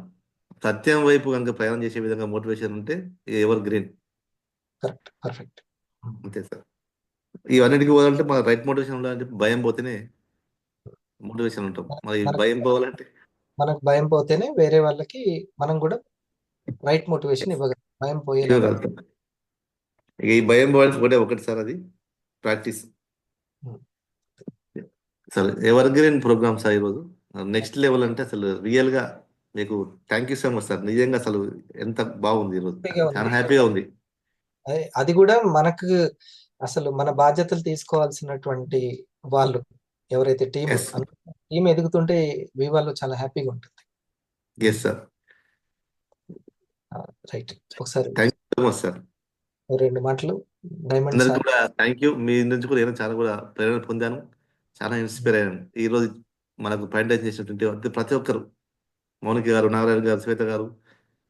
సత్యం వైపు కనుక ప్రయాణం చేసే విధంగా మోటివేషన్ ఉంటే ఎవర్ గ్రీన్. Correct, perfect. అంతే సార్. ఇవన్నిటికీ పోవాలంటే మన రైట్ మోటివేషన్ ఉండాలంటే భయం పోతేనే మోటివేషన్ ఉంటాం. మరి భయం పోవాలంటే మనకు భయం పోతేనే వేరే వాళ్ళకి మనం కూడా రైట్ మోటివేషన్ ఇవ్వగలం. భయం పోయేలా ఇవ్వగలుగుతాం. ఇక ఈ భయం పోవాలంటే ఒకటి సార్, అది ప్రాక్టీస్. అసలు ఎవర్ గ్రీన్ ప్రోగ్రామ్ సార్ ఈరోజు నెక్స్ట్ లెవెల్. అంటే అసలు రియల్ గా మీకు thank you so much sir. నిజంగా అసలు ఎంత బాగుంది ఈరోజు, చాలా హ్యాపీగా ఉంది. అది కూడా మనకు అసలు మన బాధ్యతలు తీసుకోవాల్సినటువంటి వాళ్ళు ఎవరైతే టీం ఎదుగుతుంటే వాళ్ళు చాలా హ్యాపీగా ఉంటుంది. Yes sir. రైట్. ఒకసారి thank you so much sir. 2 మాటలు డైమండ్ అందరికి సార్. కూడా థ్యాంక్ యూ. మీ నుంచి కూడా నేను చాలా కూడా ప్రేరణ పొందాను, చాలా ఇన్స్పైర్ అయ్యాను. ఈ రోజు మనకు ప్రజెంటేషన్ చేసినటువంటి ప్రతి ఒక్కరు, మౌనిక గారు, నారాయణ గారు, శ్వేత గారు,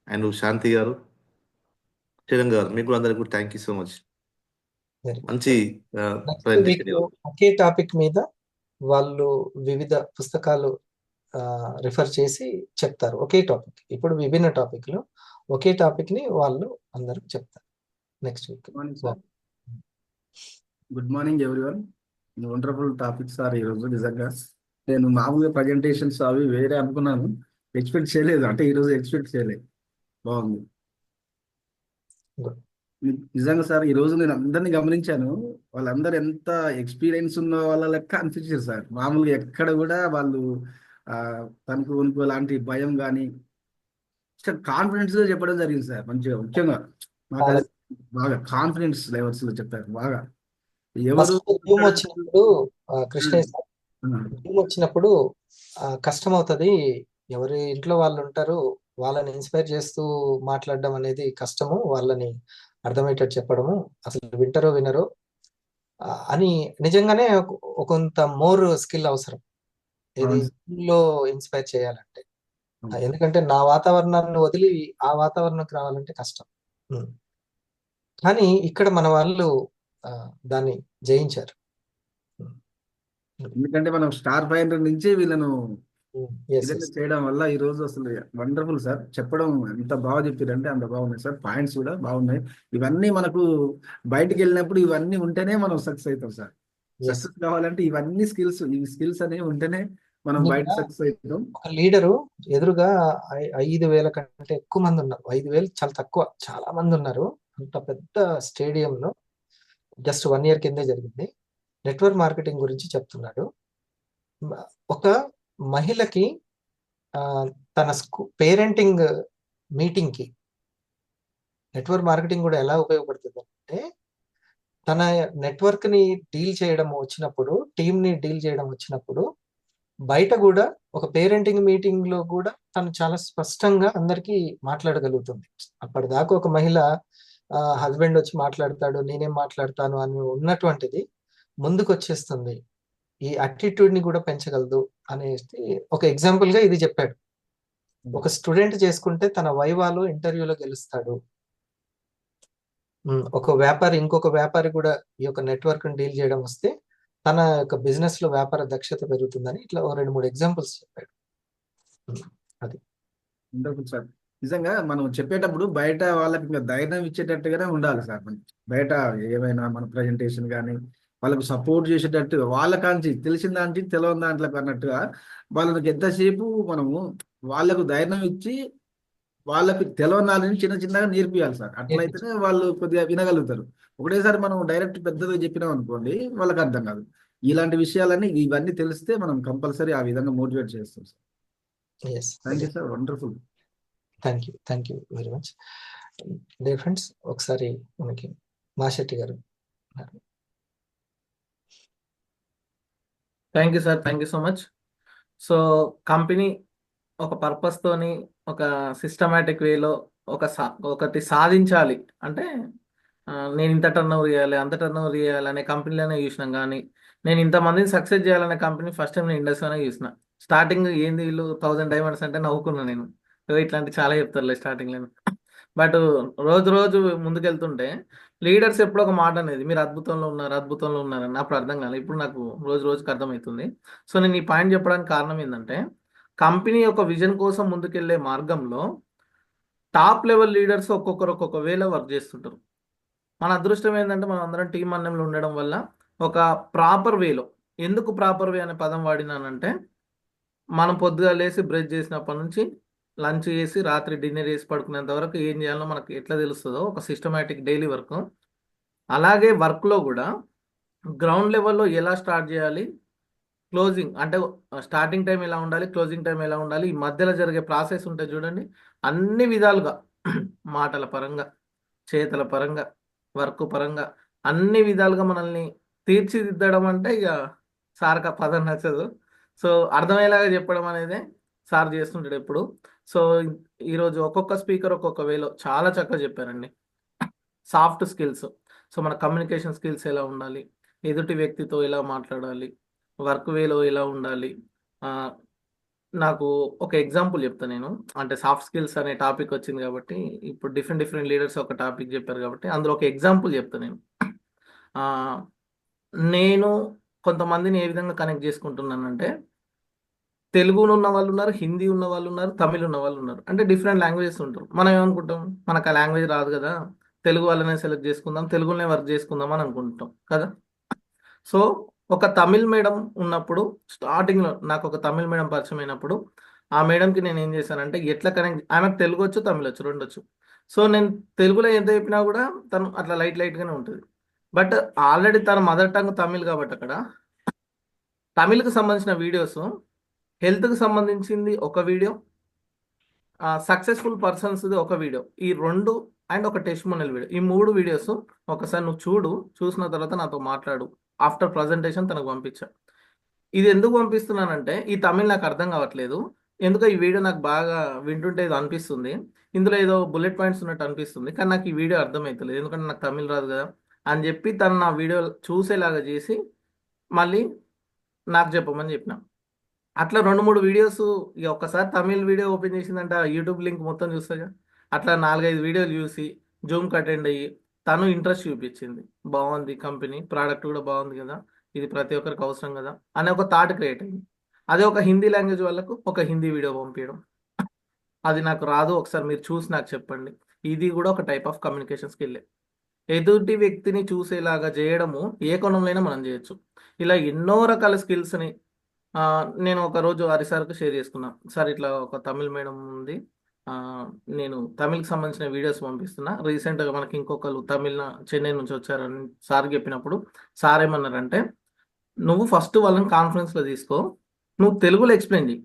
అండ్ శాంతి గారు, శ్రీరంగ గారు, మీకు కూడా అందరికి కూడా థ్యాంక్ యూ సో మచ్. మంచి ప్రజెంటేషన్. ఒకే టాపిక్ మీద వాళ్ళు వివిధ పుస్తకాలు రిఫర్ చేసి చెప్తారు. ఒకే టాపిక్, ఇప్పుడు విభిన్న టాపిక్లు ఒకే టాపిక్ ని వాళ్ళు అందరూ చెప్తారు. Next week. Good morning everyone. Wonderful topic sir ఈరోజు. నిజంగా నేను మామూలుగా ప్రజెంటేషన్స్ అవి వేరే అనుకున్నాను, ఎక్స్పెక్ట్ చేయలేదు. అంటే ఈరోజు ఎక్స్పెక్ట్ చేయలేదు. బాగుంది నిజంగా సార్. ఈరోజు నేను అందరినీ గమనించాను, వాళ్ళందరూ ఎంత ఎక్స్పీరియన్స్ ఉన్న వాళ్ళ లెక్క అనిపించారు సార్. మామూలుగా ఎక్కడ కూడా వాళ్ళు తనకు వణుకు లాంటి భయం కానీ కాన్ఫిడెన్స్ గా చెప్పడం జరిగింది సార్. మంచిగా, ముఖ్యంగా నాకు బాగా కాన్ఫిడెన్స్ లెవెల్స్ లో చెప్పారు బాగా. ఎవరు ఫస్ట్ జూమ్ వచ్చినప్పుడు కృష్ణయ్య సార్ ఆ, జూమ్ వచ్చినప్పుడు కష్టం అవుతుంది. ఎవరి ఇంట్లో వాళ్ళు ఉంటారు, వాళ్ళని ఇన్స్పైర్ చేస్తూ మాట్లాడడం అనేది కష్టము, వాళ్ళని అర్థమయ్యేటట్టు చెప్పడము అసలు వింటారో వినరో అని నిజంగానే కొంత మోర్ స్కిల్ అవసరం ఇది అవును Zoom లో ఇన్స్పైర్ చేయాలంటే. అవును. ఎందుకంటే నా వాతావరణాన్ని వదిలి ఆ వాతావరణంకి రావాలంటే కష్టం. ఉమ్. కానీ ఇక్కడ మన వాళ్ళు ఆ, దాన్ని జయించారు. ఎందుకంటే మనం స్టార్ ఫైండర్ నుంచి వీళ్ళను ఎస్ విధంగా ఎస్ చేయడం వల్ల ఈ రోజు అసలు వండర్ఫుల్ సార్. చెప్పడం ఎంత బాగా చెప్పారంటే అంత బాగున్నాయి సార్. పాయింట్స్ కూడా బాగున్నాయి. ఇవన్నీ మనకు బయటికి వెళ్ళినప్పుడు ఇవన్నీ ఉంటేనే మనం సక్సెస్ అవుతాం సార్. ఎస్. సక్సెస్ కావాలంటే ఇవన్నీ స్కిల్స్, ఈ స్కిల్స్ అనేవి ఉంటేనే మనం బయట సక్సెస్ అవుతాం. ఒక లీడరు ఎదురుగా 5,000 కంటే ఎక్కువ మంది ఉన్నారు. 5,000 చాలా తక్కువ, చాలా మంది ఉన్నారు. అంత పెద్ద స్టేడియంలో జస్ట్ 1 ఇయర్ కిందే జరిగింది. నెట్వర్క్ మార్కెటింగ్ గురించి చెప్తున్నాడు. ఒక మహిళకి తన పేరెంటింగ్ మీటింగ్ కి నెట్వర్క్ మార్కెటింగ్ కూడా ఎలా ఉపయోగపడుతుంది అంటే, తన నెట్వర్క్ ని డీల్ చేయడం వచ్చినప్పుడు, టీమ్ ని డీల్ చేయడం వచ్చినప్పుడు, బయట కూడా ఒక పేరెంటింగ్ మీటింగ్ లో కూడా తను చాలా స్పష్టంగా అందరికీ మాట్లాడగలుగుతుంది. అప్పటిదాకా ఒక మహిళ హస్బెండ్ వచ్చి మాట్లాడతాడు, నేనేం మాట్లాడతాను అని ఉన్నటువంటిది ముందుకు వచ్చేస్తుంది. ఈ యాటిట్యూడ్ ని కూడా పెంచగలదు అనేసి ఒక ఎగ్జాంపుల్ గా ఇది చెప్పాడు. ఒక స్టూడెంట్ చేసుకుంటే తన వైవాలో ఇంటర్వ్యూలో గెలుస్తాడు. ఒక వ్యాపారి ఇంకొక వ్యాపారి కూడా ఈ యొక్క నెట్వర్క్ డీల్ చేయడం వస్తే తన యొక్క బిజినెస్ లో వ్యాపార దక్షత పెరుగుతుందని ఇట్లా 2-3 ఎగ్జాంపుల్స్ చెప్పాడు. అది వండర్ఫుల్ సార్. నిజంగా మనం చెప్పేటప్పుడు బయట వాళ్ళకి ఇంకా ధైర్యం ఇచ్చేటట్టుగానే ఉండాలి సార్. మనం బయట ఏమైనా మన ప్రజెంటేషన్ కానీ వాళ్ళకు సపోర్ట్ చేసేటట్టు, వాళ్ళ కాంచి తెలిసిన దాంట్లో తెలియని దాంట్లో అన్నట్టుగా వాళ్ళకి ఎంతసేపు మనము వాళ్ళకు ధైర్యం ఇచ్చి వాళ్ళకి తెలియనాలని చిన్న చిన్నగా నేర్పియాలి సార్. అట్లయితేనే వాళ్ళు కొద్దిగా వినగలుగుతారు. ఒకటేసారి మనం డైరెక్ట్ పెద్దగా చెప్పినాం అనుకోండి, వాళ్ళకి అర్థం కాదు. ఇలాంటి విషయాలన్నీ ఇవన్నీ తెలిస్తే మనం కంపల్సరీ ఆ విధంగా మోటివేట్ చేస్తాం sir. Yes. Thank you sir. Wonderful. Thank you very much. Dear friends, ఒకసారి మనకి మాశెట్టి గారు. Thank you sir, thank you so much. So company ఒక పర్పస్ తోని ఒక సిస్టమేటిక్ వేలో ఒకటి సాధించాలి అంటే నేను ఇంత టర్న్ ఓవర్ చేయాలి, అంత టర్న్ ఓవర్ చేయాలి అనే కంపెనీలోనే చూసినాం. కానీ నేను ఇంతమందిని సక్సెస్ చేయాలనే కంపెనీ ఫస్ట్ టైం నేను ఇండస్ట్రీలోనే చూసిన. స్టార్టింగ్ ఏంది వీళ్ళు 1000 డైమండ్స్ అంటే నవ్వుకున్నాను నేను. ఇట్లాంటి చాలా చెప్తారులే స్టార్టింగ్లో. బట్ రోజు రోజు ముందుకెళ్తుంటే లీడర్స్ ఎప్పుడు ఒక మాట అనేది, మీరు అద్భుతంలో ఉన్నారు, అద్భుతంలో ఉన్నారని అప్పుడు అర్థం కాలేదు. ఇప్పుడు నాకు రోజు రోజుకి అర్థమవుతుంది. సో నేను ఈ పాయింట్ చెప్పడానికి కారణం ఏంటంటే, కంపెనీ యొక్క విజన్ కోసం ముందుకెళ్లే మార్గంలో టాప్ లెవెల్ లీడర్స్ ఒక్కొక్కరు ఒక్కొక్క వేలో వర్క్ చేస్తుంటారు. మన అదృష్టం ఏంటంటే మనం అందరం టీం అన్నంలో ఉండడం వల్ల ఒక ప్రాపర్ వేలో, ఎందుకు ప్రాపర్ వే అనే పదం వాడినానంటే, మనం పొద్దుగా లేసి బ్రష్ చేసినప్పటి నుంచి లంచ్ చేసి రాత్రి డిన్నర్ చేసి పడుకునేంత వరకు ఏం చేయాలో మనకు ఎట్లా తెలుస్తుందో ఒక సిస్టమేటిక్ డైలీ వర్క్, అలాగే వర్క్లో కూడా గ్రౌండ్ లెవెల్లో ఎలా స్టార్ట్ చేయాలి, క్లోజింగ్ అంటే స్టార్టింగ్ టైం ఎలా ఉండాలి, క్లోజింగ్ టైం ఎలా ఉండాలి, ఈ మధ్యలో జరిగే ప్రాసెస్ ఉంటుంది చూడండి, అన్ని విధాలుగా మాటల పరంగా, చేతల పరంగా, వర్క్ పరంగా అన్ని విధాలుగా మనల్ని తీర్చిదిద్దడం అంటే ఇక సార్కి ఆ పదం నచ్చదు. సో అర్థమయ్యేలాగా చెప్పడం అనేది సార్ చేస్తుంటాడు ఎప్పుడు. సో ఈరోజు ఒక్కొక్క స్పీకర్ ఒక్కొక్క వేలో చాలా చక్కగా చెప్పారండి. సాఫ్ట్ స్కిల్స్, సో మన కమ్యూనికేషన్ స్కిల్స్ ఎలా ఉండాలి, ఎదుటి వ్యక్తితో ఎలా మాట్లాడాలి, వర్క్ వేలో ఎలా ఉండాలి. నాకు ఒక ఎగ్జాంపుల్ చెప్తాను నేను. అంటే సాఫ్ట్ స్కిల్స్ అనే టాపిక్ వచ్చింది కాబట్టి, ఇప్పుడు డిఫరెంట్ లీడర్స్ ఒక టాపిక్ చెప్పారు కాబట్టి అందులో ఒక ఎగ్జాంపుల్ చెప్తాను నేను. నేను కొంతమందిని ఏ విధంగా కనెక్ట్ చేసుకుంటున్నానంటే, తెలుగులో ఉన్న వాళ్ళు ఉన్నారు, హిందీ ఉన్న వాళ్ళు ఉన్నారు, తమిళ్ ఉన్న వాళ్ళు ఉన్నారు. అంటే డిఫరెంట్ లాంగ్వేజెస్ ఉంటారు. మనం ఏమనుకుంటాం, మనకు ఆ లాంగ్వేజ్ రాదు కదా, తెలుగు వాళ్ళనే సెలెక్ట్ చేసుకుందాం, తెలుగులోనే వర్క్ చేసుకుందాం అని అనుకుంటాం కదా. సో ఒక తమిళ్ మేడం ఉన్నప్పుడు, స్టార్టింగ్లో నాకు ఒక తమిళ్ మేడం పరిచయం అయినప్పుడు, ఆ మేడంకి నేను ఏం చేశానంటే, ఎట్లా కనెక్ట్, ఆమెకు తెలుగు వచ్చు, తమిళ్ వచ్చు, రెండు వచ్చు. సో నేను తెలుగులో ఎంత చెప్పినా కూడా తను అట్లా లైట్గానే ఉంటుంది. బట్ ఆల్రెడీ తన మదర్ టంగ్ తమిళ్ కాబట్టి అక్కడ తమిళ్కి సంబంధించిన వీడియోస్, హెల్త్కి సంబంధించింది ఒక వీడియో, సక్సెస్ఫుల్ పర్సన్స్ది ఒక వీడియో, ఈ 2 అండ్ ఒక టెస్టిమోనియల్ వీడియో, ఈ 3 వీడియోస్ ఒకసారి నువ్వు చూసిన తర్వాత నాతో మాట్లాడు. ఆఫ్టర్ ప్రజెంటేషన్ తనకు పంపించా. ఇది ఎందుకు పంపిస్తున్నానంటే ఈ తమిళ్ నాకు అర్థం కావట్లేదు. ఎందుకో ఈ వీడియో నాకు బాగా వింటుంటే ఏదో అనిపిస్తుంది. ఇందులో ఏదో బుల్లెట్ పాయింట్స్ ఉన్నట్టు అనిపిస్తుంది. కానీ నాకు ఈ వీడియో అర్థమవుతలేదు. ఎందుకంటే నాకు తమిళ్ రాదు కదా అని చెప్పి తను నా వీడియో చూసేలాగా చేసి మళ్ళీ నాకు చెప్పమని చెప్పిన. అట్లా 2-3 వీడియోస్ ఇక ఒక్కసారి తమిళ్ వీడియో ఓపెన్ చేసిందంటే ఆ యూట్యూబ్ లింక్ మొత్తం చూస్తాగా. అట్లా 4-5 వీడియోలు చూసి జూమ్కి అటెండ్ అయ్యి తను ఇంట్రెస్ట్ చూపించింది. బాగుంది కంపెనీ, ప్రోడక్ట్ కూడా బాగుంది కదా, ఇది ప్రతి ఒక్కరికి అవసరం కదా అనే ఒక థాట్ క్రియేట్ అయింది. అదే ఒక హిందీ లాంగ్వేజ్ వాళ్ళకు ఒక హిందీ వీడియో పంపించడం, అది నాకు రాదు, ఒకసారి మీరు చూసి నాకు చెప్పండి. ఇది కూడా ఒక టైప్ ఆఫ్ కమ్యూనికేషన్ స్కిల్. ఎదుటి వ్యక్తిని చూసేలాగా చేయడము ఏ కోణంలో మనం చేయొచ్చు. ఇలా ఎన్నో రకాల స్కిల్స్ని నేను ఒక రోజు హరిసార్కి షేర్ చేసుకున్నా. సార్ ఇట్లా ఒక తమిళ్ మేడం ఉంది, నేను తమిళ్కి సంబంధించిన వీడియోస్ పంపిస్తున్నా. రీసెంట్గా మనకి ఇంకొకరు చెన్నై నుంచి వచ్చారని సార్ చెప్పినప్పుడు సార్ ఏమన్నారంటే, నువ్వు ఫస్ట్ వాళ్ళని కాన్ఫరెన్స్లో తీసుకో, నువ్వు తెలుగులో ఎక్స్ప్లెయిన్ చేయి,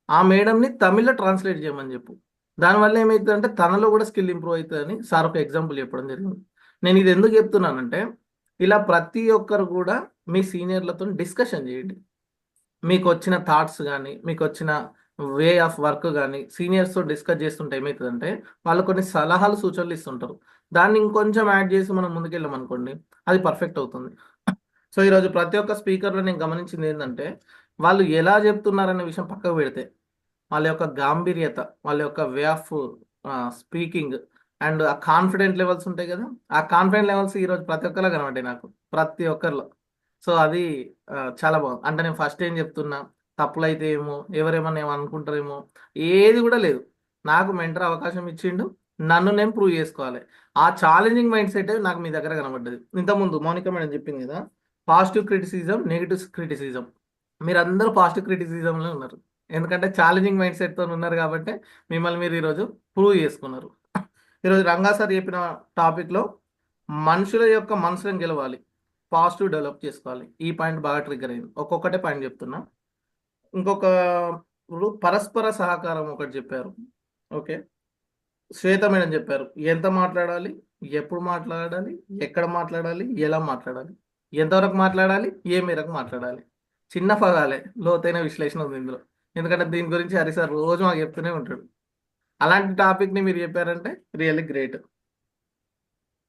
ఆ మేడంని తమిళ్లో ట్రాన్స్లేట్ చేయమని చెప్పు. దానివల్ల ఏమవుతుందంటే తనలో కూడా స్కిల్ ఇంప్రూవ్ అవుతుందని సార్ ఒక ఎగ్జాంపుల్ చెప్పడం జరిగింది. నేను ఇది ఎందుకు చెప్తున్నానంటే, ఇలా ప్రతి ఒక్కరు కూడా మీ సీనియర్లతో డిస్కషన్ చేయండి. మీకు వచ్చిన థాట్స్ కానీ, మీకు వచ్చిన వే ఆఫ్ వర్క్ కానీ సీనియర్స్తో డిస్కస్ చేస్తుంటే ఏమవుతుందంటే వాళ్ళు కొన్ని సలహాలు సూచనలు ఇస్తుంటారు. దాన్ని ఇంకొంచెం యాడ్ చేసి మనం ముందుకెళ్ళామనుకోండి, అది పర్ఫెక్ట్ అవుతుంది. సో ఈరోజు ప్రతి ఒక్క స్పీకర్లో నేను గమనించింది ఏంటంటే, వాళ్ళు ఎలా చెప్తున్నారనే విషయం పక్కకు పెడితే వాళ్ళ యొక్క గాంభీర్యత, వాళ్ళ యొక్క వే ఆఫ్ స్పీకింగ్ అండ్ ఆ కాన్ఫిడెంట్ లెవెల్స్ ఉంటాయి కదా, ఆ కాన్ఫిడెంట్ లెవెల్స్ ఈరోజు ప్రతి ఒక్కరిలో కనబడ్డాయి నాకు, ప్రతి ఒక్కరిలో. సో అది చాలా బాగుంది. అంటే నేను ఫస్ట్ ఏం చెప్తున్నా, తప్పులు అయితే ఏమో, ఎవరేమన్నా ఏమో అనుకుంటారేమో, ఏది కూడా లేదు. నాకు మెంటర్ అవకాశం ఇచ్చిండు, నన్ను నేను ప్రూవ్ చేసుకోవాలి. ఆ ఛాలెంజింగ్ మైండ్ సెట్ నాకు మీ దగ్గర కనబడ్డది. ఇంతకుముందు మౌనిక మేడం చెప్పింది కదా, పాజిటివ్ క్రిటిసిజం, నెగిటివ్ క్రిటిసిజం. మీరందరూ పాజిటివ్ క్రిటిసిజంలో ఉన్నారు, ఎందుకంటే ఛాలెంజింగ్ మైండ్ సెట్తో ఉన్నారు కాబట్టి మిమ్మల్ని మీరు ఈరోజు ప్రూవ్ చేసుకున్నారు. ఈరోజు రంగా సార్ చెప్పిన టాపిక్లో మనుషుల యొక్క మనసులను గెలవాలి, పాజిటివ్ డెవలప్ చేసుకోవాలి, ఈ పాయింట్ బాగా ట్రిగ్గర్ అయింది. ఒక్కొక్కటే పాయింట్ చెప్తున్నా. ఇంకొక పరస్పర సహకారం ఒకటి చెప్పారు. ఓకే, శ్వేత మేడం చెప్పారు ఎంత మాట్లాడాలి, ఎప్పుడు మాట్లాడాలి, ఎక్కడ మాట్లాడాలి, ఎలా మాట్లాడాలి, ఎంతవరకు మాట్లాడాలి, ఏ మేరకు మాట్లాడాలి. చిన్న పదాలే, లోతైన విశ్లేషణ ఉంది ఇందులో. ఎందుకంటే దీని గురించి హరి సార్ రోజు మాకు చెప్తూనే ఉంటాడు. అలాంటి టాపిక్ని మీరు చెప్పారంటే రియల్లీ గ్రేట్.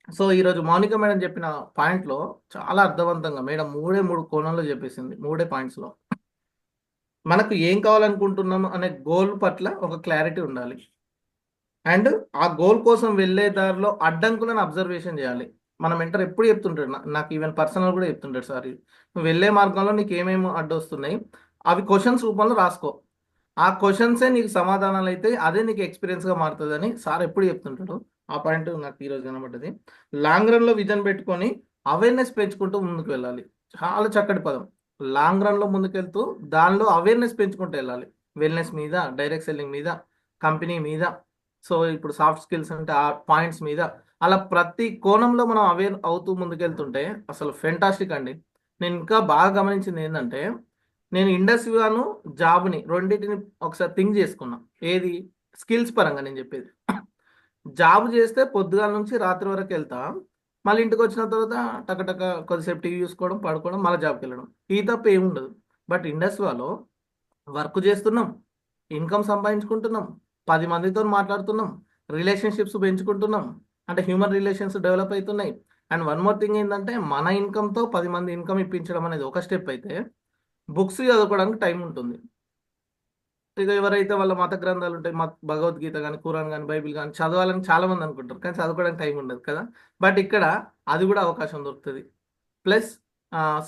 సో ఈరోజు మౌనిక మేడం చెప్పిన పాయింట్లో చాలా అర్థవంతంగా మేడం 3 కోణంలో చెప్పేసింది, 3 పాయింట్స్లో. మనకు ఏం కావాలనుకుంటున్నాము అనే గోల్ పట్ల ఒక క్లారిటీ ఉండాలి, అండ్ ఆ గోల్ కోసం వెళ్ళే దారిలో అడ్డంకులను అబ్జర్వేషన్ చేయాలి. మన మెంటర్ ఎప్పుడు చెప్తుంటాడు, నాకు ఈవెన్ పర్సనల్ కూడా చెప్తుంటాడు, సార్ నువ్వు వెళ్ళే మార్గంలో నీకు ఏమేమి అడ్డొస్తున్నాయి అవి క్వశ్చన్స్ రూపంలో రాసుకో, ఆ క్వశ్చన్సే నీకు సమాధానాలు అయితే అదే నీకు ఎక్స్పీరియన్స్గా మారుతుంది అని సార్ ఎప్పుడు చెప్తుంటాడు. ఆ పాయింట్ నాకు ఈరోజు కనబడ్డది. లాంగ్ రన్లో విజన్ పెట్టుకొని అవేర్నెస్ పెంచుకుంటూ ముందుకు వెళ్ళాలి. చాలా చక్కటి పదం. లాంగ్ రన్లో ముందుకెళ్తూ దానిలో అవేర్నెస్ పెంచుకుంటూ వెళ్ళాలి. వెల్నెస్ మీద, డైరెక్ట్ సెల్లింగ్ మీద, కంపెనీ మీద, సో ఇప్పుడు సాఫ్ట్ స్కిల్స్ అంటే ఆ పాయింట్స్ మీద, అలా ప్రతి కోణంలో మనం అవేర్ అవుతూ ముందుకెళ్తుంటే అసలు ఫెంటాస్టిక్ అండి. నేను ఇంకా బాగా గమనించింది ఏంటంటే, నేను ఇండస్ట్రీను జాబ్ని రెండింటిని ఒకసారి థింక్ చేసుకున్నా. ఏది స్కిల్స్ పరంగా నేను చెప్పేది. జాబ్ చేస్తే పొద్దుగాల నుంచి రాత్రి వరకు వెళ్తా, మళ్ళీ ఇంటికి వచ్చిన తర్వాత టకటక కొద్దిసేపు టీవీ చూసుకోవడం, పడుకోవడం, మళ్ళీ జాబ్కి వెళ్ళడం, ఈ తప్ప ఏముండదు. బట్ ఇండస్ట్రీలో వర్క్ చేస్తున్నాం, ఇన్కమ్ సంపాదించుకుంటున్నాం, 10 మందితో మాట్లాడుతున్నాం, రిలేషన్షిప్స్ పెంచుకుంటున్నాం, అంటే హ్యూమన్ రిలేషన్స్ డెవలప్ అవుతున్నాయి. అండ్ వన్ మోర్ థింగ్ ఏంటంటే, మన ఇన్కమ్తో 10 మంది ఇన్కమ్ ఇప్పించడం అనేది ఒక స్టెప్ అయితే, బుక్స్ చదువుకోవడానికి టైం ఉంటుంది. ఇక ఎవరైతే వాళ్ళ మత గ్రంథాలు ఉంటాయి, భగవద్గీత కానీ, ఖురాన్ కానీ, బైబిల్ కానీ చదవాలని చాలా మంది అనుకుంటారు, కానీ చదువుకోవడానికి టైం ఉండదు కదా. బట్ ఇక్కడ అది కూడా అవకాశం దొరుకుతుంది. ప్లస్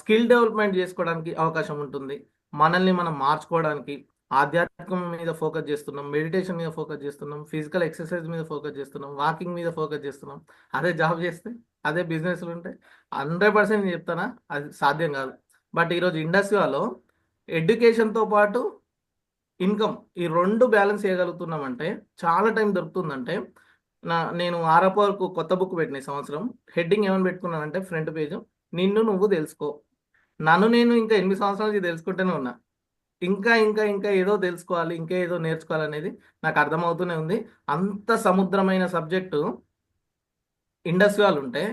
స్కిల్ డెవలప్మెంట్ చేసుకోవడానికి అవకాశం ఉంటుంది. మనల్ని మనం మార్చుకోవడానికి ఆధ్యాత్మికం మీద ఫోకస్ చేస్తున్నాం, మెడిటేషన్ మీద ఫోకస్ చేస్తున్నాం, ఫిజికల్ ఎక్సర్సైజ్ మీద ఫోకస్ చేస్తున్నాం, వాకింగ్ మీద ఫోకస్ చేస్తున్నాం. అదే జాబ్ చేస్తే, అదే బిజినెస్లు ఉంటే 100% నేను చెప్తానా, అది సాధ్యం కాదు. బట్ ఈరోజు ఇండస్ట్రీలో ఎడ్యుకేషన్తో పాటు ఇన్కమ్, ఈ 2 బ్యాలెన్స్ చేయగలుగుతున్నామంటే చాలా టైం దొరుకుతుందంటే. నేను ఆరప్ప వరకు కొత్త బుక్ పెట్టిన ఈ సంవత్సరం. హెడ్డింగ్ ఏమని పెట్టుకున్నానంటే, ఫ్రంట్ పేజ్, నిన్ను నువ్వు తెలుసుకో. నన్ను నేను ఇంకా 8 సంవత్సరాల నుంచి తెలుసుకుంటూనే ఉన్నా. ఇంకా ఇంకా ఇంకా ఏదో తెలుసుకోవాలి, ఇంకా ఏదో నేర్చుకోవాలనేది నాకు అర్థమవుతూనే ఉంది. అంత సముద్రమైన సబ్జెక్టు ఇండస్ట్రీ వాళ్ళు ఉంటే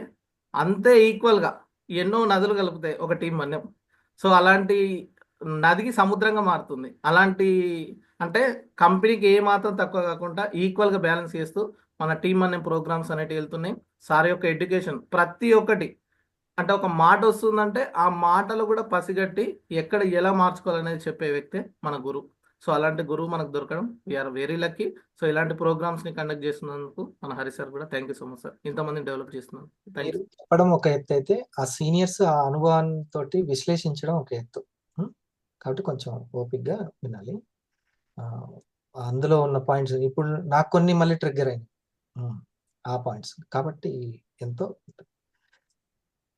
అంతే ఈక్వల్గా ఎన్నో నదులు కలిపితే ఒక టీం మన్యం. సో అలాంటి నదికి సముద్రంగా మారుతుంది. అలాంటి అంటే కంపెనీకి ఏ మాత్రం తక్కువ కాకుండా ఈక్వల్గా బ్యాలెన్స్ చేస్తూ మన టీం అనే ప్రోగ్రామ్స్ అనేవి వెళ్తున్నాయి. సార్ యొక్క ఎడ్యుకేషన్ ప్రతి ఒక్కటి అంటే ఒక మాట వస్తుందంటే ఆ మాటలు కూడా పసిగట్టి ఎక్కడ ఎలా మార్చుకోవాలనేది చెప్పే వ్యక్తే మన గురువు. సో అలాంటి గురువు మనకు దొరకడం వీఆర్ వెరీ లక్కీ. సో ఇలాంటి ప్రోగ్రామ్స్ ని కండక్ట్ చేస్తున్నందుకు మన హరి సార్ కూడా thank you so much sir. ఇంతమందిని డెవలప్ చేస్తున్నాను. థ్యాంక్ మీరు యూ. చెప్పడం ఒక ఎత్తు అయితే ఆ సీనియర్స్ ఆ అనుభవంతో విశ్లేషించడం ఒక ఎత్తు. కాబట్టి కొంచెం ఓపిక్గా వినాలి. అందులో ఉన్న పాయింట్స్ ఇప్పుడు నాకు కొన్ని మళ్ళీ ట్రిగ్గర్ అయినాయి ఆ పాయింట్స్. కాబట్టి ఎంతో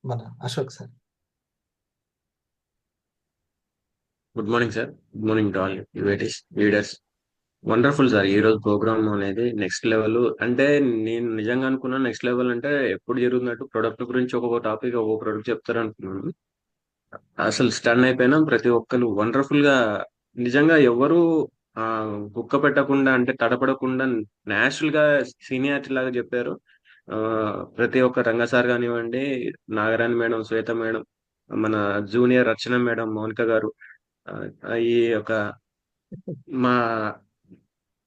మన Ashok sir. Good morning sir. Good morning to all యువేటీస్ లీడర్స్. Wonderful sir. ఈ రోజు ప్రోగ్రామ్ అనేది నెక్స్ట్ లెవెల్. అంటే నేను నిజంగా అనుకున్నా నెక్స్ట్ లెవెల్ అంటే ఎప్పుడు జరుగుతున్నట్టు ప్రొడక్ట్ గురించి ఒక్కొక్క టాపిక్ ఒక్కొక్క ప్రొడక్ట్ చెప్తారు అనుకున్నాను. అసలు స్టన్ అయిపోయినా. ప్రతి ఒక్కరు వండర్ఫుల్ గా నిజంగా ఎవరు కుక్క పెట్టకుండా అంటే తడపడకుండా నేచురల్ గా సీనియారిటీ లాగా చెప్పారు. ప్రతి ఒక్క రంగ సార్ కానివ్వండి, నాగరాణి మేడం, శ్వేత మేడం, మన జూనియర్ రచన మేడం, మౌనిక గారు, ఈ యొక్క మా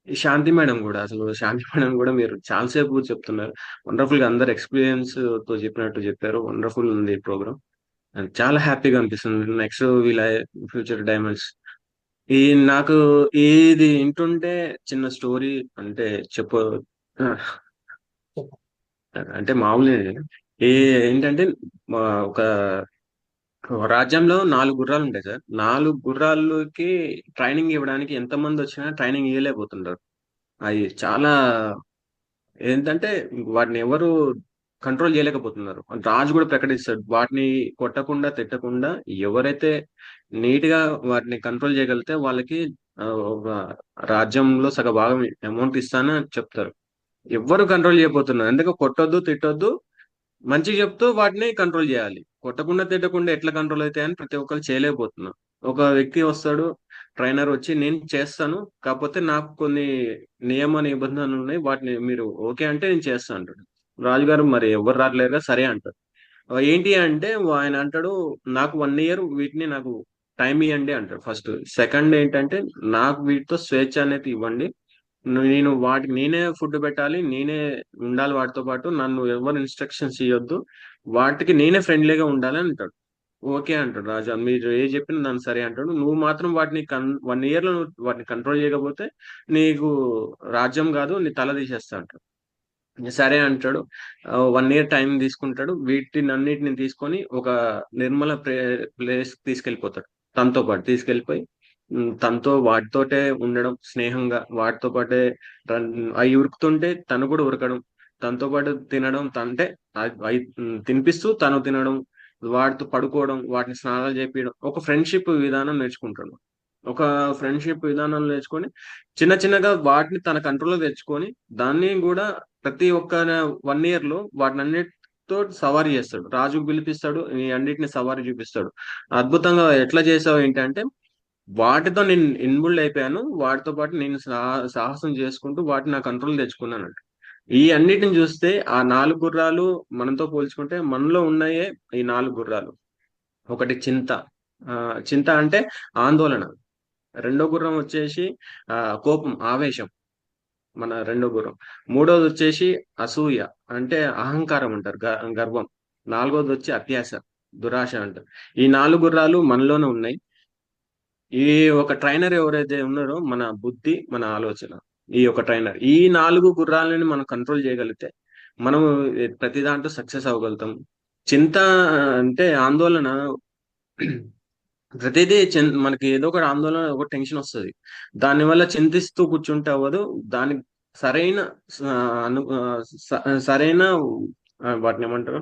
ఈ శాంతి మేడం కూడా, అసలు శాంతి మేడం కూడా మీరు చాలాసేపు చెప్తున్నారు. వండర్ఫుల్ గా అందరు ఎక్స్పీరియన్స్ తో చెప్పినట్టు చెప్పారు. వండర్ఫుల్ ఉంది ప్రోగ్రామ్. చాలా హ్యాపీగా అనిపిస్తుంది. నెక్స్ట్ వీళ్ళ ఫ్యూచర్ డైమండ్స్ ఈ నాకు ఇది వింటుంటే చిన్న స్టోరీ అంటే అంటే మామూలు ఏంటంటే ఒక రాజ్యంలో 4 గుర్రాలు ఉంటాయి సార్. 4 గుర్రాలకి ట్రైనింగ్ ఇవ్వడానికి ఎంతమంది వచ్చినా ట్రైనింగ్ ఇవ్వలేకపోతుంటారు. అది చాలా ఏంటంటే వాటిని ఎవరు కంట్రోల్ చేయలేకపోతున్నారు. రాజు కూడా ప్రకటిస్తాడు, వాటిని కొట్టకుండా తిట్టకుండా ఎవరైతే నీట్ గా వాటిని కంట్రోల్ చేయగలిగితే వాళ్ళకి ఒక రాజ్యంలో సగ భాగం అమౌంట్ ఇస్తానని చెప్తారు. ఎవ్వరు కంట్రోల్ చేయబోతున్నారు. అందుకే కొట్టొద్దు, తిట్టొద్దు, మంచిగా చెప్తూ వాటిని కంట్రోల్ చేయాలి. కొట్టకుండా తిట్టకుండా ఎట్లా కంట్రోల్ అవుతాయని ప్రతి ఒక్కరు చేయలేకపోతున్నారు. ఒక వ్యక్తి వస్తాడు, ట్రైనర్ వచ్చి నేను చేస్తాను, కాకపోతే నాకు కొన్ని నియమ నిబంధనలు ఉన్నాయి, వాటిని మీరు ఓకే అంటే నేను చేస్తాను అంటాడు. రాజుగారు మరి ఎవరు రాట్లేరుగా, సరే అంటారు. ఏంటి అంటే ఆయన అంటాడు, నాకు 1 year వీటిని నాకు టైం ఇవ్వండి అంటాడు ఫస్ట్. సెకండ్ ఏంటంటే నాకు వీటితో స్వేచ్ఛ అనేది ఇవ్వండి, నేను వాటికి నేనే ఫుడ్ పెట్టాలి, నేనే ఉండాలి వాటితో పాటు, నన్ను ఎవరు ఇన్స్ట్రక్షన్స్ ఇవ్వద్దు, వాటికి నేనే ఫ్రెండ్లీగా ఉండాలి అని అంటాడు. ఓకే అంటాడు రాజా, మీరు ఏ చెప్పినా దాన్ని సరే అంటాడు. నువ్వు మాత్రం వాటిని 1 year లో నువ్వు వాటిని కంట్రోల్ చేయకపోతే నీకు రాజ్యం కాదు, నీ తల తీసేస్తా అంటాడు. సరే అంటాడు. 1 year టైం తీసుకుంటాడు. వీటిని అన్నిటిని తీసుకొని ఒక నిర్మల ప్లేస్ తీసుకెళ్ళిపోతాడు. తనతో పాటు తీసుకెళ్ళిపోయి తనతో వాటితోటే ఉండడం, స్నేహంగా వాటితో పాటే అవి ఉరుకుతుంటే తను కూడా ఉరకడం, తనతో పాటు తినడం, అంటే అవి తినిపిస్తూ తను తినడం, వాటితో పడుకోవడం, వాటిని స్నానాలు చేపించడం, ఒక ఫ్రెండ్షిప్ విధానం నేర్చుకుంటాడు. ఒక ఫ్రెండ్షిప్ విధానం నేర్చుకొని చిన్న చిన్నగా వాటిని తన కంట్రోల్లో తెచ్చుకొని దాన్ని కూడా ప్రతి ఒక్క 1 year లో వాటిని అన్నిటితో సవారీ చేస్తాడు. రాజుకు పిలిపిస్తాడు, ఈ అన్నిటిని సవారీ చూపిస్తాడు. అద్భుతంగా ఎట్లా చేసావు ఏంటంటే, వాటితో నేను ఇన్బుల్డ్ అయిపోయాను, వాటితో పాటు నేను సాహసం చేసుకుంటూ వాటిని నా కంట్రోల్ తెచ్చుకున్నాను. ఈ అన్నిటిని చూస్తే ఆ 4 గుర్రాలు మనతో పోల్చుకుంటే మనలో ఉన్నాయే ఈ 4 గుర్రాలు. ఒకటి చింత. చింత అంటే ఆందోళన. రెండో గుర్రం వచ్చేసి కోపం, ఆవేశం, మన రెండో గుర్రం. మూడోది వచ్చేసి అసూయ అంటే అహంకారం అంటారు, గర్వం. నాలుగోది వచ్చి అత్యాశ, దురాశ అంటారు. ఈ 4 గుర్రాలు మనలోనే ఉన్నాయి. ఈ ఒక ట్రైనర్ ఎవరైతే ఉన్నారో మన బుద్ధి, మన ఆలోచన, ఈ ఒక ట్రైనర్ ఈ 4 గుర్రాలని మనం కంట్రోల్ చేయగలిగితే మనం ప్రతి దాంట్లో సక్సెస్ అవ్వగలుగుతాం. చింత అంటే ఆందోళన. ప్రతిదీ మనకి ఏదో ఒక ఆందోళన, ఒక టెన్షన్ వస్తుంది. దానివల్ల చింతిస్తూ కూర్చుంటే అవ్వదు. దానికి సరైన సరైన వాటిని ఏమంటారు,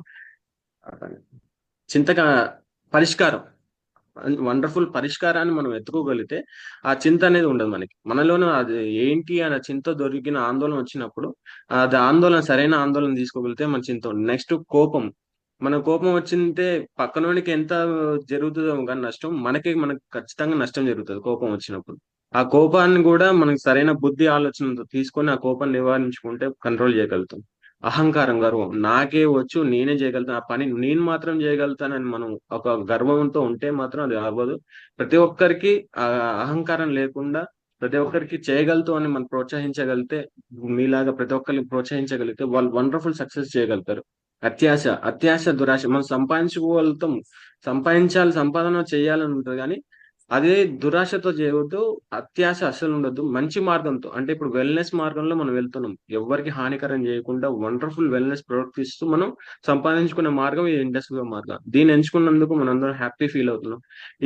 చింతగా పరిష్కారం, వండర్ఫుల్ పరిష్కారాన్ని మనం ఎత్తుకోగలిగితే ఆ చింత అనేది ఉండదు మనకి. మనలోనే అది ఏంటి అని చింత దొరికిన ఆందోళన వచ్చినప్పుడు అది ఆందోళన, సరైన ఆందోళన తీసుకోగలిగితే మన చింత ఉండదు. నెక్స్ట్ కోపం. మన కోపం వచ్చింటే పక్కనోడికి ఎంత జరుగుతుందో కానీ నష్టం, మనకు ఖచ్చితంగా నష్టం జరుగుతుంది కోపం వచ్చినప్పుడు. ఆ కోపాన్ని కూడా మనకి సరైన బుద్ధి ఆలోచనతో తీసుకొని ఆ కోపాన్ని నివారించుకుంటే కంట్రోల్ చేయగలుగుతాం. అహంకారం, గర్వం, నాకే వచ్చు, నేనే చేయగలుగుతాను, ఆ పని నేను మాత్రం చేయగలుగుతానని మనం ఒక గర్వంతో ఉంటే మాత్రం అది అవ్వదు. ప్రతి ఒక్కరికి ఆ అహంకారం లేకుండా ప్రతి ఒక్కరికి చేయగలుగుతాం అని మనం ప్రోత్సహించగలిగితే, మీలాగా ప్రతి ఒక్కరిని ప్రోత్సహించగలిగితే వాళ్ళు వండర్ఫుల్ సక్సెస్ చేయగలుగుతారు. అత్యాశ, దురాశ, మనం సంపాదించుకోగలుగుతాం, సంపాదన చేయాలని ఉంటుంది కానీ అదే దురాశతో చేయవద్దు. అత్యాశ అస్సలు ఉండొద్దు. మంచి మార్గంతో, అంటే ఇప్పుడు వెల్నెస్ మార్గంలో మనం వెళ్తున్నాం, ఎవరికి హానికరం చేయకుండా వండర్ఫుల్ వెల్నెస్ ప్రొడక్ట్ ఇస్తూ మనం సంపాదించుకునే మార్గం ఈ ఇండస్ట్రీ మార్గం. దీన్ని ఎంచుకున్నందుకు మనందరం హ్యాపీ ఫీల్ అవుతున్నాం.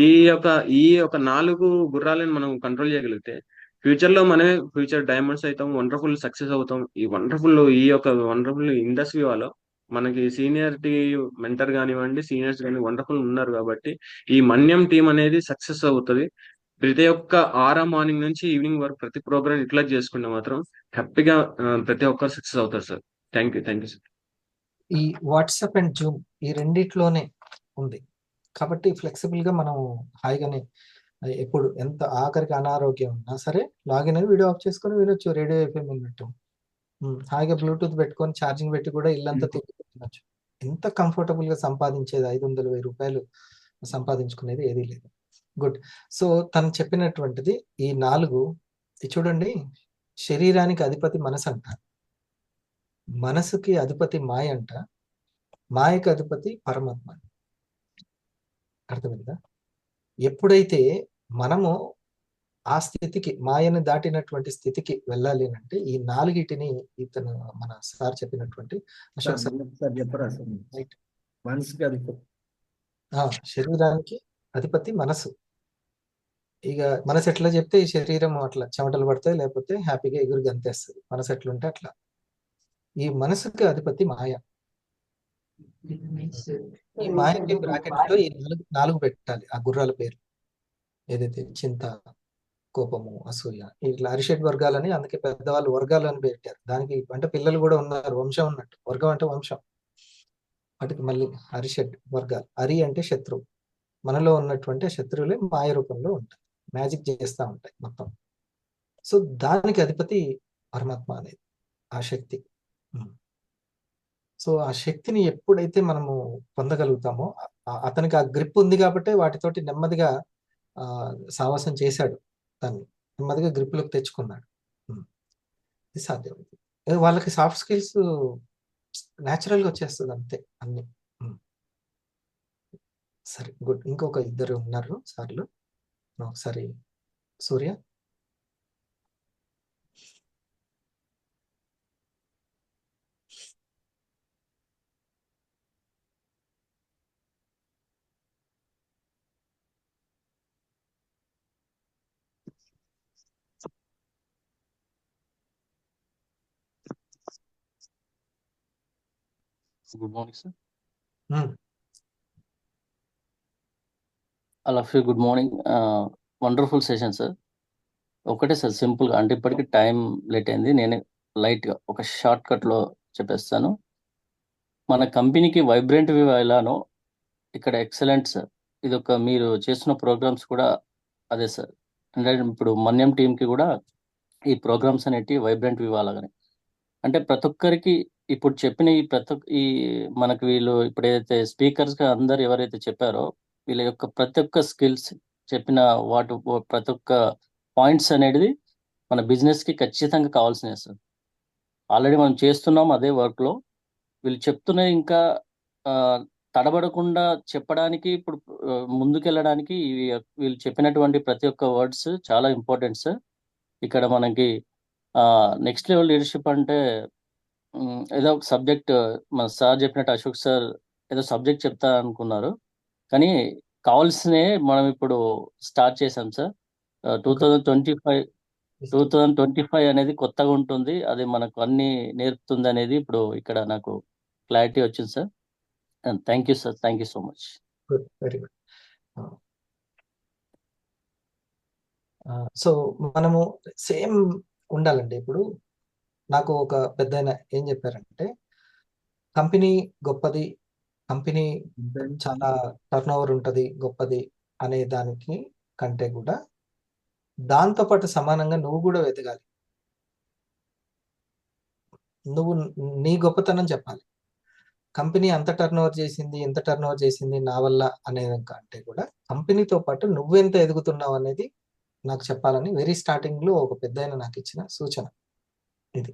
ఈ యొక్క ఈ యొక్క 4 గుర్రాలను మనం కంట్రోల్ చేయగలిగితే ఫ్యూచర్ లో మనమే ఫ్యూచర్ డైమండ్స్ అవుతాం, వండర్ఫుల్ సక్సెస్ అవుతాం. ఈ యొక్క వండర్ఫుల్ ఇండస్ట్రీ వాళ్ళు మనకి సీనియరిటీ మెంటర్ కానివ్వండి, సీనియర్స్ కానీ వండర్ఫుల్ ఉన్నారు కాబట్టి ఈ మన్యం టీం అనేది సక్సెస్ అవుతుంది. ప్రతి ఒక్క మార్నింగ్ నుంచి ఈవినింగ్ వరకు ప్రతి ప్రోగ్రామ్ ఇట్లా చేసుకుంటే మాత్రం హ్యాపీగా ప్రతి ఒక్కరు సక్సెస్ అవుతారు సార్. Thank you sir. ఈ వాట్సాప్ అండ్ జూమ్ ఈ రెండిట్లోనే ఉంది కాబట్టి ఫ్లెక్సిబుల్ గా మనం హాయిగానే ఎప్పుడు ఎంత ఆఖరికి అనారోగ్యం ఉన్నా సరే లాగిన్ అయ్యి వీడియో ఆఫ్ చేసుకొని వినొచ్చు. రేడియో ఎఫ్ఎం విన్నట్టు హాయిగా బ్లూటూత్ పెట్టుకొని ఛార్జింగ్ పెట్టి కూడా ఇల్లంతా తిరిగి ఎంత కంఫర్టబుల్ గా సంపాదించేది 500,000 రూపాయలు సంపాదించుకునేది ఏదీ లేదు. గుడ్. సో తను చెప్పినటువంటిది ఈ 4 చూడండి, శరీరానికి అధిపతి మనసు అంట, మనసుకి అధిపతి మాయ అంట, మాయకి అధిపతి పరమాత్మ. అర్థమైందా? ఎప్పుడైతే మనము ఆ స్థితికి, మాయను దాటినటువంటి స్థితికి వెళ్ళాలి అంటే ఈ 4టిని ఇతను మన సార్ చెప్పినటువంటి అశోక్ సార్ చెప్పరా సార్? రైట్. మనసుకి అది శరీరానికి అధిపతి మనసు. ఇక మనసు ఎట్లా చెప్తే ఈ శరీరం అట్లా చెమటలు పడతాయి, లేకపోతే హ్యాపీగా ఎగురు గంతేస్తుంది. మనసు ఎట్లుంటే అట్లా. ఈ మనసుకి అధిపతి మాయ. ఈ మాయకి బ్రాకెట్ లో ఈ 4 పెట్టాలి. ఆ గుర్రాల పేరు ఏదైతే చింత, కోపము, అసూయ, ఇట్లా అరిషడ్ వర్గాలని, అందుకే పెద్దవాళ్ళు వర్గాలు అని పెట్టారు. దానికి అంటే పిల్లలు కూడా ఉన్నారు, వంశం ఉన్నట్టు. వర్గం అంటే వంశం, వాటికి మళ్ళీ అరిషడ్ వర్గాలు. అరి అంటే శత్రువు. మనలో ఉన్నటువంటి శత్రువులే మాయ రూపంలో ఉంటాయి, మ్యాజిక్ చేస్తూ ఉంటాయి మొత్తం. సో దానికి అధిపతి పరమాత్మ అనేది ఆ శక్తి. సో ఆ శక్తిని ఎప్పుడైతే మనము పొందగలుగుతామో అతనికి ఆ గ్రిప్ ఉంది కాబట్టి వాటితోటి నెమ్మదిగా సావాసం చేశాడు, దాన్ని నెమ్మదిగా గ్రిప్లోకి తెచ్చుకున్నాడు. ఇది సాధ్యం. వాళ్ళకి సాఫ్ట్ స్కిల్స్ న్యాచురల్గా వచ్చేస్తుంది అంతే అన్ని. సరే, గుడ్. ఇంకొక 2 ఉన్నారు సార్లు. ఒకసారి సూర్య. Good morning, sir. All of you, good morning. Wonderful session, sir. ఒకటే సార్ సింపుల్గా, అంటే ఇప్పటికి టైం లేట్ అయింది, నేను లైట్గా ఒక షార్ట్ కట్లో చెప్పేస్తాను. మన కంపెనీకి వైబ్రెంట్ వివా ఎలానో ఇక్కడ ఎక్సలెంట్ సార్. ఇది ఒక మీరు చేస్తున్న ప్రోగ్రామ్స్ కూడా అదే సార్. అంటే ఇప్పుడు మన్యం టీంకి కూడా ఈ ప్రోగ్రామ్స్ అనేటివి వైబ్రెంట్ వివా లాగానే. అంటే ప్రతి ఒక్కరికి ఇప్పుడు చెప్పిన ఈ మనకు వీళ్ళు ఇప్పుడు ఏదైతే స్పీకర్స్గా అందరు ఎవరైతే చెప్పారో వీళ్ళ యొక్క ప్రతి ఒక్క స్కిల్స్ చెప్పిన ప్రతి ఒక్క పాయింట్స్ అనేది మన బిజినెస్కి ఖచ్చితంగా కావాల్సినవి సార్. ఆల్రెడీ మనం చేస్తున్నాం అదే వర్క్లో. వీళ్ళు చెప్తున్నది ఇంకా తడబడకుండా చెప్పడానికి, ఇప్పుడు ముందుకెళ్ళడానికి వీళ్ళు చెప్పినటువంటి ప్రతి ఒక్క వర్డ్స్ చాలా ఇంపార్టెంట్ సార్. ఇక్కడ మనకి నెక్స్ట్ లెవెల్ లీడర్షిప్ అంటే ఏదో ఒక సబ్జెక్ట్ మన సార్ చెప్పినట్టు అశోక్ సార్ ఏదో సబ్జెక్ట్ చెప్తా అనుకున్నారు, కానీ కావాల్సినవి మనం ఇప్పుడు స్టార్ట్ చేసాం సార్. 2025 అనేది కొత్తగా ఉంటుంది, అది మనకు అన్ని నేర్పుతుంది అనేది ఇప్పుడు ఇక్కడ నాకు క్లారిటీ వచ్చింది sir. Thank you sir, thank you so much. Very good. So మనము సేమ్ ఉండాలండి. ఇప్పుడు నాకు ఒక పెద్దాయన ఏం చెప్పారంటే, కంపెనీ గొప్పది, కంపెనీ చాలా టర్న్ ఓవర్ ఉంటుంది గొప్పది అనే దానికి కంటే కూడా దాంతో పాటు సమానంగా నువ్వు కూడా వెతకాలి. నువ్వు నీ గొప్పతనం చెప్పాలి. కంపెనీ అంత టర్న్ ఓవర్ చేసింది, ఎంత టర్న్ ఓవర్ చేసింది నా వల్ల అనేది కంటే కూడా కంపెనీతో పాటు నువ్వెంత ఎదుగుతున్నావు అనేది నాకు చెప్పాలని వెరీ స్టార్టింగ్ లో ఒక పెద్దాయన నాకు ఇచ్చిన సూచన ఇది.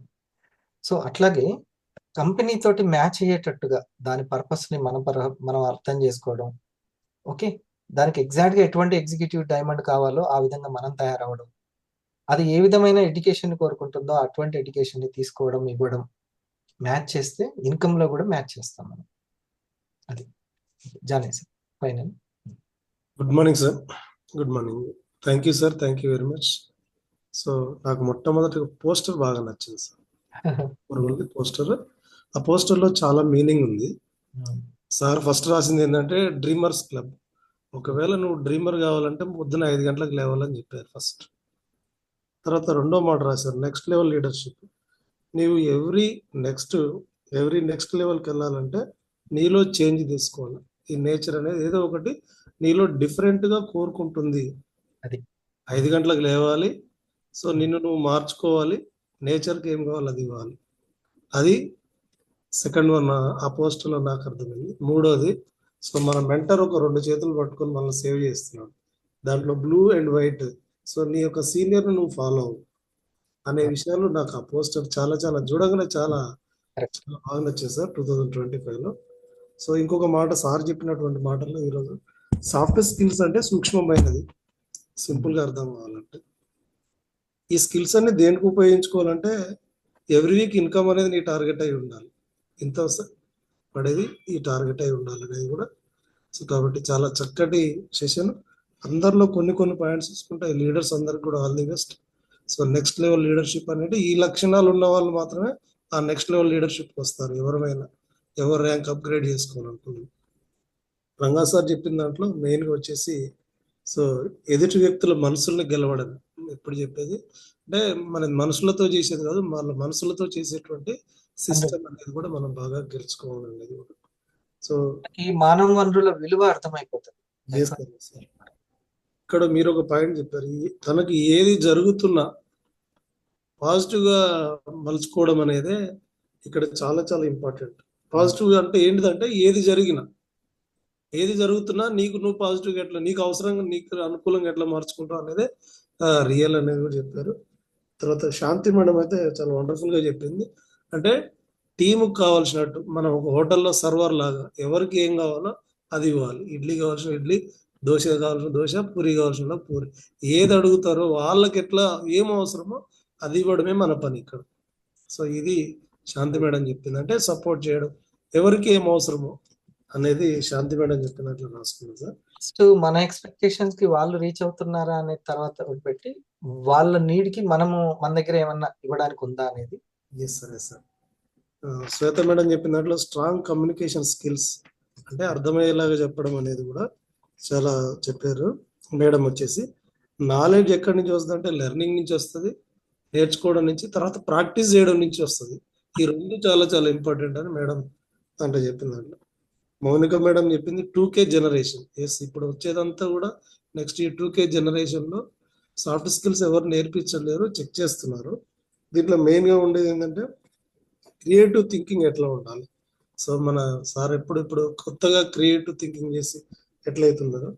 సో అట్లాగే కంపెనీ తోటి మ్యాచ్ అయ్యేటట్టుగా దాని పర్పస్ ని మనం అర్థం చేసుకోవడం. ఓకే, దానికి ఎగ్జాక్ట్ గా ఎటువంటి ఎగ్జిక్యూటివ్ డైమండ్ కావాలో ఆ విధంగా మనం తయారవడం, అది ఏ విధమైన ఎడ్యుకేషన్ కోరుకుంటుందో అటువంటి ఎడ్యుకేషన్ ని తీసుకోవడం, ఇవ్వడం, మ్యాచ్ చేస్తే ఇన్కమ్ లో కూడా మ్యాచ్ చేస్తాం మనం. అది జానేసి final. Good morning sir. Good morning. Thank you sir. Thank you very much. So నాకు మొట్టమొదటి పోస్టర్ బాగా నచ్చింది సార్. పోస్టర్, ఆ పోస్టర్లో చాలా మీనింగ్ ఉంది సార్. ఫస్ట్ రాసింది ఏంటంటే డ్రీమర్స్ క్లబ్. ఒకవేళ నువ్వు డ్రీమర్ కావాలంటే పొద్దున 5 గంటలకు లేవాలని చెప్పారు ఫస్ట్. తర్వాత రెండో మాట రాశారు నెక్స్ట్ లెవెల్ లీడర్షిప్. నీవు ఎవ్రీ నెక్స్ట్ లెవెల్కి వెళ్ళాలంటే నీలో చేంజ్ తీసుకోవాలి. ఈ నేచర్ అనేది ఏదో ఒకటి నీలో డిఫరెంట్గా కోరుకుంటుంది. అది 5 గంటలకు లేవాలి. సో నిన్ను నువ్వు మార్చుకోవాలి. నేచర్కి ఏం కావాలి అది ఇవ్వాలి. అది సెకండ్ వన్ ఆ పోస్టులో నాకు అర్థమైంది. మూడోది, సో మన మెంటర్ ఒక 2 చేతులు పట్టుకొని మనల్ని సేవ్ చేస్తున్నాడు. దాంట్లో బ్లూ అండ్ వైట్. సో నీ యొక్క సీనియర్ను నువ్వు ఫాలో అవ్వు అనే విషయాలు నాకు ఆ పోస్టర్ చాలా చాలా చూడగానే చాలా చాలా బాగా నచ్చింది సార్ 2025లో. సో ఇంకొక మాట సార్ చెప్పినటువంటి మాటల్లో ఈరోజు సాఫ్ట్ స్కిల్స్ అంటే సూక్ష్మమైనది, సింపుల్గా అర్థం కావాలంటే ఈ స్కిల్స్ అన్ని దేనికి ఉపయోగించుకోవాలంటే ఎవ్రీ వీక్ ఇన్కమ్ అనేది నీ టార్గెట్ అయి ఉండాలి. ఇంత పడేది ఈ టార్గెట్ అయి ఉండాలి అనేది కూడా. సో కాబట్టి చాలా చక్కటి సెషన్. అందరిలో కొన్ని పాయింట్స్ చూసుకుంటే లీడర్స్ అందరికి కూడా all the best. So next level leadership అనేది ఈ లక్షణాలు ఉన్న వాళ్ళు మాత్రమే ఆ నెక్స్ట్ లెవెల్ లీడర్షిప్కి వస్తారు. ఎవరు ర్యాంక్ అప్గ్రేడ్ చేసుకోవాలనుకున్నారు. రంగా సార్ చెప్పిన దాంట్లో మెయిన్గా వచ్చేసి సో ఎదుటి వ్యక్తుల మనసుల్ని గెలవడం ఎప్పుడు చెప్పేది అంటే మన మనుషులతో చేసేది కాదు, మన మనసులతో చేసేటువంటి సిస్టమ్ అనేది కూడా మనం బాగా గెలుచుకోవాలనేది కూడా. సో ఈ మానవ వనరుల విలువ అర్థమైపోతుంది. ఇక్కడ మీరు ఒక పాయింట్ చెప్పారు, తనకి ఏది జరుగుతున్నా పాజిటివ్ గా మలుచుకోవడం అనేదే ఇక్కడ చాలా చాలా ఇంపార్టెంట్. పాజిటివ్ అంటే ఏంటిదంటే ఏది జరుగుతున్నా నువ్వు పాజిటివ్ ఎట్లా, నీకు అవసరంగా నీకు అనుకూలంగా ఎట్లా మార్చుకుంటావు అనేది రియల్ అనేది కూడా చెప్పారు. తర్వాత శాంతి మేడం అయితే చాలా వండర్ఫుల్ గా చెప్పింది. అంటే టీముకు కావాల్సినట్టు మనం ఒక హోటల్లో సర్వర్ లాగా ఎవరికి ఏం కావాలో అది ఇవ్వాలి. ఇడ్లీ కావాల్సిన ఇడ్లీ, దోశ కావాల్సిన దోశ, పూరి కావాల్సిన పూరి. ఏది అడుగుతారో వాళ్ళకి ఎట్లా ఏం అవసరమో అది ఇవ్వడమే మన పని ఇక్కడ. సో ఇది శాంతి మేడం చెప్పింది. అంటే సపోర్ట్ చేయడం, ఎవరికి ఏం అవసరమో అనేది శాంతి మేడం చెప్పినట్లు రాసుకున్నాం సార్. ఫస్ట్ మన ఎక్స్పెక్టేషన్స్ కి వాళ్ళు రీచ్ అవుతున్నారా అనే తర్వాత పెట్టి వాళ్ళ నీడ్ కి మన దగ్గర ఏమన్నా ఇవ్వడానికి ఉందా అనేది. Yes sir. శ్వేత మేడం చెప్పిన దాంట్లో స్ట్రాంగ్ కమ్యూనికేషన్ స్కిల్స్ అంటే అర్థమయ్యేలాగా చెప్పడం అనేది కూడా చాలా చెప్పారు. మేడం వచ్చేసి నాలెడ్జ్ ఎక్కడి నుంచి వస్తుంది అంటే లెర్నింగ్ నుంచి వస్తుంది, నేర్చుకోవడం నుంచి, తర్వాత ప్రాక్టీస్ చేయడం నుంచి వస్తుంది. ఈ రెండు చాలా చాలా ఇంపార్టెంట్ అని మేడం అంటే చెప్పిన దాంట్లో. మౌనిక మేడం చెప్పింది 2K జనరేషన్. ఎస్, ఇప్పుడు వచ్చేదంతా కూడా నెక్స్ట్ ఈ 2K జనరేషన్లో సాఫ్ట్ స్కిల్స్ ఎవరు నేర్పించలేరు, చెక్ చేస్తున్నారు. దీంట్లో మెయిన్గా ఉండేది ఏంటంటే క్రియేటివ్ థింకింగ్ ఎట్లా ఉండాలి. సో మన సార్ ఇప్పుడు కొత్తగా క్రియేటివ్ థింకింగ్ చేసి ఎట్లయితుందో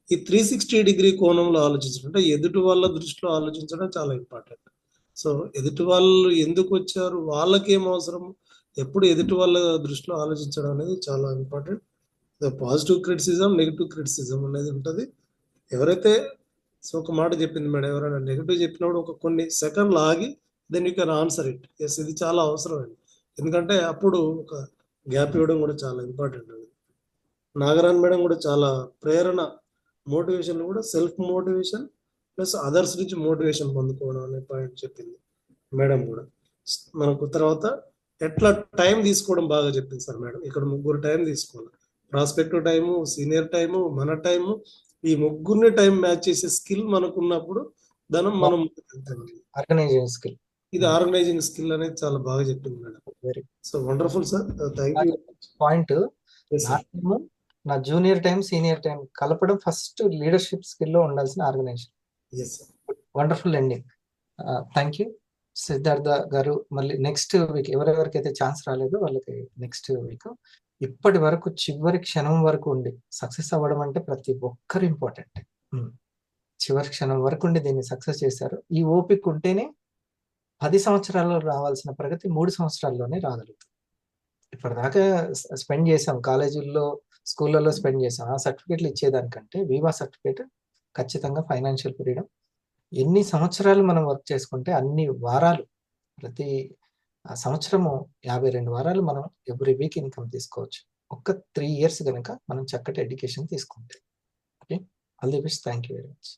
ఈ 360 డిగ్రీ కోణంలో ఆలోచించడం, అంటే ఎదుటి వాళ్ళ దృష్టిలో ఆలోచించడం చాలా ఇంపార్టెంట్. సో ఎదుటి వాళ్ళు ఎందుకు వచ్చారు, వాళ్ళకి ఏం అవసరం, ఎప్పుడు ఎదుటి వాళ్ళ దృష్టిలో ఆలోచించడం అనేది చాలా important. Positive criticism, negative criticism అనేది ఉంటుంది. ఎవరైతే సో ఒక మాట చెప్పింది మేడం, ఎవరైనా నెగిటివ్ చెప్పినప్పుడు ఒక కొన్ని సెకండ్లు ఆగి then you can answer it. Yes, ఇది చాలా అవసరం అండి. ఎందుకంటే అప్పుడు ఒక గ్యాప్ ఇవ్వడం కూడా చాలా ఇంపార్టెంట్ అండి. నాగరాణ్ మేడం కూడా చాలా ప్రేరణ, మోటివేషన్ కూడా సెల్ఫ్ మోటివేషన్ ప్లస్ అదర్స్ నుంచి మోటివేషన్ పొందుకోవడం అనే పాయింట్ చెప్పింది మేడం కూడా. మనకు తర్వాత ఎట్లా టైం తీసుకోవడం బాగా చెప్పింది సార్ మేడం. ఇక్కడ 3 టైం తీసుకోవాలి, ప్రాస్పెక్టివ్ టైము, సీనియర్ టైము, మన టైము. ఈ 3 టైం మ్యాచ్ చేసే స్కిల్ మనకున్నప్పుడు మనం ఆర్గనైజింగ్ స్కిల్, ఇది ఆర్గనైజింగ్ స్కిల్ అనేది చాలా బాగా చెప్పింది madam. So wonderful sir, thank you. Point Yes, నా sir. టీము నా జూనియర్ టైం సీనియర్ టైం కలపడం ఫస్ట్ లీడర్షిప్ స్కిల్లో ఉండాల్సిన organization. Yes, sir. Wonderful ending. Thank you Siddhartha గారు. మళ్ళీ నెక్స్ట్ వీక్ ఎవరెవరికైతే ఛాన్స్ రాలేదో వాళ్ళకి నెక్స్ట్ వీక్. ఇప్పటి వరకు చివరి క్షణం వరకు ఉండి సక్సెస్ అవ్వడం అంటే ప్రతి ఒక్కరు ఇంపార్టెంట్. చివరి క్షణం వరకు ఉండి దీన్ని సక్సెస్ చేశారు. ఈ ఓపిక ఉంటేనే 10 సంవత్సరాల్లో రావాల్సిన ప్రగతి 3 సంవత్సరాల్లోనే రాగలుగుతుంది. ఇప్పటిదాకా స్పెండ్ చేసాం, కాలేజీల్లో స్కూళ్ళలో స్పెండ్ చేసాం. ఆ సర్టిఫికేట్లు ఇచ్చేదానికంటే వివా సర్టిఫికేట్ ఖచ్చితంగా ఫైనాన్షియల్ ఫ్రీడమ్. ఎన్ని సంవత్సరాలు మనం వర్క్ చేసుకుంటే అన్ని వారాలు, ప్రతి సంవత్సరము 52 వారాలు మనం ఎవ్రీ వీక్ ఇన్కమ్ తీసుకోవచ్చు. ఒక్క 3 years కనుక మనం చక్కటి ఎడ్యుకేషన్ తీసుకుంటే. Okay, all the best. Thank you very much.